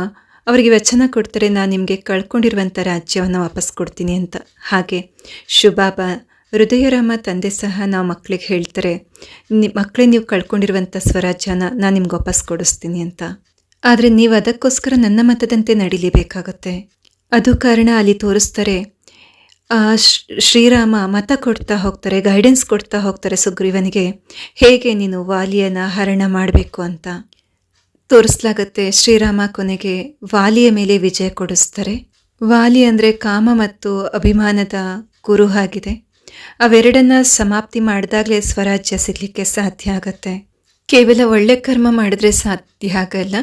ಅವರಿಗೆ ವಚನ ಕೊಡ್ತಾರೆ, ನಾನು ನಿಮಗೆ ಕಳ್ಕೊಂಡಿರುವಂಥ ರಾಜ್ಯವನ್ನು ವಾಪಸ್ ಕೊಡ್ತೀನಿ ಅಂತ. ಹಾಗೆ ಶುಭಾಬ ಹೃದಯರಾಮ ತಂದೆ ಸಹ ನಾವು ಮಕ್ಕಳಿಗೆ ಹೇಳ್ತಾರೆ, ಮಕ್ಕಳೇ ನೀವು ಕಳ್ಕೊಂಡಿರುವಂಥ ಸ್ವರಾಜ್ಯನ ನಾನು ನಿಮ್ಗೆ ವಾಪಸ್ ಕೊಡಿಸ್ತೀನಿ ಅಂತ. ಆದರೆ ನೀವು ಅದಕ್ಕೋಸ್ಕರ ನನ್ನ ಮತದಂತೆ ನಡಿಲೇಬೇಕಾಗತ್ತೆ. ಅದು ಕಾರಣ ಅಲ್ಲಿ ತೋರಿಸ್ತಾರೆ, ಶ್ರೀರಾಮ ಮತ ಕೊಡ್ತಾ ಹೋಗ್ತಾರೆ, ಗೈಡೆನ್ಸ್ ಕೊಡ್ತಾ ಹೋಗ್ತಾರೆ ಸುಗ್ರೀವನಿಗೆ, ಹೇಗೆ ನೀನು ವಾಲಿಯನ ಹರಣ ಮಾಡಬೇಕು ಅಂತ ತೋರಿಸ್ಲಾಗತ್ತೆ. ಶ್ರೀರಾಮ ಕೊನೆಗೆ ವಾಲಿಯ ಮೇಲೆ ವಿಜಯ ಕೊಡಿಸ್ತಾರೆ. ವಾಲಿ ಅಂದರೆ ಕಾಮ ಮತ್ತು ಅಭಿಮಾನದ ಗುರು ಆಗಿದೆ. ಅವೆರಡನ್ನ ಸಮಾಪ್ತಿ ಮಾಡಿದಾಗಲೇ ಸ್ವರಾಜ್ಯ ಸಿಗಲಿಕ್ಕೆ ಸಾಧ್ಯ ಆಗತ್ತೆ. ಕೇವಲ ಒಳ್ಳೆ ಕರ್ಮ ಮಾಡಿದ್ರೆ ಸಾಧ್ಯ ಆಗಲ್ಲ,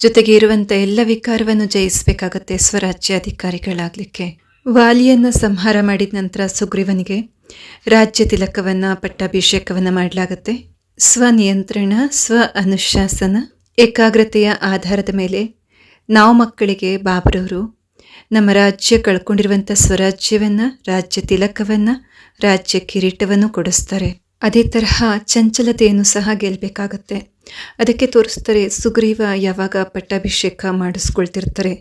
ಜೊತೆಗೆ ಇರುವಂಥ ಎಲ್ಲ ವಿಕಾರವನ್ನು ಜಯಿಸಬೇಕಾಗತ್ತೆ ಸ್ವರಾಜ್ಯ ಅಧಿಕಾರಿಗಳಾಗಲಿಕ್ಕೆ. ವಾಲಿಯನ್ನು ಸಂಹಾರ ಮಾಡಿದ ನಂತರ ಸುಗ್ರೀವನಿಗೆ ರಾಜ್ಯ ತಿಲಕವನ್ನು, ಪಟ್ಟಾಭಿಷೇಕವನ್ನು ಮಾಡಲಾಗತ್ತೆ. ಸ್ವನಿಯಂತ್ರಣ, ಸ್ವ ಅನುಶಾಸನ, ಏಕಾಗ್ರತೆಯ ಆಧಾರದ ಮೇಲೆ ನಾವು ಮಕ್ಕಳಿಗೆ ಬಾಬರವರು ನಮ್ಮ ರಾಜ್ಯ ಕಳ್ಕೊಂಡಿರುವಂಥ ಸ್ವರಾಜ್ಯವನ್ನು, ರಾಜ್ಯ ತಿಲಕವನ್ನು, ರಾಜ್ಯ ಕಿರೀಟವನ್ನು ಕೊಡಿಸ್ತಾರೆ. ಅದೇ ತರಹ ಚಂಚಲತೆಯನ್ನು ಸಹ ಗೆಲ್ಲಬೇಕಾಗತ್ತೆ. ಅದಕ್ಕೆ ತೋರಿಸ್ತಾರೆ, ಸುಗ್ರೀವ ಯಾವಾಗ ಪಟ್ಟಾಭಿಷೇಕ ಮಾಡಿಸ್ಕೊಳ್ತಿರ್ತಾರೆ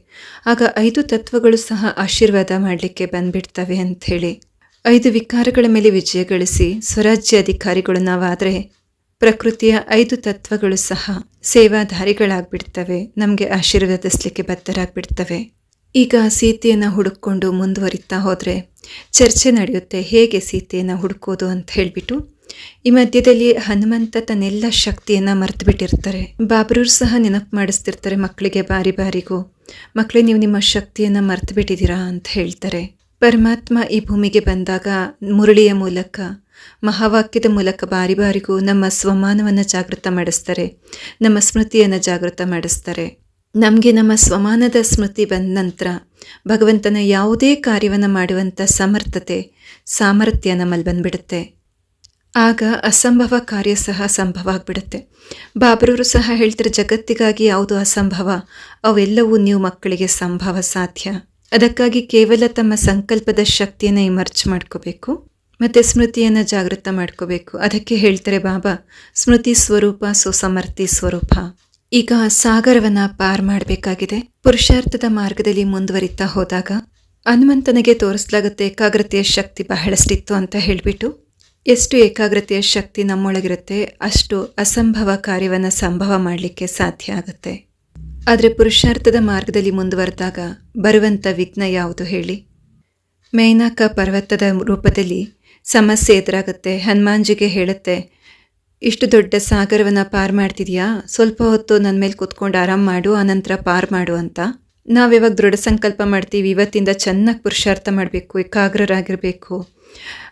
ಆಗ 5 ತತ್ವಗಳು ಸಹ ಆಶೀರ್ವಾದ ಮಾಡಲಿಕ್ಕೆ ಬಂದ್ಬಿಡ್ತವೆ ಅಂಥೇಳಿ. 5 ವಿಕಾರಗಳ ಮೇಲೆ ವಿಜಯ ಗಳಿಸಿ ಸ್ವರಾಜ್ಯ ಅಧಿಕಾರಿಗಳು ನಾವಾದರೆ ಪ್ರಕೃತಿಯ 5 ತತ್ವಗಳು ಸಹ ಸೇವಾಧಾರಿಗಳಾಗ್ಬಿಡ್ತವೆ, ನಮಗೆ ಆಶೀರ್ವಾದಿಸ್ಲಿಕ್ಕೆ ಬದ್ಧರಾಗ್ಬಿಡ್ತವೆ. ಈಗ ಸೀತೆಯನ್ನು ಹುಡುಕೊಂಡು ಮುಂದುವರಿತಾ ಹೋದರೆ ಚರ್ಚೆ ನಡೆಯುತ್ತೆ, ಹೇಗೆ ಸೀತೆಯನ್ನು ಹುಡುಕೋದು ಅಂತ ಹೇಳಿಬಿಟ್ಟು. ಈ ಮಧ್ಯದಲ್ಲಿ ಹನುಮಂತ ತನ್ನೆಲ್ಲ ಶಕ್ತಿಯನ್ನು ಮರೆತು ಬಿಟ್ಟಿರ್ತಾರೆ. ಬಾಬ್ರವ್ರು ಸಹ ನೆನಪು ಮಾಡಿಸ್ತಿರ್ತಾರೆ ಮಕ್ಕಳಿಗೆ ಬಾರಿಗೂ, ಮಕ್ಕಳೇ ನೀವು ನಿಮ್ಮ ಶಕ್ತಿಯನ್ನು ಮರೆತು ಬಿಟ್ಟಿದ್ದೀರಾ ಅಂತ ಹೇಳ್ತಾರೆ. ಪರಮಾತ್ಮ ಈ ಭೂಮಿಗೆ ಬಂದಾಗ ಮುರಳಿಯ ಮೂಲಕ, ಮಹಾವಾಕ್ಯದ ಮೂಲಕ ಬಾರಿಗೂ ನಮ್ಮ ಸ್ವಮಾನವನ್ನು ಜಾಗೃತ ಮಾಡಿಸ್ತಾರೆ, ನಮ್ಮ ಸ್ಮೃತಿಯನ್ನು ಜಾಗೃತ ಮಾಡಿಸ್ತಾರೆ. ನಮಗೆ ನಮ್ಮ ಸ್ವಮಾನದ ಸ್ಮೃತಿ ಬಂದ ನಂತರ ಭಗವಂತನ ಯಾವುದೇ ಕಾರ್ಯವನ್ನು ಮಾಡುವಂಥ ಸಮರ್ಥತೆ, ಸಾಮರ್ಥ್ಯ ನಮ್ಮಲ್ಲಿ ಬಂದ್ಬಿಡುತ್ತೆ. ಆಗ ಅಸಂಭವ ಕಾರ್ಯ ಸಹ ಸಂಭವ ಆಗಿಬಿಡುತ್ತೆ. ಬಾಬ್ರವರು ಸಹ ಹೇಳ್ತಾರೆ, ಜಗತ್ತಿಗಾಗಿ ಯಾವುದು ಅಸಂಭವ ಅವೆಲ್ಲವೂ ನೀವು ಮಕ್ಕಳಿಗೆ ಸಂಭವ ಸಾಧ್ಯ. ಅದಕ್ಕಾಗಿ ಕೇವಲ ತಮ್ಮ ಸಂಕಲ್ಪದ ಶಕ್ತಿಯನ್ನು ಇಮರ್ಜ್ ಮಾಡ್ಕೋಬೇಕು ಮತ್ತು ಸ್ಮೃತಿಯನ್ನು ಜಾಗೃತ ಮಾಡ್ಕೋಬೇಕು. ಅದಕ್ಕೆ ಹೇಳ್ತಾರೆ ಬಾಬಾ, ಸ್ಮೃತಿ ಸ್ವರೂಪ ಸುಸಮರ್ಥಿ ಸ್ವರೂಪ. ಈಗ ಸಾಗರವನ್ನು ಪಾರ್ ಮಾಡಬೇಕಾಗಿದೆ. ಪುರುಷಾರ್ಥದ ಮಾರ್ಗದಲ್ಲಿ ಮುಂದುವರಿತಾ ಹೋದಾಗ ಹನುಮಂತನಿಗೆ ತೋರಿಸಲಾಗುತ್ತೆ ಏಕಾಗ್ರತೆಯ ಶಕ್ತಿ ಬಹಳಷ್ಟಿತ್ತು ಅಂತ ಹೇಳಿಬಿಟ್ಟು. ಎಷ್ಟು ಏಕಾಗ್ರತೆಯ ಶಕ್ತಿ ನಮ್ಮೊಳಗಿರುತ್ತೆ ಅಷ್ಟು ಅಸಂಭವ ಕಾರ್ಯವನ್ನು ಸಂಭವ ಮಾಡಲಿಕ್ಕೆ ಸಾಧ್ಯ ಆಗುತ್ತೆ. ಆದರೆ ಪುರುಷಾರ್ಥದ ಮಾರ್ಗದಲ್ಲಿ ಮುಂದುವರೆದಾಗ ಬರುವಂಥ ವಿಘ್ನ ಯಾವುದು ಹೇಳಿ? ಮೇನಕ ಪರ್ವತದ ರೂಪದಲ್ಲಿ ಸಮಸ್ಯೆ ಎದುರಾಗುತ್ತೆ. ಹನುಮಾನ್ಜಿಗೆ ಹೇಳುತ್ತೆ, ಇಷ್ಟು ದೊಡ್ಡ ಸಾಗರವನ್ನು ಪಾರು ಮಾಡ್ತಿದ್ಯಾ, ಸ್ವಲ್ಪ ಹೊತ್ತು ನನ್ನ ಮೇಲೆ ಕೂತ್ಕೊಂಡು ಆರಾಮ್ ಮಾಡು, ಆನಂತರ ಪಾರು ಮಾಡು ಅಂತ. ನಾವಿವಾಗ ದೃಢ ಸಂಕಲ್ಪ ಮಾಡ್ತೀವಿ, ಇವತ್ತಿಂದ ಚೆನ್ನಾಗಿ ಪುರುಷಾರ್ಥ ಮಾಡಬೇಕು, ಏಕಾಗ್ರರಾಗಿರಬೇಕು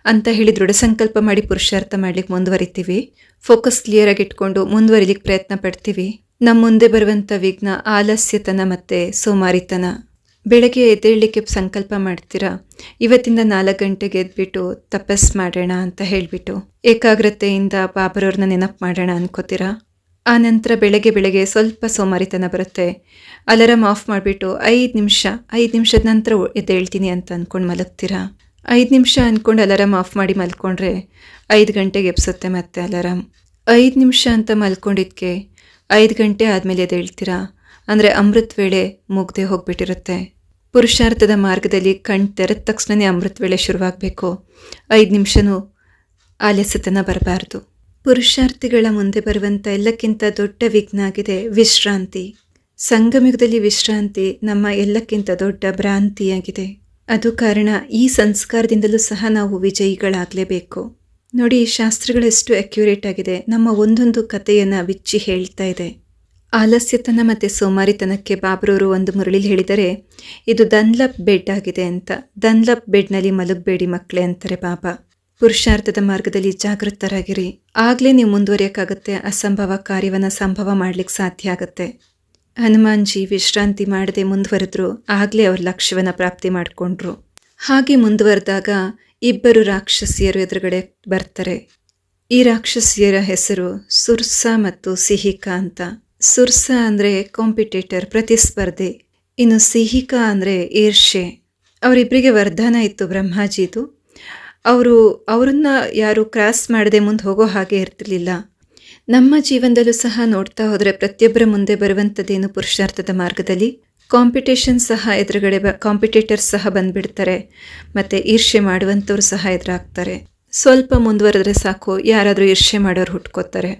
ಅಂತ ಹೇಳಿ ದೃಢ ಸಂಕಲ್ಪ ಮಾಡಿ ಪುರುಷಾರ್ಥ ಮಾಡ್ಲಿಕ್ಕೆ ಮುಂದುವರಿತೀವಿ. ಫೋಕಸ್ ಕ್ಲಿಯರ್ ಆಗಿ ಇಟ್ಕೊಂಡು ಮುಂದುವರಿಲಿಕ್ಕೆ ಪ್ರಯತ್ನ ಪಡ್ತೀವಿ. ನಮ್ಮ ಮುಂದೆ ಬರುವಂಥ ವಿಘ್ನ ಆಲಸ್ಯತನ ಮತ್ತು ಸೋಮಾರಿತನ. ಬೆಳಗ್ಗೆ ಎದ್ದೇಳಲಿಕ್ಕೆ ಸಂಕಲ್ಪ ಮಾಡ್ತೀರಾ, ಇವತ್ತಿಂದ 4 ಗಂಟೆಗೆ ಎದ್ಬಿಟ್ಟು ತಪಸ್ ಮಾಡೋಣ ಅಂತ ಹೇಳಿಬಿಟ್ಟು ಏಕಾಗ್ರತೆಯಿಂದ ಬಾಬರವ್ರನ್ನ ನೆನಪು ಮಾಡೋಣ ಅನ್ಕೋತೀರಾ. ಆ ನಂತರ ಬೆಳಗ್ಗೆ ಸ್ವಲ್ಪ ಸೋಮಾರಿತನ ಬರುತ್ತೆ. ಅಲಾರಾಮ್ ಆಫ್ ಮಾಡಿಬಿಟ್ಟು 5 ನಿಮಿಷದ ನಂತರ ಎದ್ದೇಳ್ತೀನಿ ಅಂತ ಅಂದ್ಕೊಂಡು ಮಲಗ್ತೀರಾ. 5 ನಿಮಿಷ ಅಂದ್ಕೊಂಡು ಅಲಾರಾಮ್ ಆಫ್ ಮಾಡಿ ಮಲ್ಕೊಂಡ್ರೆ 5 ಗಂಟೆಗೆ ಎಬ್ಸುತ್ತೆ ಮತ್ತೆ ಅಲಾರಾಮ್. 5 ನಿಮಿಷ ಅಂತ ಮಲ್ಕೊಂಡಿದ್ದಕ್ಕೆ 5 ಗಂಟೆ ಆದಮೇಲೆ ಎದ್ದೇಳ್ತೀರಾ. ಅಂದರೆ ಅಮೃತ ವೇಳೆ ಮುಗ್ದೇ ಹೋಗ್ಬಿಟ್ಟಿರುತ್ತೆ. ಪುರುಷಾರ್ಥದ ಮಾರ್ಗದಲ್ಲಿ ಕಣ್ ತೆರೆದ ತಕ್ಷಣವೇ ಅಮೃತ ವೇಳೆ ಶುರುವಾಗಬೇಕು. 5 ನಿಮಿಷನೂ ಆಲಸ್ಯತನ ಬರಬಾರ್ದು. ಪುರುಷಾರ್ಥಿಗಳ ಮುಂದೆ ಬರುವಂಥ ಎಲ್ಲಕ್ಕಿಂತ ದೊಡ್ಡ ವಿಘ್ನ ಆಗಿದೆ ವಿಶ್ರಾಂತಿ. ಸಂಗಮಯುಗದಲ್ಲಿ ವಿಶ್ರಾಂತಿ ನಮ್ಮ ಎಲ್ಲಕ್ಕಿಂತ ದೊಡ್ಡ ಭ್ರಾಂತಿಯಾಗಿದೆ. ಅದು ಕಾರಣ ಈ ಸಂಸ್ಕಾರದಿಂದಲೂ ಸಹ ನಾವು ವಿಜಯಿಗಳಾಗಲೇಬೇಕು. ನೋಡಿ, ಶಾಸ್ತ್ರಗಳು ಎಷ್ಟು ಅಕ್ಯುರೇಟ್ ಆಗಿದೆ. ನಮ್ಮ ಒಂದೊಂದು ಕಥೆಯನ್ನು ಬಿಚ್ಚಿ ಹೇಳ್ತಾ ಇದೆ. ಆಲಸ್ಯತನ ಮತ್ತು ಸೋಮಾರಿತನಕ್ಕೆ ಬಾಬ್ರವರು ಒಂದು ಮುರಳಿಲಿ ಹೇಳಿದರೆ, ಇದು ದನ್ಲಪ್ ಬೆಡ್ ಆಗಿದೆ ಅಂತ. ದನ್ಲಪ್ ಬೆಡ್ನಲ್ಲಿ ಮಲಗಬೇಡಿ ಮಕ್ಕಳೇ ಅಂತಾರೆ ಬಾಬಾ. ಪುರುಷಾರ್ಥದ ಮಾರ್ಗದಲ್ಲಿ ಜಾಗೃತರಾಗಿರಿ, ಆಗಲೇ ನೀವು ಮುಂದುವರಿಯೋಕ್ಕಾಗತ್ತೆ. ಅಸಂಭವ ಕಾರ್ಯವನ್ನು ಸಂಭವ ಮಾಡಲಿಕ್ಕೆ ಸಾಧ್ಯ ಆಗುತ್ತೆ. ಹನುಮಾನ್ಜಿ ವಿಶ್ರಾಂತಿ ಮಾಡದೆ ಮುಂದುವರೆದ್ರು, ಆಗಲೇ ಅವ್ರ ಲಕ್ಷ್ಯವನ್ನು ಪ್ರಾಪ್ತಿ ಮಾಡಿಕೊಂಡ್ರು. ಹಾಗೆ ಮುಂದುವರೆದಾಗ 2 ರಾಕ್ಷಸಿಯರು ಎದುರುಗಡೆ ಬರ್ತಾರೆ. ಈ ರಾಕ್ಷಸಿಯರ ಹೆಸರು ಸುರ್ಸಾ ಮತ್ತು ಸಿಹಿಕಾ ಅಂತ. ಸುರ್ಸಾ ಅಂದರೆ ಕಾಂಪಿಟೇಟರ್, ಪ್ರತಿಸ್ಪರ್ಧಿ. ಇನ್ನು ಸಿಹಿಕಾ ಅಂದರೆ ಈರ್ಷೆ. ಅವರಿಬ್ಬರಿಗೆ ವರದಾನ ಇತ್ತು ಬ್ರಹ್ಮಾಜಿದು. ಅವರನ್ನ ಯಾರು ಕ್ರಾಸ್ ಮಾಡದೆ ಮುಂದೆ ಹೋಗೋ ಹಾಗೆ ಇರ್ತಿರ್ಲಿಲ್ಲ. ನಮ್ಮ ಜೀವನದಲ್ಲೂ ಸಹ ನೋಡ್ತಾ ಹೋದರೆ ಪ್ರತಿಯೊಬ್ಬರ ಮುಂದೆ ಬರುವಂಥದ್ದೇನು ಪುರುಷಾರ್ಥದ ಮಾರ್ಗದಲ್ಲಿ ಕಾಂಪಿಟೇಷನ್ ಸಹ ಎದುರುಗಡೆ ಕಾಂಪಿಟೇಟರ್ಸ್ ಸಹ ಬಂದ್ಬಿಡ್ತಾರೆ. ಮತ್ತು ಈರ್ಷೆ ಮಾಡುವಂಥವ್ರು ಸಹ ಎದುರಾಗ್ತಾರೆ. ಸ್ವಲ್ಪ ಮುಂದುವರೆದ್ರೆ ಸಾಕು, ಯಾರಾದರೂ ಈರ್ಷೆ ಮಾಡೋರು ಹುಟ್ಕೋತಾರೆ.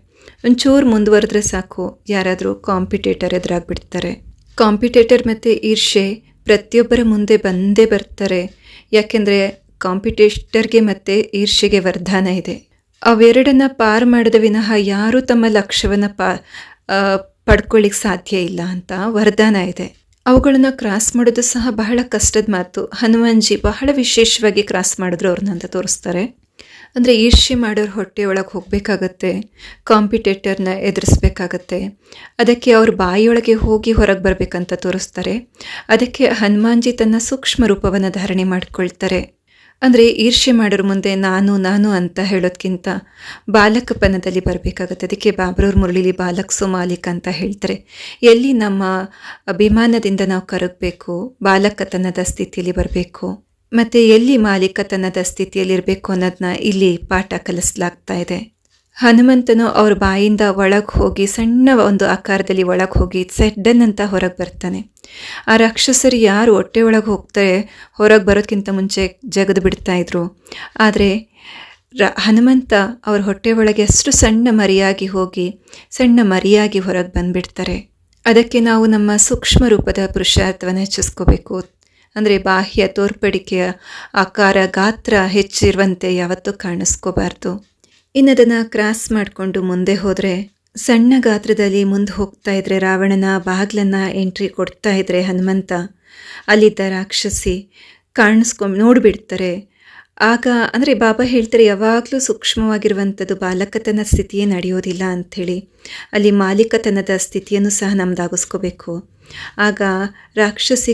ಒಂಚೂರು ಮುಂದುವರೆದ್ರೆ ಸಾಕು, ಯಾರಾದರೂ ಕಾಂಪಿಟೇಟರ್ ಎದುರಾಗ್ಬಿಡ್ತಾರೆ. ಕಾಂಪಿಟೇಟರ್ ಮತ್ತು ಈರ್ಷೆ ಪ್ರತಿಯೊಬ್ಬರ ಮುಂದೆ ಬಂದೇ ಬರ್ತಾರೆ. ಯಾಕೆಂದರೆ ಕಾಂಪಿಟೇಟರ್ಗೆ ಮತ್ತು ಈರ್ಷೆಗೆ ವರದಾನ ಇದೆ. ಅವೆರಡನ್ನು ಪಾರು ಮಾಡಿದ ವಿನಃ ಯಾರೂ ತಮ್ಮ ಲಕ್ಷ್ಯವನ್ನು ಪಡ್ಕೊಳ್ಳಿಕ್ಕೆ ಸಾಧ್ಯ ಇಲ್ಲ ಅಂತ ವರದಾನ ಇದೆ. ಅವುಗಳನ್ನು ಕ್ರಾಸ್ ಮಾಡೋದು ಸಹ ಬಹಳ ಕಷ್ಟದ ಮಾತು. ಹನುಮಾನ್ಜಿ ಬಹಳ ವಿಶೇಷವಾಗಿ ಕ್ರಾಸ್ ಮಾಡಿದ್ರು ಅವ್ರನ್ನ ಅಂತ ತೋರಿಸ್ತಾರೆ. ಅಂದರೆ ಈರ್ಷೆ ಮಾಡೋರು ಹೊಟ್ಟೆಯೊಳಗೆ ಹೋಗಬೇಕಾಗತ್ತೆ, ಕಾಂಪಿಟೇಟರ್ನ ಎದುರಿಸ್ಬೇಕಾಗತ್ತೆ. ಅದಕ್ಕೆ ಅವ್ರ ಬಾಯಿಯೊಳಗೆ ಹೋಗಿ ಹೊರಗೆ ಬರಬೇಕಂತ ತೋರಿಸ್ತಾರೆ. ಅದಕ್ಕೆ ಹನುಮಾನ್ಜಿ ತನ್ನ ಸೂಕ್ಷ್ಮ ರೂಪವನ್ನು ಧಾರಣೆ ಮಾಡಿಕೊಳ್ತಾರೆ. ಅಂದರೆ ಈರ್ಷೆ ಮಾಡೋರ ಮುಂದೆ ನಾನು ಅಂತ ಹೇಳೋದಕ್ಕಿಂತ ಬಾಲಕಪನದಲ್ಲಿ ಬರಬೇಕಾಗತ್ತೆ. ಅದಕ್ಕೆ ಬಾಬ್ರವ್ರ ಮುರಳಿಲಿ ಬಾಲಕ್ ಸೋ ಮಾಲಿಕ್ ಅಂತ ಹೇಳ್ತಾರೆ. ಎಲ್ಲಿ ನಮ್ಮ ಅಭಿಮಾನದಿಂದ ನಾವು ಕರಗಬೇಕು, ಬಾಲಕತನದ ಸ್ಥಿತಿಯಲ್ಲಿ ಬರಬೇಕು, ಮತ್ತು ಎಲ್ಲಿ ಮಾಲೀಕತನದ ಸ್ಥಿತಿಯಲ್ಲಿರಬೇಕು ಅನ್ನೋದನ್ನ ಇಲ್ಲಿ ಪಾಠ ಕಲಿಸಲಾಗ್ತಾ ಇದೆ. ಹನುಮಂತನು ಅವ್ರ ಬಾಯಿಂದ ಒಳಗೆ ಹೋಗಿ ಸಣ್ಣ ಒಂದು ಆಕಾರದಲ್ಲಿ ಒಳಗೆ ಹೋಗಿ ಸೆಡ್ಡನ್ ಅಂತ ಹೊರಗೆ ಬರ್ತಾನೆ. ಆ ರಾಕ್ಷಸರು ಯಾರು ಹೊಟ್ಟೆ ಒಳಗೆ ಹೋಗ್ತಾರೆ, ಹೊರಗೆ ಬರೋದಕ್ಕಿಂತ ಮುಂಚೆ ಜಗದು ಬಿಡ್ತಾ ಇದ್ರು. ಆದರೆ ಹನುಮಂತ ಅವ್ರ ಹೊಟ್ಟೆ ಒಳಗೆ ಅಷ್ಟು ಸಣ್ಣ ಮರಿಯಾಗಿ ಹೋಗಿ ಸಣ್ಣ ಮರಿಯಾಗಿ ಹೊರಗೆ ಬಂದುಬಿಡ್ತಾರೆ. ಅದಕ್ಕೆ ನಾವು ನಮ್ಮ ಸೂಕ್ಷ್ಮ ರೂಪದ ಪುರುಷಾರ್ಥವನ್ನು ಹೆಚ್ಚಿಸ್ಕೋಬೇಕು. ಅಂದರೆ ಬಾಹ್ಯ ತೋರ್ಪಡಿಕೆಯ ಆಕಾರ ಗಾತ್ರ ಹೆಚ್ಚಿರುವಂತೆ ಯಾವತ್ತೂ ಕಾಣಿಸ್ಕೋಬಾರ್ದು. ಇನ್ನದನ್ನು ಕ್ರಾಸ್ ಮಾಡಿಕೊಂಡು ಮುಂದೆ ಹೋದರೆ ಸಣ್ಣ ಗಾತ್ರದಲ್ಲಿ ಮುಂದೆ ಹೋಗ್ತಾ ಇದ್ರೆ ರಾವಣನ ಬಾಗ್ಲನ್ನು ಎಂಟ್ರಿ ಕೊಡ್ತಾ ಇದ್ರೆ ಹನುಮಂತ ಅಲ್ಲಿದ್ದ ರಾಕ್ಷಸಿ ನೋಡಿಬಿಡ್ತಾರೆ. ಆಗ ಅಂದರೆ ಬಾಬಾ ಹೇಳ್ತಾರೆ, ಯಾವಾಗಲೂ ಸೂಕ್ಷ್ಮವಾಗಿರುವಂಥದ್ದು ಬಾಲಕತನ ಸ್ಥಿತಿಯೇ ನಡೆಯೋದಿಲ್ಲ ಅಂಥೇಳಿ. ಅಲ್ಲಿ ಮಾಲೀಕತನದ ಸ್ಥಿತಿಯನ್ನು ಸಹ ನಮ್ದಾಗಿಸ್ಕೋಬೇಕು. ಆಗ ರಾಕ್ಷಸಿ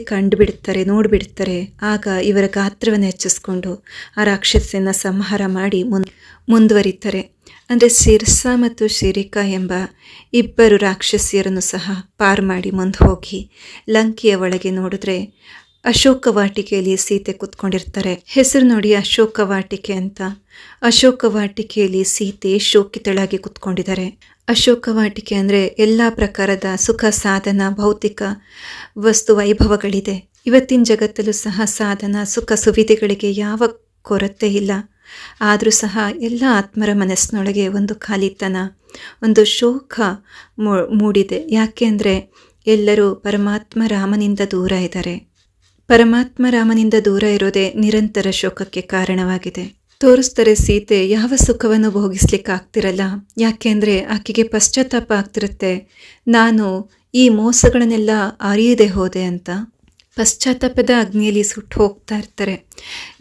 ನೋಡಿಬಿಡ್ತಾರೆ. ಆಗ ಇವರ ಗಾತ್ರವನ್ನು ಹೆಚ್ಚಿಸ್ಕೊಂಡು ಆ ರಾಕ್ಷಸಿಯನ್ನು ಸಂಹಾರ ಮಾಡಿ ಮುಂದುವರಿತಾರೆ. ಅಂದರೆ ಸಿರ್ಸಾ ಮತ್ತು ಶಿರಿಕಾ ಎಂಬ 2 ರಾಕ್ಷಸಿಯರನ್ನು ಸಹ ಪಾರು ಮಾಡಿ ಮುಂದೆ ಹೋಗಿ ಲಂಕೆಯ ಒಳಗೆ ನೋಡಿದ್ರೆ ಅಶೋಕವಾಟಿಕೆಯಲ್ಲಿ ಸೀತೆ ಕೂತ್ಕೊಂಡಿರ್ತಾರೆ. ಹೆಸರು ನೋಡಿ, ಅಶೋಕವಾಟಿಕೆ ಅಂತ. ಅಶೋಕವಾಟಿಕೆಯಲ್ಲಿ ಸೀತೆ ಶೋಕಿತಳಾಗಿ ಕೂತ್ಕೊಂಡಿದ್ದಾರೆ. ಅಶೋಕವಾಟಿಕೆ ಅಂದರೆ ಎಲ್ಲ ಪ್ರಕಾರದ ಸುಖ ಸಾಧನ ಭೌತಿಕ ವಸ್ತು ವೈಭವಗಳಿದೆ. ಇವತ್ತಿನ ಜಗತ್ತಲ್ಲೂ ಸಹ ಸಾಧನ ಸುಖ ಸುವಿಧೆಗಳಿಗೆ ಯಾವ ಕೊರತೆ ಇಲ್ಲ. ಆದರೂ ಸಹ ಎಲ್ಲ ಆತ್ಮರ ಮನಸ್ಸಿನೊಳಗೆ ಒಂದು ಖಾಲಿತನ, ಒಂದು ಶೋಕ ಮೂಡಿದೆ. ಯಾಕೆ ಅಂದರೆ ಎಲ್ಲರೂ ಪರಮಾತ್ಮ ರಾಮನಿಂದ ದೂರ ಇದ್ದಾರೆ. ಪರಮಾತ್ಮ ರಾಮನಿಂದ ದೂರ ಇರೋದೇ ನಿರಂತರ ಶೋಕಕ್ಕೆ ಕಾರಣವಾಗಿದೆ. ತೋರಿಸ್ತಾರೆ ಸೀತೆ ಯಾವ ಸುಖವನ್ನು ಭೋಗಿಸ್ಲಿಕ್ಕೆ ಆಗ್ತಿರಲ್ಲ. ಯಾಕೆಂದರೆ ಆಕೆಗೆ ಪಶ್ಚಾತ್ತಾಪ ಆಗ್ತಿರುತ್ತೆ, ನಾನು ಈ ಮೋಸಗಳನ್ನೆಲ್ಲ ಅರಿಯದೆ ಹೋದೆ ಅಂತ. ಪಶ್ಚಾತ್ತಾಪದ ಅಗ್ನಿಯಲ್ಲಿ ಸುಟ್ಟು ಹೋಗ್ತಾ ಇರ್ತಾರೆ.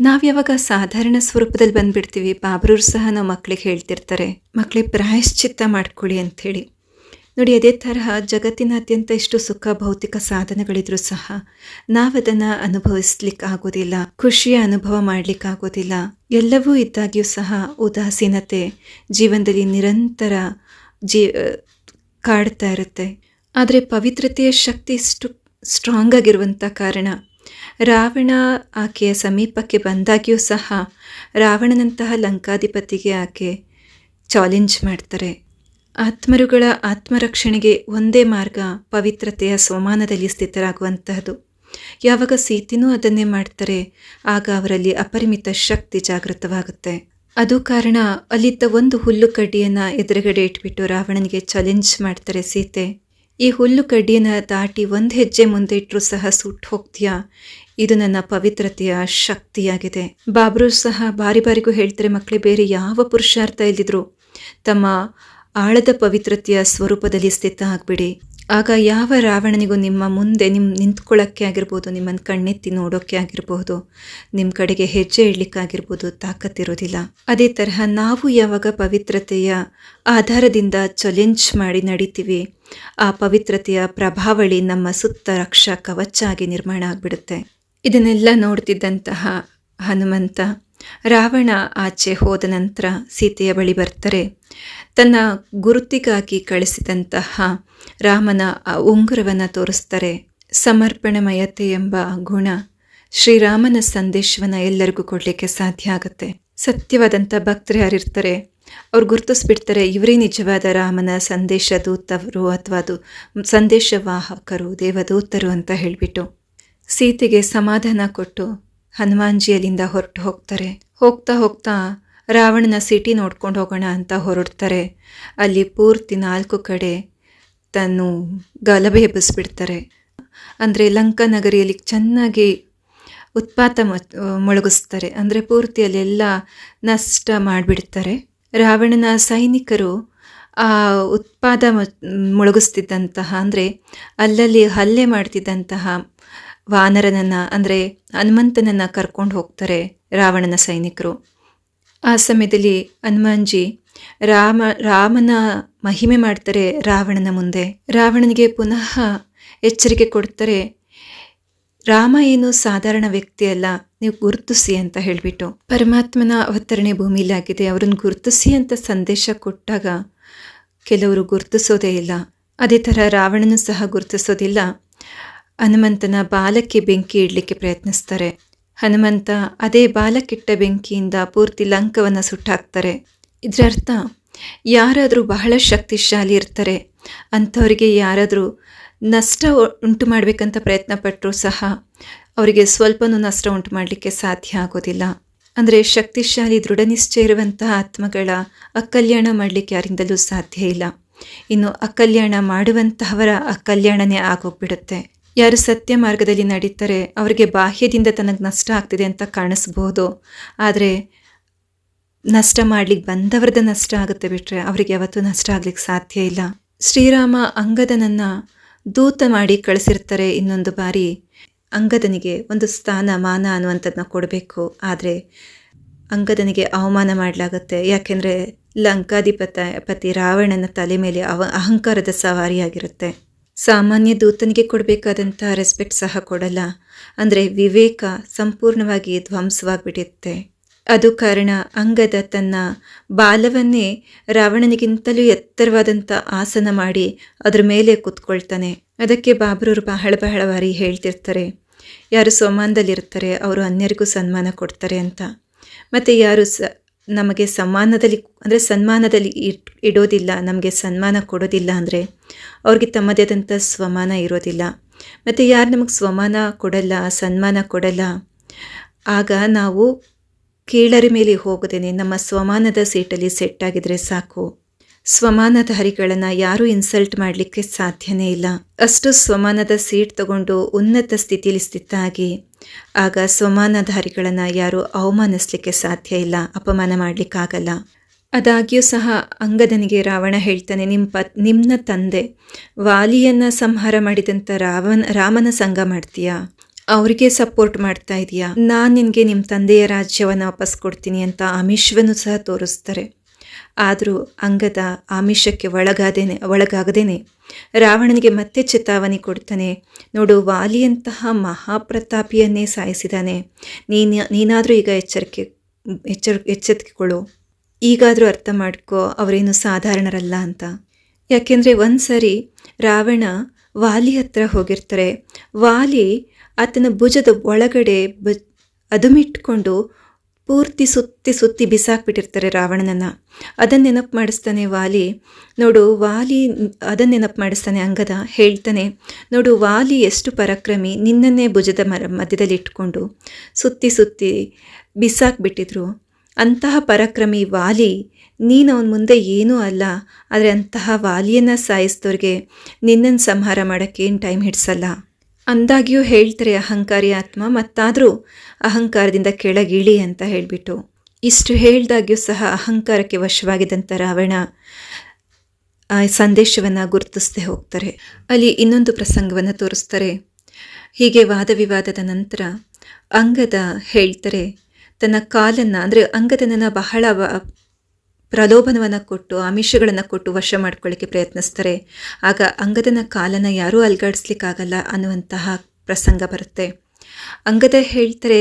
ನಾವು ಯಾವಾಗ ಸಾಧಾರಣ ಸ್ವರೂಪದಲ್ಲಿ ಬಂದುಬಿಡ್ತೀವಿ, ಬಾಬ್ರವ್ರು ಸಹ ನಾವು ಮಕ್ಕಳಿಗೆ ಹೇಳ್ತಿರ್ತಾರೆ, ಮಕ್ಕಳಿಗೆ ಪ್ರಾಯಶ್ಚಿತ್ತ ಮಾಡ್ಕೊಳ್ಳಿ ಅಂಥೇಳಿ. ನೋಡಿ, ಅದೇ ತರಹ ಜಗತ್ತಿನಾದ್ಯಂತ ಇಷ್ಟು ಸುಖ ಭೌತಿಕ ಸಾಧನಗಳಿದ್ರೂ ಸಹ ನಾವದನ್ನು ಅನುಭವಿಸ್ಲಿಕ್ಕೆ ಆಗೋದಿಲ್ಲ, ಖುಷಿಯ ಅನುಭವ ಮಾಡ್ಲಿಕ್ಕಾಗೋದಿಲ್ಲ. ಎಲ್ಲವೂ ಇದ್ದಾಗ್ಯೂ ಸಹ ಉದಾಸೀನತೆ ಜೀವನದಲ್ಲಿ ನಿರಂತರ ಕಾಡ್ತಾ ಇರುತ್ತೆ. ಆದರೆ ಪವಿತ್ರತೆಯ ಶಕ್ತಿ ಇಷ್ಟು ಸ್ಟ್ರಾಂಗ್ ಆಗಿರುವಂಥ ಕಾರಣ ರಾವಣ ಆಕೆಯ ಸಮೀಪಕ್ಕೆ ಬಂದಾಗ್ಯೂ ಸಹ ರಾವಣನಂತಹ ಲಂಕಾಧಿಪತಿಗೆ ಆಕೆ ಚಾಲೆಂಜ್ ಮಾಡ್ತಾರೆ. ಆತ್ಮರುಗಳ ಆತ್ಮರಕ್ಷಣೆಗೆ ಒಂದೇ ಮಾರ್ಗ ಪವಿತ್ರತೆಯ ಸ್ವಮಾನದಲ್ಲಿ ಸ್ಥಿತರಾಗುವಂತಹದ್ದು. ಯಾವಾಗ ಸೀತೆನೂ ಅದನ್ನೇ ಮಾಡ್ತಾರೆ, ಆಗ ಅವರಲ್ಲಿ ಅಪರಿಮಿತ ಶಕ್ತಿ ಜಾಗೃತವಾಗುತ್ತೆ. ಅದು ಕಾರಣ ಅಲ್ಲಿದ್ದ ಒಂದು ಹುಲ್ಲು ಕಡ್ಡಿಯನ್ನು ಎದುರುಗಡೆ ಇಟ್ಬಿಟ್ಟು ರಾವಣನಿಗೆ ಚಾಲೆಂಜ್ ಮಾಡ್ತಾರೆ ಸೀತೆ. ಈ ಹುಲ್ಲು ಕಡ್ಡಿಯನ್ನು ದಾಟಿ ಒಂದು ಹೆಜ್ಜೆ ಮುಂದೆ ಇಟ್ಟರೂ ಸಹ ಸುಟ್ಟು ಹೋಗ್ತೀಯಾ, ಇದು ನನ್ನ ಪವಿತ್ರತೆಯ ಶಕ್ತಿಯಾಗಿದೆ. ಬಾಬ್ರು ಸಹ ಬಾರಿ ಬಾರಿಗೂ ಹೇಳ್ತಾರೆ, ಮಕ್ಕಳೇ ಬೇರೆ ಯಾವ ಪುರುಷಾರ್ಥ ಇಲ್ಲಿದ್ರು ತಮ್ಮ ಆಳದ ಪವಿತ್ರತೆಯ ಸ್ವರೂಪದಲ್ಲಿ ಸ್ಥಿತ ಆಗ್ಬಿಡಿ. ಆಗ ಯಾವ ರಾವಣನಿಗೂ ನಿಮ್ಮ ಮುಂದೆ ನಿಂತ್ಕೊಳ್ಳೋಕ್ಕೆ ಆಗಿರ್ಬೋದು, ನಿಮ್ಮನ್ನು ಕಣ್ಣೆತ್ತಿ ನೋಡೋಕ್ಕೆ ಆಗಿರ್ಬೋದು, ನಿಮ್ಮ ಕಡೆಗೆ ಹೆಜ್ಜೆ ಇಡ್ಲಿಕ್ಕಾಗಿರ್ಬೋದು ತಾಕತ್ತಿರೋದಿಲ್ಲ. ಅದೇ ತರಹ ನಾವು ಯಾವಾಗ ಪವಿತ್ರತೆಯ ಆಧಾರದಿಂದ ಚಾಲೆಂಜ್ ಮಾಡಿ ನಡಿತೀವಿ, ಆ ಪವಿತ್ರತೆಯ ಪ್ರಭಾವಳಿ ನಮ್ಮ ಸುತ್ತ ರಕ್ಷಾ ಕವಚ ಆಗಿ ನಿರ್ಮಾಣ ಆಗಿಬಿಡುತ್ತೆ. ಇದನ್ನೆಲ್ಲ ನೋಡ್ತಿದ್ದಂತಹ ಹನುಮಂತ ರಾವಣ ಆಚೆ ಹೋದ ನಂತರ ಸೀತೆಯ ಬಳಿ ಬರ್ತಾರೆ. ತನ್ನ ಗುರುತಿಗಾಗಿ ಕಳಿಸಿದಂತಹ ರಾಮನ ಆ ಉಂಗುರವನ್ನು ತೋರಿಸ್ತಾರೆ. ಸಮರ್ಪಣಮಯತೆ ಎಂಬ ಗುಣ ಶ್ರೀರಾಮನ ಸಂದೇಶವನ್ನು ಎಲ್ಲರಿಗೂ ಕೊಡಲಿಕ್ಕೆ ಸಾಧ್ಯ ಆಗುತ್ತೆ. ಸತ್ಯವಾದಂಥ ಭಕ್ತರು ಯಾರಿರ್ತಾರೆ ಅವ್ರು ಗುರುತಿಸ್ಬಿಡ್ತಾರೆ, ಇವರೇ ನಿಜವಾದ ರಾಮನ ಸಂದೇಶ ದೂತರು ಅಥವಾ ಅದು ಸಂದೇಶವಾಹಕರು, ದೇವದೂತರು ಅಂತ ಹೇಳಿಬಿಟ್ಟು ಸೀತೆಗೆ ಸಮಾಧಾನ ಕೊಟ್ಟು ಹನುಮಾನ್ಜಿ ಅಲ್ಲಿಂದ ಹೊರಟು ಹೋಗ್ತಾರೆ. ಹೋಗ್ತಾ ಹೋಗ್ತಾ ರಾವಣನ ಸಿಟಿ ನೋಡ್ಕೊಂಡು ಹೋಗೋಣ ಅಂತ ಹೊರಡ್ತಾರೆ. ಅಲ್ಲಿ ಪೂರ್ತಿ 4 ಕಡೆ ತಾನು ಗಲಭೆ ಎಬ್ಬಿಸ್ಬಿಡ್ತಾರೆ. ಅಂದರೆ ಲಂಕಾ ನಗರಿಯಲ್ಲಿ ಚೆನ್ನಾಗಿ ಉತ್ಪಾತ ಮೊಳಗಿಸ್ತಾರೆ. ಅಂದರೆ ಪೂರ್ತಿ ಅಲ್ಲೆಲ್ಲ ನಷ್ಟ ಮಾಡಿಬಿಡ್ತಾರೆ. ರಾವಣನ ಸೈನಿಕರು ಆ ಉತ್ಪಾದ ಮೊಳಗಿಸ್ತಿದ್ದಂತಹ ಅಂದರೆ ಅಲ್ಲಲ್ಲಿ ಹಲ್ಲೆ ಮಾಡ್ತಿದ್ದಂತಹ ವಾನರನನ್ನು ಅಂದರೆ ಹನುಮಂತನನ್ನು ಕರ್ಕೊಂಡು ರಾವಣನ ಸೈನಿಕರು. ಆ ಸಮಯದಲ್ಲಿ ಹನುಮಾನ್ಜಿ ರಾಮನ ಮಹಿಮೆ ಮಾಡ್ತಾರೆ ರಾವಣನ ಮುಂದೆ. ರಾವಣನಿಗೆ ಪುನಃ ಎಚ್ಚರಿಕೆ ಕೊಡ್ತಾರೆ, ರಾಮ ಏನು ಸಾಧಾರಣ ವ್ಯಕ್ತಿ ಅಲ್ಲ, ನೀವು ಗುರುತಿಸಿ ಅಂತ ಹೇಳಿಬಿಟ್ಟು. ಪರಮಾತ್ಮನ ಅವತರಣೆ ಭೂಮಿಲಿ ಆಗಿದೆ, ಅವರನ್ನು ಗುರುತಿಸಿ ಅಂತ ಸಂದೇಶ ಕೊಟ್ಟಾಗ ಕೆಲವರು ಗುರುತಿಸೋದೇ ಇಲ್ಲ. ಅದೇ ಥರ ರಾವಣನು ಸಹ ಗುರುತಿಸೋದಿಲ್ಲ. ಹನುಮಂತನ ಬಾಲಕ್ಕೆ ಬೆಂಕಿ ಇಡಲಿಕ್ಕೆ ಪ್ರಯತ್ನಿಸ್ತಾರೆ. ಹನುಮಂತ ಅದೇ ಬಾಲಕ್ಕಿಟ್ಟ ಬೆಂಕಿಯಿಂದ ಪೂರ್ತಿ ಲಂಕವನ್ನು ಸುಟ್ಟಾಕ್ತಾರೆ. ಇದರ ಅರ್ಥ ಯಾರಾದರೂ ಬಹಳ ಶಕ್ತಿಶಾಲಿ ಇರ್ತಾರೆ, ಅಂಥವರಿಗೆ ಯಾರಾದರೂ ನಷ್ಟ ಉಂಟು ಮಾಡಬೇಕಂತ ಪ್ರಯತ್ನ ಪಟ್ಟರೂ ಸಹ ಅವರಿಗೆ ಸ್ವಲ್ಪನೂ ನಷ್ಟ ಉಂಟು ಮಾಡಲಿಕ್ಕೆ ಸಾಧ್ಯ ಆಗೋದಿಲ್ಲ. ಅಂದರೆ ಶಕ್ತಿಶಾಲಿ ದೃಢ ನಿಶ್ಚಯ ಇರುವಂತಹ ಆತ್ಮಗಳ ಅಕಲ್ಯಾಣ ಮಾಡಲಿಕ್ಕೆ ಯಾರಿಂದಲೂ ಸಾಧ್ಯ ಇಲ್ಲ. ಇನ್ನು ಅಕಲ್ಯಾಣ ಮಾಡುವಂತಹವರ ಅಕಲ್ಯಾಣನೇ ಆಗೋಗ್ಬಿಡುತ್ತೆ. ಯಾರು ಸತ್ಯ ಮಾರ್ಗದಲ್ಲಿ ನಡೀತಾರೆ ಅವರಿಗೆ ಬಾಹ್ಯದಿಂದ ತನಗೆ ನಷ್ಟ ಆಗ್ತಿದೆ ಅಂತ ಕಾಣಿಸ್ಬೋದು, ಆದರೆ ನಷ್ಟ ಮಾಡ್ಲಿಕ್ಕೆ ಬಂದವರದ ನಷ್ಟ ಆಗುತ್ತೆ ಬಿಟ್ಟರೆ ಅವರಿಗೆ ಯಾವತ್ತೂ ನಷ್ಟ ಆಗ್ಲಿಕ್ಕೆ ಸಾಧ್ಯ ಇಲ್ಲ. ಶ್ರೀರಾಮ ಅಂಗದನನ್ನು ದೂತ ಮಾಡಿ ಕಳಿಸಿರ್ತಾರೆ. ಇನ್ನೊಂದು ಬಾರಿ ಅಂಗದನಿಗೆ ಒಂದು ಸ್ಥಾನ ಮಾನ ಅನ್ನುವಂಥದ್ದನ್ನ ಕೊಡಬೇಕು, ಅಂಗದನಿಗೆ ಅವಮಾನ ಮಾಡಲಾಗುತ್ತೆ. ಯಾಕೆಂದರೆ ಲಂಕಾಧಿಪತಿ ರಾವಣನ ತಲೆ ಮೇಲೆ ಅಹಂಕಾರದ ಸವಾರಿಯಾಗಿರುತ್ತೆ. ಸಾಮಾನ್ಯ ದೂತನಿಗೆ ಕೊಡಬೇಕಾದಂಥ ರೆಸ್ಪೆಕ್ಟ್ ಸಹ ಕೊಡಲ್ಲ. ಅಂದರೆ ವಿವೇಕ ಸಂಪೂರ್ಣವಾಗಿ ಧ್ವಂಸವಾಗಿಬಿಡುತ್ತೆ. ಅದು ಕಾರಣ ಅಂಗದ ತನ್ನ ಬಾಲವನ್ನೇ ರಾವಣನಿಗಿಂತಲೂ ಎತ್ತರವಾದಂಥ ಆಸನ ಮಾಡಿ ಅದ್ರ ಮೇಲೆ ಕೂತ್ಕೊಳ್ತಾನೆ. ಅದಕ್ಕೆ ಬಾಬ್ರವರು ಬಹಳ ಬಾರಿ ಹೇಳ್ತಿರ್ತಾರೆ, ಯಾರು ಸ್ವಮಾನದಲ್ಲಿರ್ತಾರೆ ಅವರು ಅನ್ಯರಿಗೂ ಸನ್ಮಾನ ಕೊಡ್ತಾರೆ ಅಂತ. ಮತ್ತು ಯಾರು ನಮಗೆ ಸನ್ಮಾನದಲ್ಲಿ ಇಡೋದಿಲ್ಲ, ನಮಗೆ ಸನ್ಮಾನ ಕೊಡೋದಿಲ್ಲ ಅಂದರೆ ಅವ್ರಿಗೆ ತಮ್ಮದೇ ಆದಂಥ ಸ್ವಮಾನ ಇರೋದಿಲ್ಲ. ಮತ್ತು ಯಾರು ನಮಗೆ ಸ್ವಮಾನ ಕೊಡಲ್ಲ, ಸನ್ಮಾನ ಕೊಡಲ್ಲ, ಆಗ ನಾವು ಕೀಳರ ಮೇಲೆ ಹೋಗದೇನೆ ನಮ್ಮ ಸ್ವಮಾನದ ಸೀಟಲ್ಲಿ ಸೆಟ್ ಆಗಿದ್ರೆ ಸಾಕು. ಸ್ವಮಾನಧಾರಿಗಳನ್ನು ಯಾರೂ ಇನ್ಸಲ್ಟ್ ಮಾಡಲಿಕ್ಕೆ ಸಾಧ್ಯನೇ ಇಲ್ಲ. ಅಷ್ಟು ಸ್ವಮಾನದ ಸೀಟ್ ತಗೊಂಡು ಉನ್ನತ ಸ್ಥಿತಿಯಲ್ಲಿ ಸ್ಥಿತ ಆಗಿ ಆಗ ಸಮಾನಧಾರಿಗಳನ್ನು ಯಾರೂ ಅವಮಾನಿಸ್ಲಿಕ್ಕೆ ಸಾಧ್ಯ ಇಲ್ಲ, ಅಪಮಾನ ಮಾಡಲಿಕ್ಕಾಗಲ್ಲ. ಆದಾಗ್ಯೂ ಸಹ ಅಂಗದನಿಗೆ ರಾವಣ ಹೇಳ್ತಾನೆ, ನಿನ್ನ ತಂದೆ ವಾಲಿಯನ್ನು ಸಂಹಾರ ಮಾಡಿದಂಥ ರಾಮನ ಸಂಗ ಮಾಡ್ತೀಯಾ, ಅವರಿಗೆ ಸಪೋರ್ಟ್ ಮಾಡ್ತಾ ಇದೆಯಾ, ನಾನು ನಿನಗೆ ನಿಮ್ಮ ತಂದೆಯ ರಾಜ್ಯವನ್ನು ವಾಪಸ್ ಕೊಡ್ತೀನಿ ಅಂತ ಆಮಿಷವನ್ನು ಸಹ ತೋರಿಸ್ತಾರೆ. ಆದರೂ ಅಂಗದ ಆಮಿಷಕ್ಕೆ ಒಳಗಾಗದೇನೆ ರಾವಣನಿಗೆ ಮತ್ತೆ ಚೇತಾವಣೆ ಕೊಡ್ತಾನೆ. ನೋಡು, ವಾಲಿಯಂತಹ ಮಹಾಪ್ರತಾಪಿಯನ್ನೇ ಸಾಯಿಸಿದ್ದಾನೆ, ನೀನಾದರೂ ಈಗ ಎಚ್ಚೆತ್ತುಕೊಳ್ಳು, ಈಗಾದರೂ ಅರ್ಥ ಮಾಡ್ಕೋ, ಅವರೇನು ಸಾಧಾರಣರಲ್ಲ ಅಂತ. ಯಾಕೆಂದರೆ ಒಂದು ಸರಿ ರಾವಣ ವಾಲಿ ಹತ್ರ ಹೋಗಿರ್ತಾರೆ. ವಾಲಿ ಆತನ ಭುಜದ ಒಳಗಡೆ ಅದುಮಿಟ್ಕೊಂಡು ಪೂರ್ತಿ ಸುತ್ತಿ ಬಿಸಾಕ್ಬಿಟ್ಟಿರ್ತಾರೆ ರಾವಣನನ್ನು. ಅದನ್ನು ನೆನಪು ಮಾಡಿಸ್ತಾನೆ ವಾಲಿ. ನೋಡು, ಅದನ್ನು ನೆನಪು ಮಾಡಿಸ್ತಾನೆ ಅಂಗದ. ಹೇಳ್ತಾನೆ, ನೋಡು, ವಾಲಿ ಎಷ್ಟು ಪರಾಕ್ರಮಿ, ನಿನ್ನನ್ನೇ ಭುಜದ ಮಧ್ಯದಲ್ಲಿ ಇಟ್ಕೊಂಡು ಸುತ್ತಿ ಬಿಸಾಕ್ಬಿಟ್ಟಿದ್ರು. ಅಂತಹ ಪರಾಕ್ರಮಿ ವಾಲಿ, ನೀನು ಅವನ ಮುಂದೆ ಏನೂ ಅಲ್ಲ. ಆದರೆ ಅಂತಹ ವಾಲಿಯನ್ನು ಸಾಯಿಸಿದವ್ರಿಗೆ ನಿನ್ನನ್ನು ಸಂಹಾರ ಮಾಡೋಕ್ಕೇನು ಟೈಮ್ ಹಿಡಿಸಲ್ಲ ಅಂದಾಗ್ಯೂ ಹೇಳ್ತಾರೆ ಅಹಂಕಾರಿ ಆತ್ಮ. ಮತ್ತಾದರೂ ಅಹಂಕಾರದಿಂದ ಕೆಳಗಿಳಿ ಅಂತ ಹೇಳಿಬಿಟ್ಟು ಇಷ್ಟು ಹೇಳ್ದಾಗ್ಯೂ ಸಹ ಅಹಂಕಾರಕ್ಕೆ ವಶವಾಗಿದ್ದಂಥ ರಾವಣ ಆ ಸಂದೇಶವನ್ನು ಗುರುತಿಸದೆ ಹೋಗ್ತಾರೆ. ಅಲ್ಲಿ ಇನ್ನೊಂದು ಪ್ರಸಂಗವನ್ನು ತೋರಿಸ್ತಾರೆ. ಹೀಗೆ ವಾದ ವಿವಾದದ ನಂತರ ಅಂಗದ ಹೇಳ್ತಾರೆ, ತನ್ನ ಕಾಲನ್ನು ಅಂದರೆ ಅಂಗದನನ್ನು ಬಹಳ ಪ್ರಲೋಭನವನ್ನು ಕೊಟ್ಟು ಆಮಿಷಗಳನ್ನು ಕೊಟ್ಟು ವಶ ಮಾಡ್ಕೊಳ್ಳಿಕ್ಕೆ ಪ್ರಯತ್ನಿಸ್ತಾರೆ. ಆಗ ಅಂಗದನ ಕಾಲನ್ನು ಯಾರೂ ಅಲ್ಗಾಡಿಸ್ಲಿಕ್ಕಾಗಲ್ಲ ಅನ್ನುವಂತಹ ಪ್ರಸಂಗ ಬರುತ್ತೆ. ಅಂಗದ ಹೇಳ್ತಾರೆ,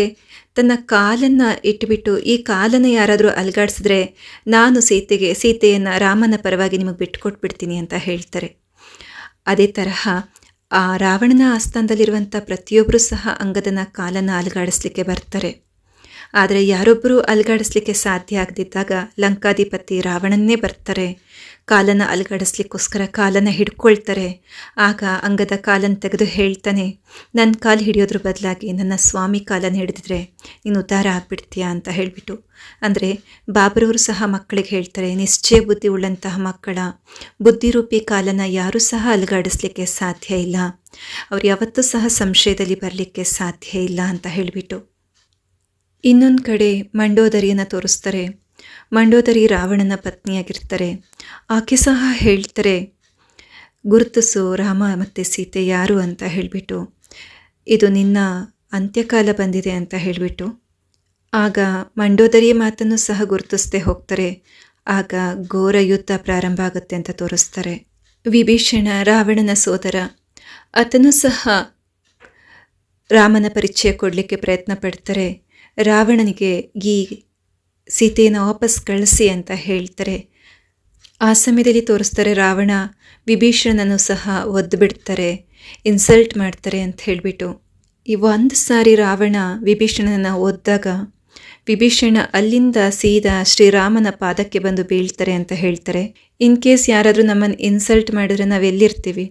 ತನ್ನ ಕಾಲನ್ನು ಇಟ್ಟುಬಿಟ್ಟು ಈ ಕಾಲನ್ನು ಯಾರಾದರೂ ಅಲ್ಗಾಡಿಸಿದ್ರೆ ನಾನು ಸೀತೆಯನ್ನು ರಾಮನ ಪರವಾಗಿ ನಿಮಗೆ ಬಿಟ್ಟುಕೊಟ್ಬಿಡ್ತೀನಿ ಅಂತ ಹೇಳ್ತಾರೆ. ಅದೇ ತರಹ ಆ ರಾವಣನ ಆಸ್ಥಾನದಲ್ಲಿರುವಂಥ ಪ್ರತಿಯೊಬ್ಬರೂ ಸಹ ಅಂಗದನ ಕಾಲನ್ನು ಅಲ್ಗಾಡಿಸ್ಲಿಕ್ಕೆ ಬರ್ತಾರೆ. ಆದರೆ ಯಾರೊಬ್ಬರೂ ಅಲ್ಗಾಡಿಸ್ಲಿಕ್ಕೆ ಸಾಧ್ಯ ಆಗದಿದ್ದಾಗ ಲಂಕಾಧಿಪತಿ ರಾವಣನ್ನೇ ಬರ್ತಾರೆ. ಕಾಲನ್ನು ಅಲ್ಗಾಡಿಸ್ಲಿಕ್ಕೋಸ್ಕರ ಕಾಲನ್ನು ಹಿಡ್ಕೊಳ್ತಾರೆ. ಆಗ ಅಂಗದ ಕಾಲನ್ನು ತೆಗೆದು ಹೇಳ್ತಾನೆ, ನನ್ನ ಕಾಲು ಹಿಡಿಯೋದ್ರ ಬದಲಾಗಿ ನನ್ನ ಸ್ವಾಮಿ ಕಾಲನ್ನು ಹಿಡಿದಿದ್ರೆ ನೀನು ಉದ್ಧಾರ ಆಗ್ಬಿಡ್ತೀಯಾ ಅಂತ ಹೇಳಿಬಿಟ್ಟು. ಅಂದರೆ ಬಾಬರವರು ಸಹ ಮಕ್ಕಳಿಗೆ ಹೇಳ್ತಾರೆ, ನಿಶ್ಚಯ ಬುದ್ಧಿ ಉಳ್ಳಂತಹ ಮಕ್ಕಳ ಬುದ್ಧಿರೂಪಿ ಕಾಲನ್ನು ಯಾರೂ ಸಹ ಅಲ್ಗಾಡಿಸ್ಲಿಕ್ಕೆ ಸಾಧ್ಯ ಇಲ್ಲ, ಅವ್ರು ಯಾವತ್ತೂ ಸಹ ಸಂಶಯದಲ್ಲಿ ಬರಲಿಕ್ಕೆ ಸಾಧ್ಯ ಇಲ್ಲ ಅಂತ ಹೇಳಿಬಿಟ್ಟು. ಇನ್ನೊಂದು ಕಡೆ ಮಂಡೋದರಿಯನ್ನು ತೋರಿಸ್ತಾರೆ. ಮಂಡೋದರಿ ರಾವಣನ ಪತ್ನಿಯಾಗಿರ್ತಾರೆ. ಆಕೆ ಸಹ ಹೇಳ್ತಾರೆ, ಗುರುತಿಸು ರಾಮ ಮತ್ತು ಸೀತೆ ಯಾರು ಅಂತ ಹೇಳಿಬಿಟ್ಟು, ಇದು ನಿನ್ನ ಅಂತ್ಯಕಾಲ ಬಂದಿದೆ ಅಂತ ಹೇಳಿಬಿಟ್ಟು. ಆಗ ಮಂಡೋದರಿಯ ಮಾತನ್ನು ಸಹ ಗುರುತಿಸದೆ ಹೋಗ್ತಾರೆ. ಆಗ ಘೋರ ಯುದ್ಧ ಪ್ರಾರಂಭ ಆಗುತ್ತೆ ಅಂತ ತೋರಿಸ್ತಾರೆ. ವಿಭೀಷಣ ರಾವಣನ ಸೋದರ, ಆತನು ಸಹ ರಾಮನ ಪರಿಚಯ ಕೊಡಲಿಕ್ಕೆ ಪ್ರಯತ್ನ ಪಡ್ತಾರೆ. ರಾವಣನಿಗೆ ಈ ಸೀತೆಯನ್ನು ವಾಪಸ್ ಕಳಿಸಿ ಅಂತ ಹೇಳ್ತಾರೆ. ಆ ಸಮಯದಲ್ಲಿ ತೋರಿಸ್ತಾರೆ, ರಾವಣ ವಿಭೀಷಣನನ್ನು ಸಹ ಒದ್ದು ಬಿಡ್ತಾರೆ, ಇನ್ಸಲ್ಟ್ ಮಾಡ್ತಾರೆ ಅಂತ ಹೇಳಿಬಿಟ್ಟು. ಈ ಒಂದು ಸಾರಿ ರಾವಣ ವಿಭೀಷಣನನ್ನು ಒದ್ದಾಗ ವಿಭೀಷಣ ಅಲ್ಲಿಂದ ಸೀದಾ ಶ್ರೀರಾಮನ ಪಾದಕ್ಕೆ ಬಂದು ಬೀಳ್ತಾರೆ ಅಂತ ಹೇಳ್ತಾರೆ. ಇನ್ ಕೇಸ್ ಯಾರಾದರೂ ನಮ್ಮನ್ನು ಇನ್ಸಲ್ಟ್ ಮಾಡಿದ್ರೆ ನಾವು ಎಲ್ಲಿರ್ತೀವಿ?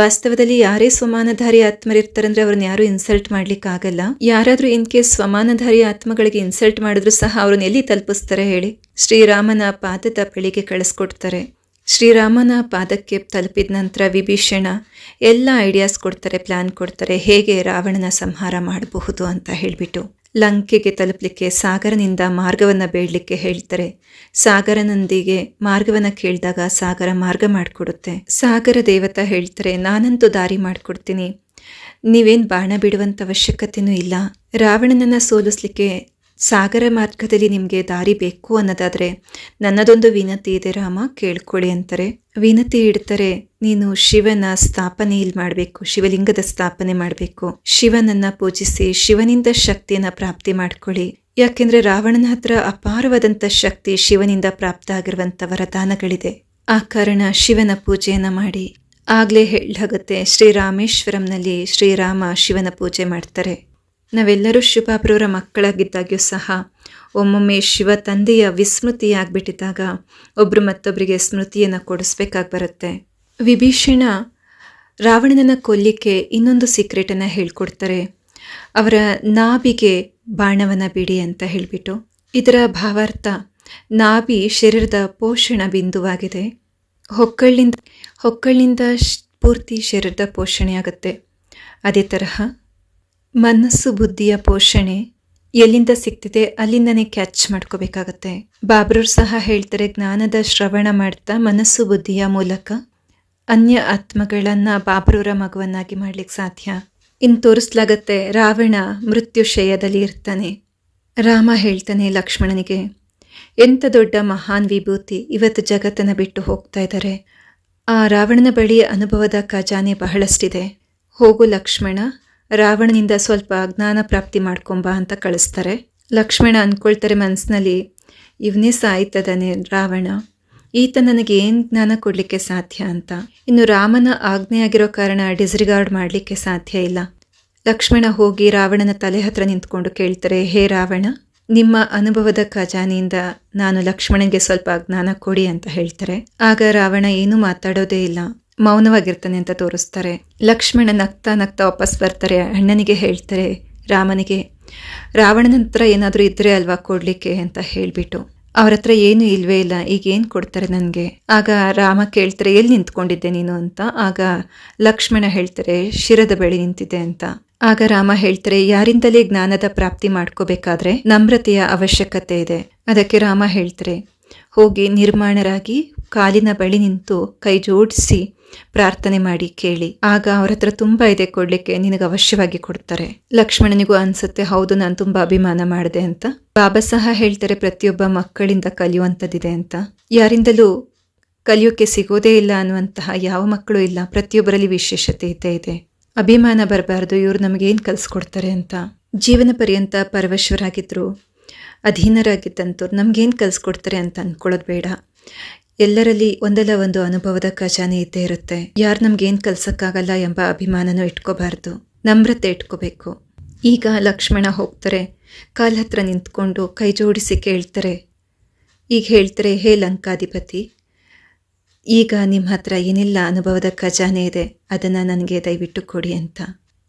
ವಾಸ್ತವದಲ್ಲಿ ಯಾರೇ ಸ್ವಮಾನಧಾರಿ ಆತ್ಮರಿರ್ತಾರಂದ್ರೆ ಅವ್ರನ್ನ ಯಾರೂ ಇನ್ಸಲ್ಟ್ ಮಾಡ್ಲಿಕ್ಕಾಗಲ್ಲ. ಯಾರಾದರೂ ಇನ್ ಕೇಸ್ ಸ್ವಮಾನಧಾರಿ ಆತ್ಮಗಳಿಗೆ ಇನ್ಸಲ್ಟ್ ಮಾಡಿದ್ರು ಸಹ ಅವ್ರನ್ನ ಎಲ್ಲಿ ತಲುಪಿಸ್ತಾರೆ ಹೇಳಿ? ಶ್ರೀರಾಮನ ಪಾದದ ಬಳಿಗೆ ಕಳಿಸ್ಕೊಡ್ತಾರೆ. ಶ್ರೀರಾಮನ ಪಾದಕ್ಕೆ ತಲುಪಿದ ನಂತರ ವಿಭೀಷಣ ಎಲ್ಲ ಐಡಿಯಾಸ್ ಕೊಡ್ತಾರೆ, ಪ್ಲ್ಯಾನ್ ಕೊಡ್ತಾರೆ, ಹೇಗೆ ರಾವಣನ ಸಂಹಾರ ಮಾಡಬಹುದು ಅಂತ ಹೇಳಿಬಿಟ್ಟು. ಲಂಕೆಗೆ ತಲುಪಲಿಕ್ಕೆ ಸಾಗರನಿಂದ ಮಾರ್ಗವನ್ನು ಬೇಡಲಿಕ್ಕೆ ಹೇಳ್ತಾರೆ. ಸಾಗರನೊಂದಿಗೆ ಮಾರ್ಗವನ್ನು ಕೇಳಿದಾಗ ಸಾಗರ ಮಾರ್ಗ ಮಾಡಿಕೊಡುತ್ತೆ. ಸಾಗರ ದೇವತಾ ಹೇಳ್ತಾರೆ, ನಾನಂತೂ ದಾರಿ ಮಾಡಿಕೊಡ್ತೀನಿ, ನೀವೇನು ಬಾಣ ಬಿಡುವಂಥ ಅವಶ್ಯಕತೆಯೂ ಇಲ್ಲ. ರಾವಣನನ್ನು ಸೋಲಿಸ್ಲಿಕ್ಕೆ ಸಾಗರ ಮಾರ್ಗದಲ್ಲಿ ನಿಮಗೆ ದಾರಿ ಬೇಕು ಅನ್ನೋದಾದರೆ ನನ್ನದೊಂದು ವಿನತಿ ಇದೆ ರಾಮ, ಕೇಳ್ಕೊಳ್ಳಿ ಅಂತಾರೆ. ವಿನತಿ ಇಡ್ತಾರೆ, ನೀನು ಶಿವನ ಸ್ಥಾಪನೆ ಇಲ್ಲಿ ಮಾಡಬೇಕು, ಶಿವಲಿಂಗದ ಸ್ಥಾಪನೆ ಮಾಡಬೇಕು, ಶಿವನನ್ನು ಪೂಜಿಸಿ ಶಿವನಿಂದ ಶಕ್ತಿಯನ್ನು ಪ್ರಾಪ್ತಿ ಮಾಡ್ಕೊಳ್ಳಿ. ಯಾಕೆಂದರೆ ರಾವಣನ ಹತ್ರ ಅಪಾರವಾದಂಥ ಶಕ್ತಿ ಶಿವನಿಂದ ಪ್ರಾಪ್ತ ಆಗಿರುವಂಥ ವರದಾನಗಳಿದೆ. ಆ ಕಾರಣ ಶಿವನ ಪೂಜೆಯನ್ನು ಮಾಡಿ. ಆಗಲೇ ಹೇಳಾಗುತ್ತೆ, ಶ್ರೀರಾಮೇಶ್ವರಂನಲ್ಲಿ ಶ್ರೀರಾಮ ಶಿವನ ಪೂಜೆ ಮಾಡ್ತಾರೆ. ನಾವೆಲ್ಲರೂ ಶಿವಬಾಬ್ರವರ ಮಕ್ಕಳಾಗಿದ್ದಾಗ್ಯೂ ಸಹ ಒಮ್ಮೊಮ್ಮೆ ಶಿವ ತಂದೆಯ ವಿಸ್ಮೃತಿಯಾಗ್ಬಿಟ್ಟಿದ್ದಾಗ ಒಬ್ಬರು ಮತ್ತೊಬ್ಬರಿಗೆ ಸ್ಮೃತಿಯನ್ನು ಕೊಡಿಸ್ಬೇಕಾಗಿ ಬರುತ್ತೆ. ವಿಭೀಷಣ ರಾವಣನನ್ನು ಕೊಲ್ಲಿಕ್ಕೆ ಇನ್ನೊಂದು ಸೀಕ್ರೆಟನ್ನು ಹೇಳ್ಕೊಡ್ತಾರೆ. ಅವರ ನಾಭಿಗೆ ಬಾಣವನ್ನು ಬಿಡಿ ಅಂತ ಹೇಳಿಬಿಟ್ಟು. ಇದರ ಭಾವಾರ್ಥ, ನಾಭಿ ಶರೀರದ ಪೋಷಣ ಬಿಂದುವಾಗಿದೆ. ಹೊಕ್ಕಳಿನಿಂದ ಪೂರ್ತಿ ಶರೀರದ ಪೋಷಣೆ ಆಗುತ್ತೆ. ಅದೇ ತರಹ ಮನಸ್ಸು ಬುದ್ಧಿಯ ಪೋಷಣೆ ಎಲ್ಲಿಂದ ಸಿಗ್ತಿದೆ ಅಲ್ಲಿಂದನೇ ಕ್ಯಾಚ್ ಮಾಡ್ಕೋಬೇಕಾಗತ್ತೆ. ಬಾಬ್ರವ್ರು ಸಹ ಹೇಳ್ತಾರೆ, ಜ್ಞಾನದ ಶ್ರವಣ ಮಾಡ್ತಾ ಮನಸ್ಸು ಬುದ್ಧಿಯ ಮೂಲಕ ಅನ್ಯ ಆತ್ಮಗಳನ್ನು ಬಾಬ್ರವರ ಮಗುವನ್ನಾಗಿ ಮಾಡ್ಲಿಕ್ಕೆ ಸಾಧ್ಯ. ಇನ್ನು ತೋರಿಸ್ಲಾಗತ್ತೆ, ರಾವಣ ಮೃತ್ಯುಶಯದಲ್ಲಿ ಇರ್ತಾನೆ. ರಾಮ ಹೇಳ್ತಾನೆ ಲಕ್ಷ್ಮಣನಿಗೆ, ಎಂಥ ದೊಡ್ಡ ಮಹಾನ್ ವಿಭೂತಿ ಇವತ್ತು ಜಗತ್ತನ್ನು ಬಿಟ್ಟು ಹೋಗ್ತಾ ಇದ್ದಾರೆ. ಆ ರಾವಣನ ಬಳಿ ಅನುಭವದ ಖಜಾನೆ ಬಹಳಷ್ಟಿದೆ. ಹೋಗು ಲಕ್ಷ್ಮಣ, ರಾವಣನಿಂದ ಸ್ವಲ್ಪ ಜ್ಞಾನ ಪ್ರಾಪ್ತಿ ಮಾಡ್ಕೊಂಬ ಅಂತ ಕಳಿಸ್ತಾರೆ. ಲಕ್ಷ್ಮಣ ಅಂದ್ಕೊಳ್ತಾರೆ ಮನಸ್ಸಿನಲ್ಲಿ, ಇವನೇ ಸಾಯ್ತದಾನೆ ರಾವಣ, ಈತ ನನಗೆ ಏನು ಜ್ಞಾನ ಕೊಡಲಿಕ್ಕೆ ಸಾಧ್ಯ ಅಂತ. ಇನ್ನು ರಾಮನ ಆಜ್ಞೆ ಆಗಿರೋ ಕಾರಣ ಡಿಸ್ರಿಗಾರ್ಡ್ ಮಾಡಲಿಕ್ಕೆ ಸಾಧ್ಯ ಇಲ್ಲ. ಲಕ್ಷ್ಮಣ ಹೋಗಿ ರಾವಣನ ತಲೆ ಹತ್ರ ನಿಂತ್ಕೊಂಡು ಕೇಳ್ತಾರೆ, ಹೇ ರಾವಣ, ನಿಮ್ಮ ಅನುಭವದ ಖಜಾನೆಯಿಂದ ನಾನು ಲಕ್ಷ್ಮಣನಿಗೆ ಸ್ವಲ್ಪ ಜ್ಞಾನ ಕೊಡಿ ಅಂತ ಹೇಳ್ತಾರೆ. ಆಗ ರಾವಣ ಏನೂ ಮಾತಾಡೋದೇ ಇಲ್ಲ, ಮೌನವಾಗಿರ್ತಾನೆ ಅಂತ ತೋರಿಸ್ತಾರೆ. ಲಕ್ಷ್ಮಣ ನಗ್ತಾ ನಗ್ತಾ ವಾಪಸ್ ಬರ್ತಾರೆ. ಅಣ್ಣನಿಗೆ ಹೇಳ್ತಾರೆ ರಾಮನಿಗೆ, ರಾವಣನ ಹತ್ರ ಏನಾದರೂ ಇದ್ರೆ ಅಲ್ವಾ ಕೊಡಲಿಕ್ಕೆ ಅಂತ ಹೇಳಿಬಿಟ್ಟು. ಅವ್ರ ಹತ್ರ ಏನೂ ಇಲ್ವೇ ಇಲ್ಲ, ಈಗ ಏನು ಕೊಡ್ತಾರೆ ನನಗೆ? ಆಗ ರಾಮ ಕೇಳ್ತಾರೆ, ಎಲ್ಲಿ ನಿಂತ್ಕೊಂಡಿದ್ದೆ ನೀನು ಅಂತ. ಆಗ ಲಕ್ಷ್ಮಣ ಹೇಳ್ತಾರೆ, ಶಿರದ ಬಳಿ ನಿಂತಿದ್ದೆ ಅಂತ. ಆಗ ರಾಮ ಹೇಳ್ತಾರೆ, ಯಾರಿಂದಲೇ ಜ್ಞಾನದ ಪ್ರಾಪ್ತಿ ಮಾಡ್ಕೋಬೇಕಾದ್ರೆ ನಮ್ರತೆಯ ಅವಶ್ಯಕತೆ ಇದೆ. ಅದಕ್ಕೆ ರಾಮ ಹೇಳ್ತಾರೆ, ಹೋಗಿ ನಿರ್ಮಾಣರಾಗಿ ಕಾಲಿನ ಬಳಿ ನಿಂತು ಕೈ ಜೋಡಿಸಿ ಪ್ರಾರ್ಥನೆ ಮಾಡಿ ಕೇಳಿ, ಆಗ ಅವ್ರ ಹತ್ರ ತುಂಬ ಇದೆ ಕೊಡ್ಲಿಕ್ಕೆ, ನಿನಗೆ ಅವಶ್ಯವಾಗಿ ಕೊಡ್ತಾರೆ. ಲಕ್ಷ್ಮಣನಿಗೂ ಅನ್ಸುತ್ತೆ, ಹೌದು ನಾನು ತುಂಬಾ ಅಭಿಮಾನ ಮಾಡಿದೆ ಅಂತ. ಬಾಬಾ ಸಹ ಹೇಳ್ತಾರೆ, ಪ್ರತಿಯೊಬ್ಬ ಮಕ್ಕಳಿಂದ ಕಲಿಯುವಂಥದ್ದಿದೆ ಅಂತ. ಯಾರಿಂದಲೂ ಕಲಿಯೋಕೆ ಸಿಗೋದೇ ಇಲ್ಲ ಅನ್ನುವಂತಹ ಯಾವ ಮಕ್ಕಳು ಇಲ್ಲ. ಪ್ರತಿಯೊಬ್ಬರಲ್ಲಿ ವಿಶೇಷತೆ ಇದ್ದೇ ಇದೆ. ಅಭಿಮಾನ ಬರಬಾರ್ದು, ಇವರು ನಮಗೇನು ಕಲಿಸ್ಕೊಡ್ತಾರೆ ಅಂತ. ಜೀವನ ಪರ್ಯಂತ ಪರವಶರಾಗಿದ್ರು, ಅಧೀನರಾಗಿದ್ದಂಥವ್ರು ನಮಗೇನು ಕಲಿಸ್ಕೊಡ್ತಾರೆ ಅಂತ ಅಂದ್ಕೊಳ್ಳೋದು ಬೇಡ. ಎಲ್ಲರಲ್ಲಿ ಒಂದಲ್ಲ ಒಂದು ಅನುಭವದ ಖಜಾನೆ ಇದ್ದೇ ಇರುತ್ತೆ. ಯಾರು ನಮ್ಗೇನು ಕಲ್ಸಕ್ಕಾಗಲ್ಲ ಎಂಬ ಅಭಿಮಾನನೂ ಇಟ್ಕೋಬಾರ್ದು, ನಮ್ರತೆ ಇಟ್ಕೋಬೇಕು. ಈಗ ಲಕ್ಷ್ಮಣ ಹೋಗ್ತಾರೆ, ಕಾಲ ಹತ್ರ ನಿಂತ್ಕೊಂಡು ಕೈ ಜೋಡಿಸಿ ಕೇಳ್ತಾರೆ. ಈಗ ಹೇಳ್ತಾರೆ, ಹೇ ಲಂಕಾಧಿಪತಿ, ಈಗ ನಿಮ್ಮ ಹತ್ರ ಏನೆಲ್ಲ ಅನುಭವದ ಖಜಾನೆ ಇದೆ ಅದನ್ನು ನನಗೆ ದಯವಿಟ್ಟು ಕೊಡಿ ಅಂತ.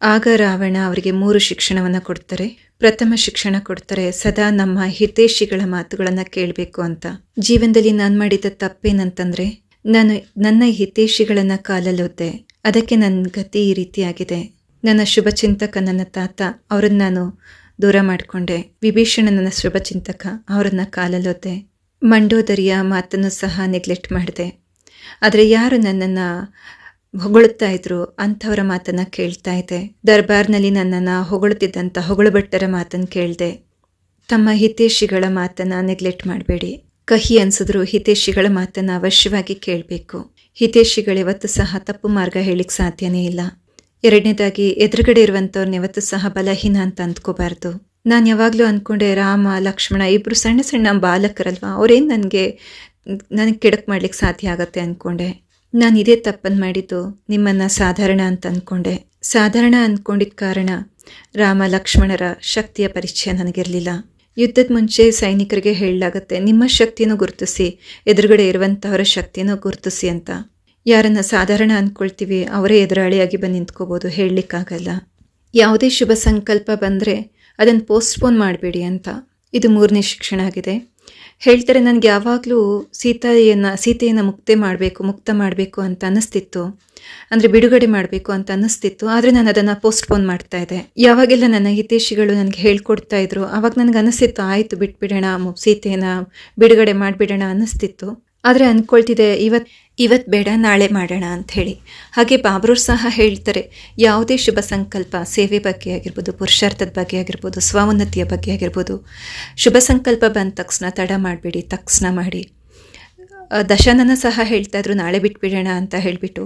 ಆಗ ರಾವಣ ಅವರಿಗೆ 3 ಶಿಕ್ಷಣವನ್ನು ಕೊಡ್ತಾರೆ. ಪ್ರಥಮ ಶಿಕ್ಷಣ ಕೊಡ್ತಾರೆ, ಸದಾ ನಮ್ಮ ಹಿತೈಷಿಗಳ ಮಾತುಗಳನ್ನು ಕೇಳಬೇಕು ಅಂತ. ಜೀವನದಲ್ಲಿ ನಾನು ಮಾಡಿದ ತಪ್ಪೇನಂತಂದರೆ, ನಾನು ನನ್ನ ಹಿತೈಷಿಗಳನ್ನು ಕಾಲಲ್ಲೊದ್ದೆ, ಅದಕ್ಕೆ ನನ್ನ ಗತಿ ಈ ರೀತಿಯಾಗಿದೆ. ನನ್ನ ಶುಭಚಿಂತಕ ನನ್ನ ತಾತ, ಅವ್ರನ್ನ ನಾನು ದೂರ ಮಾಡಿಕೊಂಡೆ. ವಿಭೀಷಣ ನನ್ನ ಶುಭಚಿಂತಕ, ಅವರನ್ನು ಕಾಲಲ್ಲೊದ್ದೆ. ಮಂಡೋದರಿಯ ಮಾತನ್ನು ಸಹ ನೆಗ್ಲೆಕ್ಟ್ ಮಾಡಿದೆ. ಆದರೆ ಯಾರು ನನ್ನನ್ನು ಹೊಗಳುತ್ತಾ ಇದ್ರು ಅಂಥವರ ಮಾತನ್ನು ಕೇಳ್ತಾ ಇದ್ದೆ. ದರ್ಬಾರ್ನಲ್ಲಿ ನನ್ನನ್ನು ಹೊಗಳುತ್ತಿದ್ದಂಥ ಹೊಗಳುಭಟ್ಟರ ಮಾತನ್ನು ಕೇಳಿದೆ. ತಮ್ಮ ಹಿತೈಷಿಗಳ ಮಾತನ್ನು ನೆಗ್ಲೆಕ್ಟ್ ಮಾಡಬೇಡಿ. ಕಹಿ ಅನಿಸಿದ್ರು ಹಿತೈಷಿಗಳ ಮಾತನ್ನು ಅವಶ್ಯವಾಗಿ ಕೇಳಬೇಕು. ಹಿತೈಷಿಗಳು ಯಾವತ್ತೂ ಸಹ ತಪ್ಪು ಮಾರ್ಗ ಹೇಳಿಕ್ಕೆ ಸಾಧ್ಯನೇ ಇಲ್ಲ. ಎರಡನೇದಾಗಿ, ಎದುರುಗಡೆ ಇರುವಂಥವ್ರನ್ನ ಯಾವತ್ತೂ ಸಹ ಬಲಹೀನ ಅಂತ ಅಂದ್ಕೋಬಾರ್ದು. ನಾನು ಯಾವಾಗಲೂ ಅಂದ್ಕೊಂಡೆ, ರಾಮ ಲಕ್ಷ್ಮಣ ಇಬ್ಬರು ಸಣ್ಣ ಸಣ್ಣ ಬಾಲಕರಲ್ವ, ಅವರೇನು ನನಗೆ ಕೆಡಕು ಮಾಡ್ಲಿಕ್ಕೆ ಸಾಧ್ಯ ಆಗತ್ತೆ ಅಂದ್ಕೊಂಡೆ. ನಾನು ಇದೇ ತಪ್ಪನ್ನು ಮಾಡಿದ್ದು, ನಿಮ್ಮನ್ನು ಸಾಧಾರಣ ಅಂತ ಅಂದ್ಕೊಂಡೆ. ಸಾಧಾರಣ ಅಂದ್ಕೊಂಡಿದ್ದ ಕಾರಣ ರಾಮ ಲಕ್ಷ್ಮಣರ ಶಕ್ತಿಯ ಪರಿಚಯ ನನಗಿರಲಿಲ್ಲ. ಯುದ್ಧದ ಮುಂಚೆ ಸೈನಿಕರಿಗೆ ಹೇಳಲಾಗತ್ತೆ, ನಿಮ್ಮ ಶಕ್ತಿನೂ ಗುರುತಿಸಿ, ಎದುರುಗಡೆ ಇರುವಂಥವರ ಶಕ್ತಿನೂ ಗುರುತಿಸಿ ಅಂತ. ಯಾರನ್ನು ಸಾಧಾರಣ ಅಂದ್ಕೊಳ್ತೀವಿ ಅವರೇ ಎದುರಾಳಿಯಾಗಿ ಬಂದು ನಿಂತ್ಕೋಬೋದು, ಹೇಳಲಿಕ್ಕಾಗಲ್ಲ. ಯಾವುದೇ ಶುಭ ಸಂಕಲ್ಪ ಬಂದರೆ ಅದನ್ನು ಪೋಸ್ಟ್ಪೋನ್ ಮಾಡಬೇಡಿ ಅಂತ. ಇದು 3ನೇ ಶಿಕ್ಷಣ ಆಗಿದೆ. ಹೇಳ್ತಾರೆ, ನನಗೆ ಯಾವಾಗಲೂ ಸೀತೆಯನ್ನು ಮುಕ್ತ ಮಾಡಬೇಕು ಅಂತ ಅನ್ನಿಸ್ತಿತ್ತು, ಅಂದರೆ ಬಿಡುಗಡೆ ಮಾಡಬೇಕು ಅಂತ ಅನ್ನಿಸ್ತಿತ್ತು. ಆದರೆ ನಾನು ಅದನ್ನು ಪೋಸ್ಟ್ಪೋನ್ ಮಾಡ್ತಾ ಇದ್ದೆ. ಯಾವಾಗೆಲ್ಲ ನನ್ನ ಹಿತೈಷಿಗಳು ನನಗೆ ಹೇಳ್ಕೊಡ್ತಾ ಇದ್ರು, ಆವಾಗ ನನಗೆ ಅನ್ನಿಸ್ತಿತ್ತು, ಆಯಿತು ಬಿಟ್ಬಿಡೋಣ, ಸೀತೆಯನ್ನು ಬಿಡುಗಡೆ ಮಾಡಿಬಿಡೋಣ ಅನ್ನಿಸ್ತಿತ್ತು. ಆದರೆ ಅಂದ್ಕೊಳ್ತಿದ್ದೆ, ಇವತ್ತು ಬೇಡ ನಾಳೆ ಮಾಡೋಣ ಅಂಥೇಳಿ. ಹಾಗೆ ಬಾಬ್ರವ್ರು ಸಹ ಹೇಳ್ತಾರೆ, ಯಾವುದೇ ಶುಭ ಸಂಕಲ್ಪ, ಸೇವೆ ಬಗ್ಗೆ ಆಗಿರ್ಬೋದು, ಪುರುಷಾರ್ಥದ ಬಗ್ಗೆ ಆಗಿರ್ಬೋದು, ಸ್ವೋನ್ನತಿಯ ಬಗ್ಗೆ ಆಗಿರ್ಬೋದು, ಶುಭ ಸಂಕಲ್ಪ ಬಂದ ತಕ್ಷಣ ತಡ ಮಾಡಬೇಡಿ, ತಕ್ಷಣ ಮಾಡಿ. ದಶಾನನ ಸಹ ಹೇಳ್ತಾಯಿದ್ರು, ನಾಳೆ ಬಿಟ್ಬಿಡೋಣ ಅಂತ ಹೇಳಿಬಿಟ್ಟು.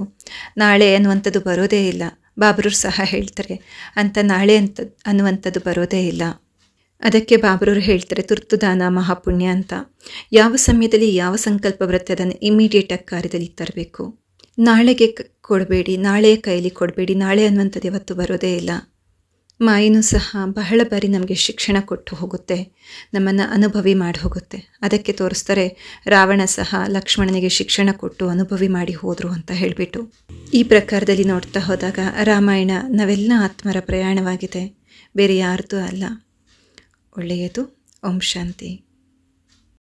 ನಾಳೆ ಅನ್ನುವಂಥದ್ದು ಬರೋದೇ ಇಲ್ಲ. ಬಾಬ್ರವ್ರು ಸಹ ಹೇಳ್ತಾರೆ, ಅಂತ ನಾಳೆ ಅನ್ನುವಂಥದ್ದು ಬರೋದೇ ಇಲ್ಲ. ಅದಕ್ಕೆ ಬಾಬ್ರವ್ರು ಹೇಳ್ತಾರೆ, ತುರ್ತು ದಾನ ಮಹಾಪುಣ್ಯ ಅಂತ. ಯಾವ ಸಮಯದಲ್ಲಿ ಯಾವ ಸಂಕಲ್ಪ ಬರುತ್ತೆ ಅದನ್ನು ಇಮಿಡಿಯೇಟಾಗಿ ಕಾರ್ಯದಲ್ಲಿ ತರಬೇಕು. ನಾಳೆಗೆ ಕೊಡಬೇಡಿ, ನಾಳೆಯ ಕೈಲಿ ಕೊಡಬೇಡಿ. ನಾಳೆ ಅನ್ನುವಂಥದ್ದು ಯಾವತ್ತೂ ಬರೋದೇ ಇಲ್ಲ. ಮಾಯಿನೂ ಸಹ ಬಹಳ ಬಾರಿ ನಮಗೆ ಶಿಕ್ಷಣ ಕೊಟ್ಟು ಹೋಗುತ್ತೆ, ನಮ್ಮನ್ನು ಅನುಭವಿ ಮಾಡಿ ಹೋಗುತ್ತೆ. ಅದಕ್ಕೆ ತೋರಿಸ್ತಾರೆ, ರಾವಣ ಸಹ ಲಕ್ಷ್ಮಣನಿಗೆ ಶಿಕ್ಷಣ ಕೊಟ್ಟು ಅನುಭವಿ ಮಾಡಿ ಹೋದರು ಅಂತ ಹೇಳಿಬಿಟ್ಟು. ಈ ಪ್ರಕಾರದಲ್ಲಿ ನೋಡ್ತಾ ಹೋದಾಗ ರಾಮಾಯಣ ನಾವೆಲ್ಲ ಆತ್ಮರ ಪ್ರಯಾಣವಾಗಿದೆ, ಬೇರೆ ಯಾರ್ದೂ ಅಲ್ಲ. ಒಳ್ಳೆಯದು. ಓಂ ಶಾಂತಿ.